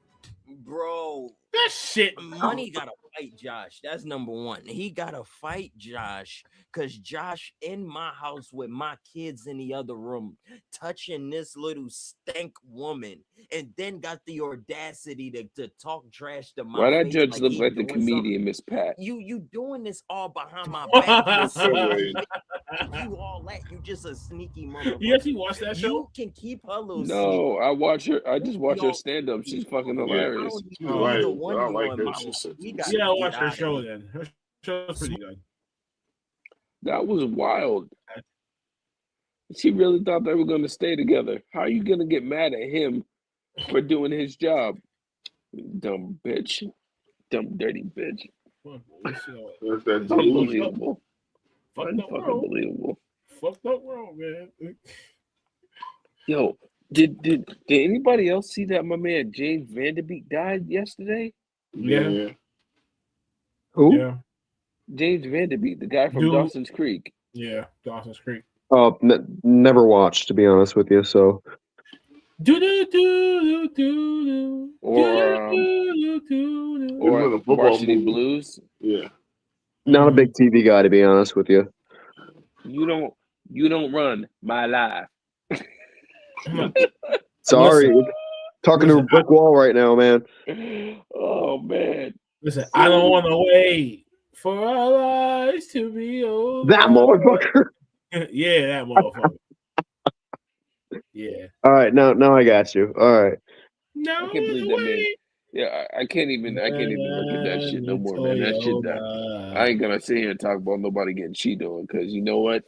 Bro, that shit. Money gotta fight Josh. That's number one. He gotta fight Josh because Josh in my house with my kids in the other room touching this little stank woman and then got the audacity to talk trash to my Why that face judge look he like the doing comedian Miss Pat? You doing this all behind my back. You all that. You just a sneaky motherfucker. You actually watch that show? You can keep her little No, I watch her. I just watch Yo, her stand up. She's fucking hilarious. She's right. I like her. She's Yeah, watch her show then. Her show's pretty good. That was wild. She really thought they were going to stay together. How are you going to get mad at him for doing his job? Dumb bitch. Dumb, dirty bitch. Unbelievable. Unbelievable. Fucked up world, man. Yo, did anybody else see that my man James Vanderbeek died yesterday? Yeah. Who? Yeah. James Vanderbeek, the guy from Dawson's Creek. Yeah, Dawson's Creek. Oh, never watched, to be honest with you. So. Or Varsity Blues. Yeah. Not a big TV guy, to be honest with you. You don't run my life. Sorry, talking to a brick wall right now, man. Oh man. Listen, I don't want to wait for our lives to be over. That motherfucker. Yeah, that motherfucker. Yeah. All right, now I got you. All right. No, I can't believe that man. Yeah, I can't even look at that shit no more, man. That shit I ain't gonna sit here and talk about nobody getting cheated on, because you know what?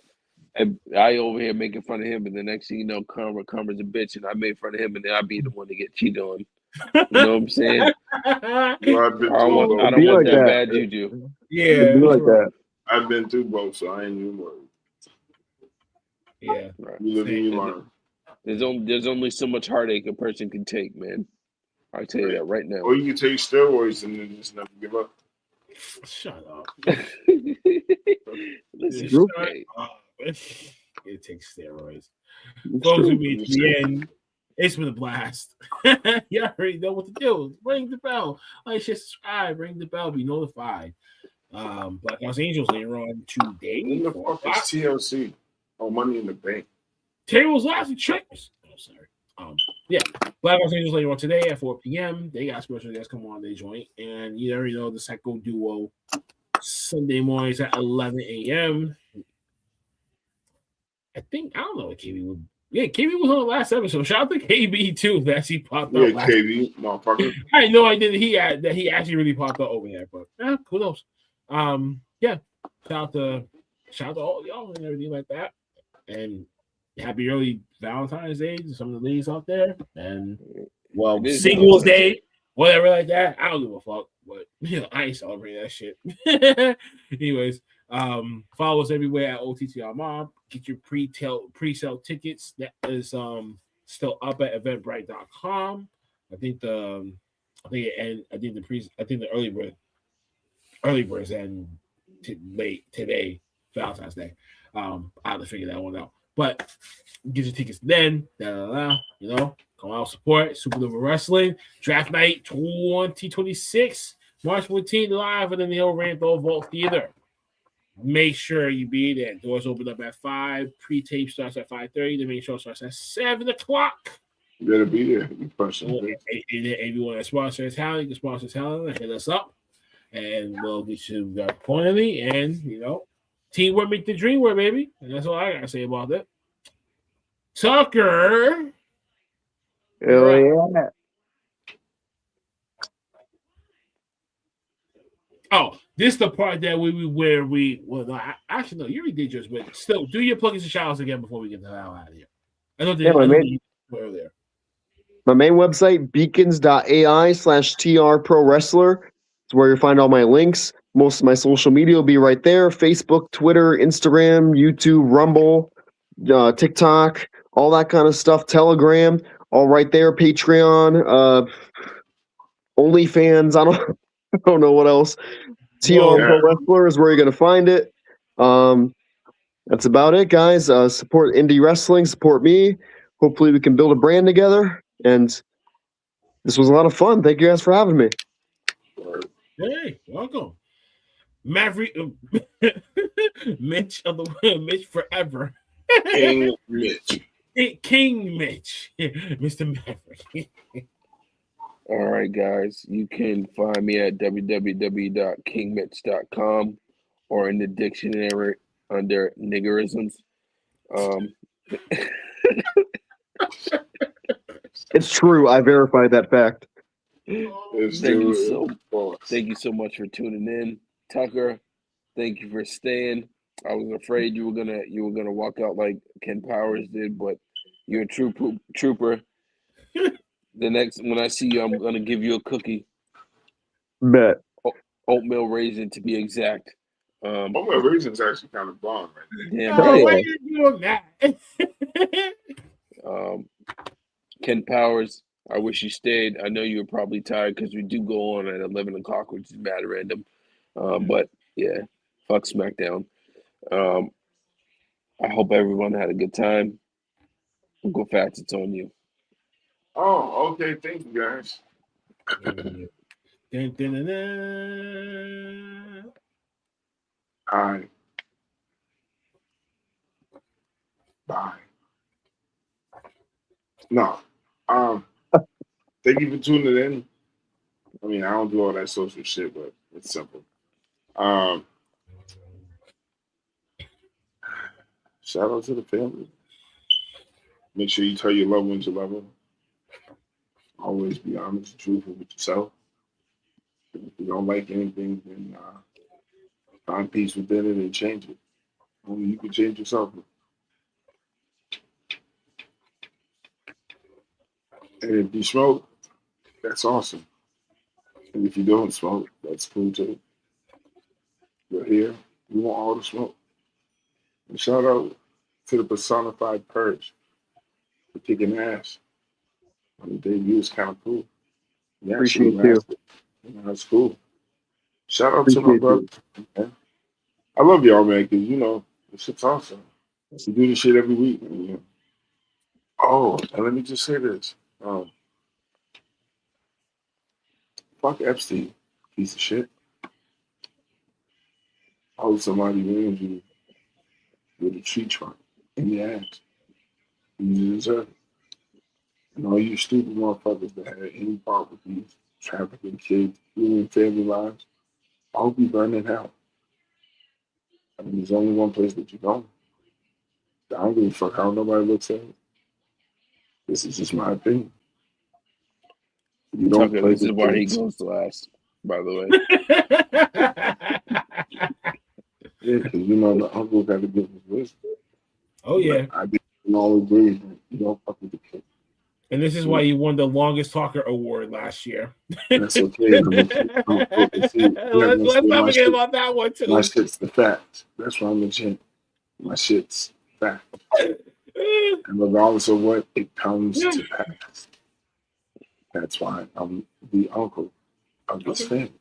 I over here making fun of him, and the next thing you know, Karma's a bitch, and I made fun of him, and then I be the one to get cheated on. You know what I'm saying? I don't want that bad juju. Yeah, like that. I've been through both, so I ain't even worried. Yeah, right. You live and you learn. There's only so much heartache a person can take, man. I tell you that right now. Or you can take steroids and then just never give up. Shut up. Listen, Shut up. It takes steroids. Folks, we meet to the end. It's been a blast. You already know what to do. Ring the bell. Like, share, subscribe, ring the bell, be notified. Black House Angels later on today. When the fuck is TLC? Oh, Money in the Bank. Tables, lots of tricks. Oh, sorry. Yeah. Black House Angels later on today at 4 p.m. They got special guests come on, they join. And you already know the Psycho Duo Sunday mornings at 11 a.m. I don't know what KB would. Yeah, KB was on the last episode. Shout out to KB too. That he popped up. Yeah, KB, motherfucker. I had no idea that he actually really popped up over there, but who knows? Yeah. Shout out to all y'all and everything like that. And happy early Valentine's Day to some of the ladies out there. And Singles Day, whatever like that. I don't give a fuck. But I ain't celebrating that shit. Anyways, follow us everywhere at O.T.T.R Mob. Get your pre-sale tickets. That is still up at eventbrite.com. I think the I think the early birds and late today, Valentine's Day. I have to figure that one out. But get your tickets then. You know, come out support Supernova Wrestling Draft Night 2026, March 14th live in the Neil Randolph Vault Theater. Make sure you be there. Doors open up at 5. Pre-tape starts at 5:30. The main show starts at 7 o'clock. You better be there. If you want to sponsor a talent, you can sponsor talent. Hit us up, and we'll get you the quantity. And you know, teamwork make the dream work, baby. And that's all I gotta say about that. Tucker. Hell yeah. Oh, this is the part that actually no, you already did yours, but still do your plugins and shout outs again before we get the hell out of here. I know you earlier. My main website, beacons.ai/TR Pro Wrestler. It's where you'll find all my links. Most of my social media will be right there: Facebook, Twitter, Instagram, YouTube, Rumble, TikTok, all that kind of stuff. Telegram, all right there. Patreon, OnlyFans. I don't know what else. TR Pro Wrestler is where you're gonna find it. That's about it, guys. Support indie wrestling. Support me. Hopefully, we can build a brand together. And this was a lot of fun. Thank you guys for having me. Hey, welcome. Maverick Mitch of the Mitch forever. King Mitch. King Mitch. Mr. Maverick. All right, guys. You can find me at www.kingmitch.com or in the dictionary under niggerisms. It's true. I verified that fact. Thank you so much for tuning in, Tucker. Thank you for staying. I was afraid you were gonna walk out like Ken Powers did, but you're a trooper. The next when I see you, I'm gonna give you a cookie. Bet. Oatmeal raisin to be exact. Oatmeal raisin's actually kind of bomb, right? Damn Why right. you doing that? Ken Powers, I wish you stayed. I know you were probably tired because we do go on at 11 o'clock, which is mad random. But yeah, fuck SmackDown. I hope everyone had a good time. Uncle Fats, it's on you. Oh, okay. Thank you, guys. All right. Bye. No. Thank you for tuning in. I mean, I don't do all that social shit, but it's simple. Shout out to the family. Make sure you tell your loved ones you love them. Always be honest and truthful with yourself. If you don't like anything, then find peace within it and change it. Only you can change yourself. And if you smoke, that's awesome. And if you don't smoke, that's cool too. But here, we want all the smoke. And shout out to the personified Purge for kicking ass. On the debut is kind of cool. Yeah, Appreciate you. That's cool. Shout out to my brother. Man. I love y'all, man, because, you know, this shit's awesome. We do this shit every week. You know. Oh, and let me just say this. Fuck Epstein, piece of shit. I hope somebody lands you with a tree trunk in the ass. You deserve it. And all you stupid motherfuckers that had any part with these trafficking kids, ruining family lives, I hope you burn in hell. I mean, there's only one place that you're going. I don't give a fuck how nobody looks at it. This is just my opinion. You don't Tucker, play this is why he kids. goes last, by the way. Yeah, because you know the uncle got to give his wisdom. Oh yeah. But I didn't always agree that you don't fuck with the kid. And this is why you won the longest talker award last year. That's okay. Let's not forget about that one too. My shit's the fact. That's why I'm legit. My shit's fact. And regardless of what, it comes to pass. That's why I'm the uncle of this family.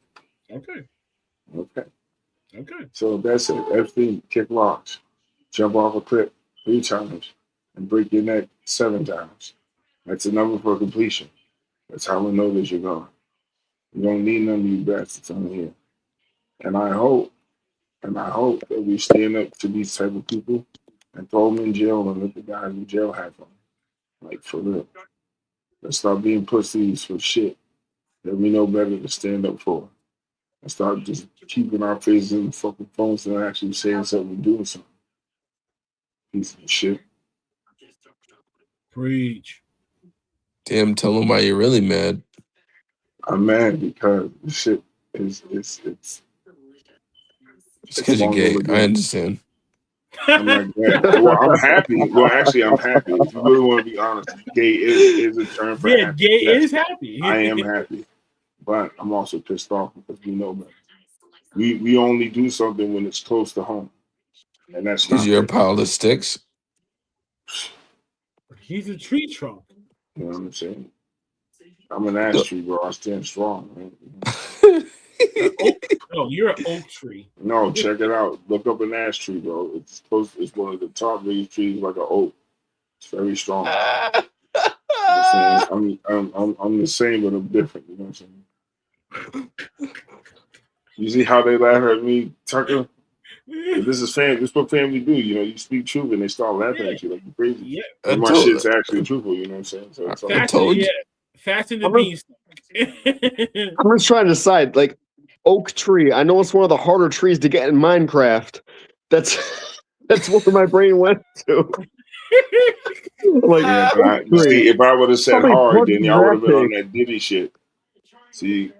Okay. So that's it. Epstein kick rocks, jump off a cliff 3 times, and break your neck 7 times. That's the number for completion. That's how we know that you're gone. You don't need none of you bastards on here. And I hope that we stand up to these type of people and throw them in jail and let the guys in jail have them. Like, for real. Let's stop being pussies for shit that we know better to stand up for. And start just keeping our faces in the fucking phones and actually saying something and doing something. Piece of shit. Preach. Damn, tell them why you're really mad. I'm mad because the shit is It's because you're gay. I understand. I'm not gay. Well, I'm happy. Well, actually, I'm happy. If you really want to be honest, gay is a term for happy. Gay Yes, is happy. I am happy, but I'm also pissed off because we know better. We only do something when it's close to home, and that's not Because you're a fair. pile of sticks. He's a tree trunk. You know what I'm saying? I'm an ash tree, bro. I stand strong, man. No, you're an oak tree. No, check it out. Look up an ash tree, bro. It's close. It's one of the top biggest trees, like an oak. It's very strong. I'm the same, but I'm different. You know what I'm saying? You see how they laugh at me, Tucker? This is family. This is what family do. You know, you speak truth and they start laughing at you like you're crazy. Yeah. And my shit's actually truthful. You know what I'm saying? So it's all told you. Fasten the beast. I'm just trying to decide, like, oak tree. I know it's one of the harder trees to get in Minecraft. That's what my brain went to. Like, yeah, oak you tree. see, if I would have said How many hard, then punches y'all would have that been on take? that Diddy shit. See,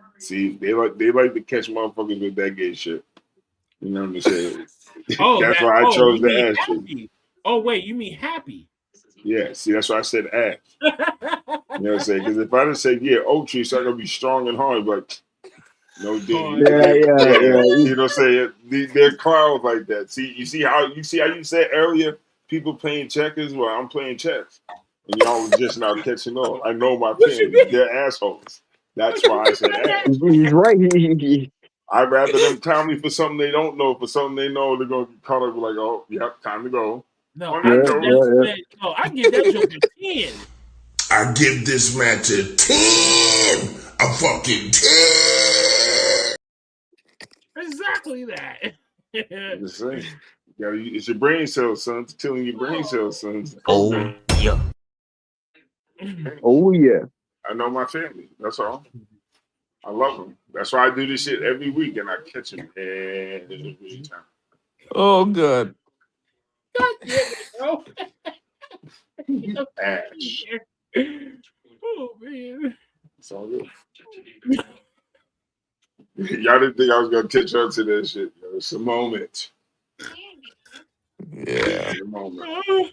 they like to catch motherfuckers with that gay shit. You know what I'm saying? Oh, That's why I chose you the mean ash tree. happy. Oh, wait, you mean happy. Yeah, see, that's why I said ash. You know what I'm saying? Because if I just said, yeah, oak tree, so I gotta be strong and hard, but no Diddy. Yeah. You know what I'm saying? They're clowns like that. See, you see how you said earlier, people playing checkers? Well, I'm playing chess. And y'all was just now catching on. I know my family. They're assholes. That's why I said ash. He's right. I'd rather them tell me for something they don't know. For something they know, they're gonna be caught up like, oh, yep, time to go. No, On I that give note, that, no, I give that joke a 10. I give this match a 10. A fucking 10. Exactly that. I'm just saying. It's your brain cells, son. It's killing your brain cells, son. Oh, yeah. Oh, yeah. I know my family. That's all. I love them. That's why I do this shit every week, and I catch them every time. Oh, good. God damn it, bro. Ash. Oh, man. It's all good. Y'all didn't think I was gonna catch on to that shit. It's a moment. Yeah. It's a moment.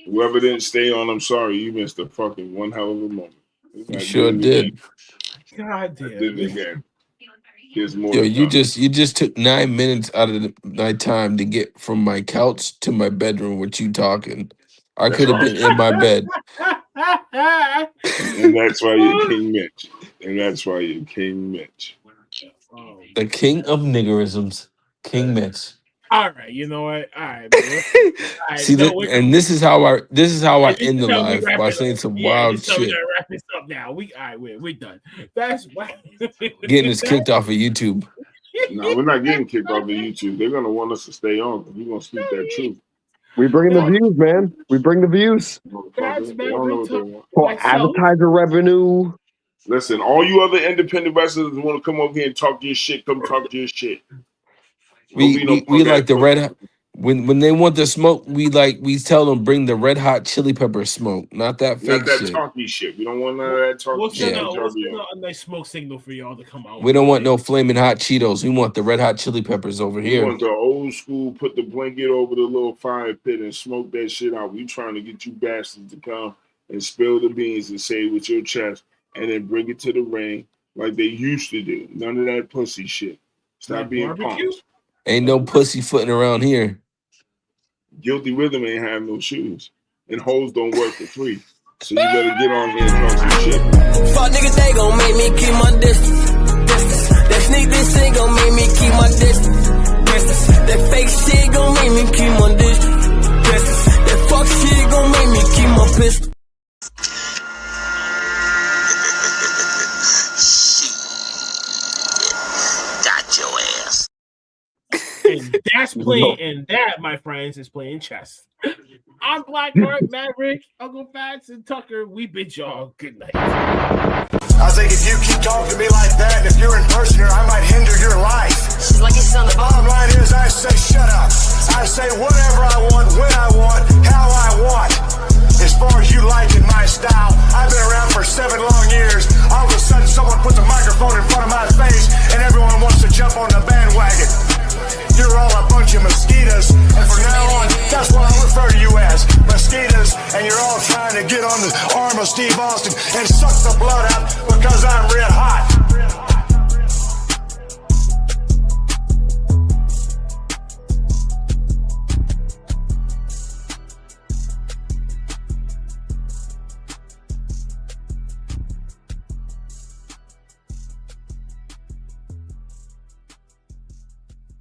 Whoever didn't stay on, I'm sorry. You missed a fucking one hell of a moment. You sure did. God damn. I did it again. Here's more. Yo, to you come. just took 9 minutes out of my time to get from my couch to my bedroom with you talking. I could have been in my bed. And that's why you're King Mitch. And that's why you're King Mitch. The king of niggerisms, King Mitch. All right, you know what? All right, man. All right, See, and this is how I end the live by saying some wild so we shit. gotta wrap this up now. We're done. That's why Getting us kicked off of YouTube. No, we're not getting kicked off of YouTube. They're gonna want us to stay on. We're gonna speak that truth. We bring the views, man. We bring the views. That's They don't know what they want. For advertiser revenue. Listen, all you other independent wrestlers want to come over here and talk your shit, come talk your shit. We like the red hot when they want the smoke. We tell them bring the red hot chili pepper smoke, not that fake Not that shit. talky shit. We don't want none of that talky We'll shit. send a nice smoke signal for y'all to come out. We don't want no flaming hot Cheetos. We want the red hot chili peppers over We here. want the old school, put the blanket over the little fire pit and smoke that shit out. We trying to get you bastards to come and spill the beans and say it with your chest and then bring it to the ring like they used to do. None of that pussy shit. Stop Like being barbecue? punks. Ain't no pussy footing around here. Guilty Rhythm ain't have no shoes. And hoes don't work for free. So you better get on here and talk some shit. Fuck niggas, they gon' make me keep my distance. That sneak this shit gon' make me keep my distance. That fake shit gon' make me keep my distance. That fuck shit gon' make me keep my pistol. Got your ass. And that's playing, and that, my friends, is playing chess. I'm Blackheart, Maverick, Uncle Fats, and Tucker. We bid y'all good night. I think if you keep talking to me like that, and if you're in person here, I might hinder your life. She's like it's on the bottom line is, I say shut up. I say whatever I want,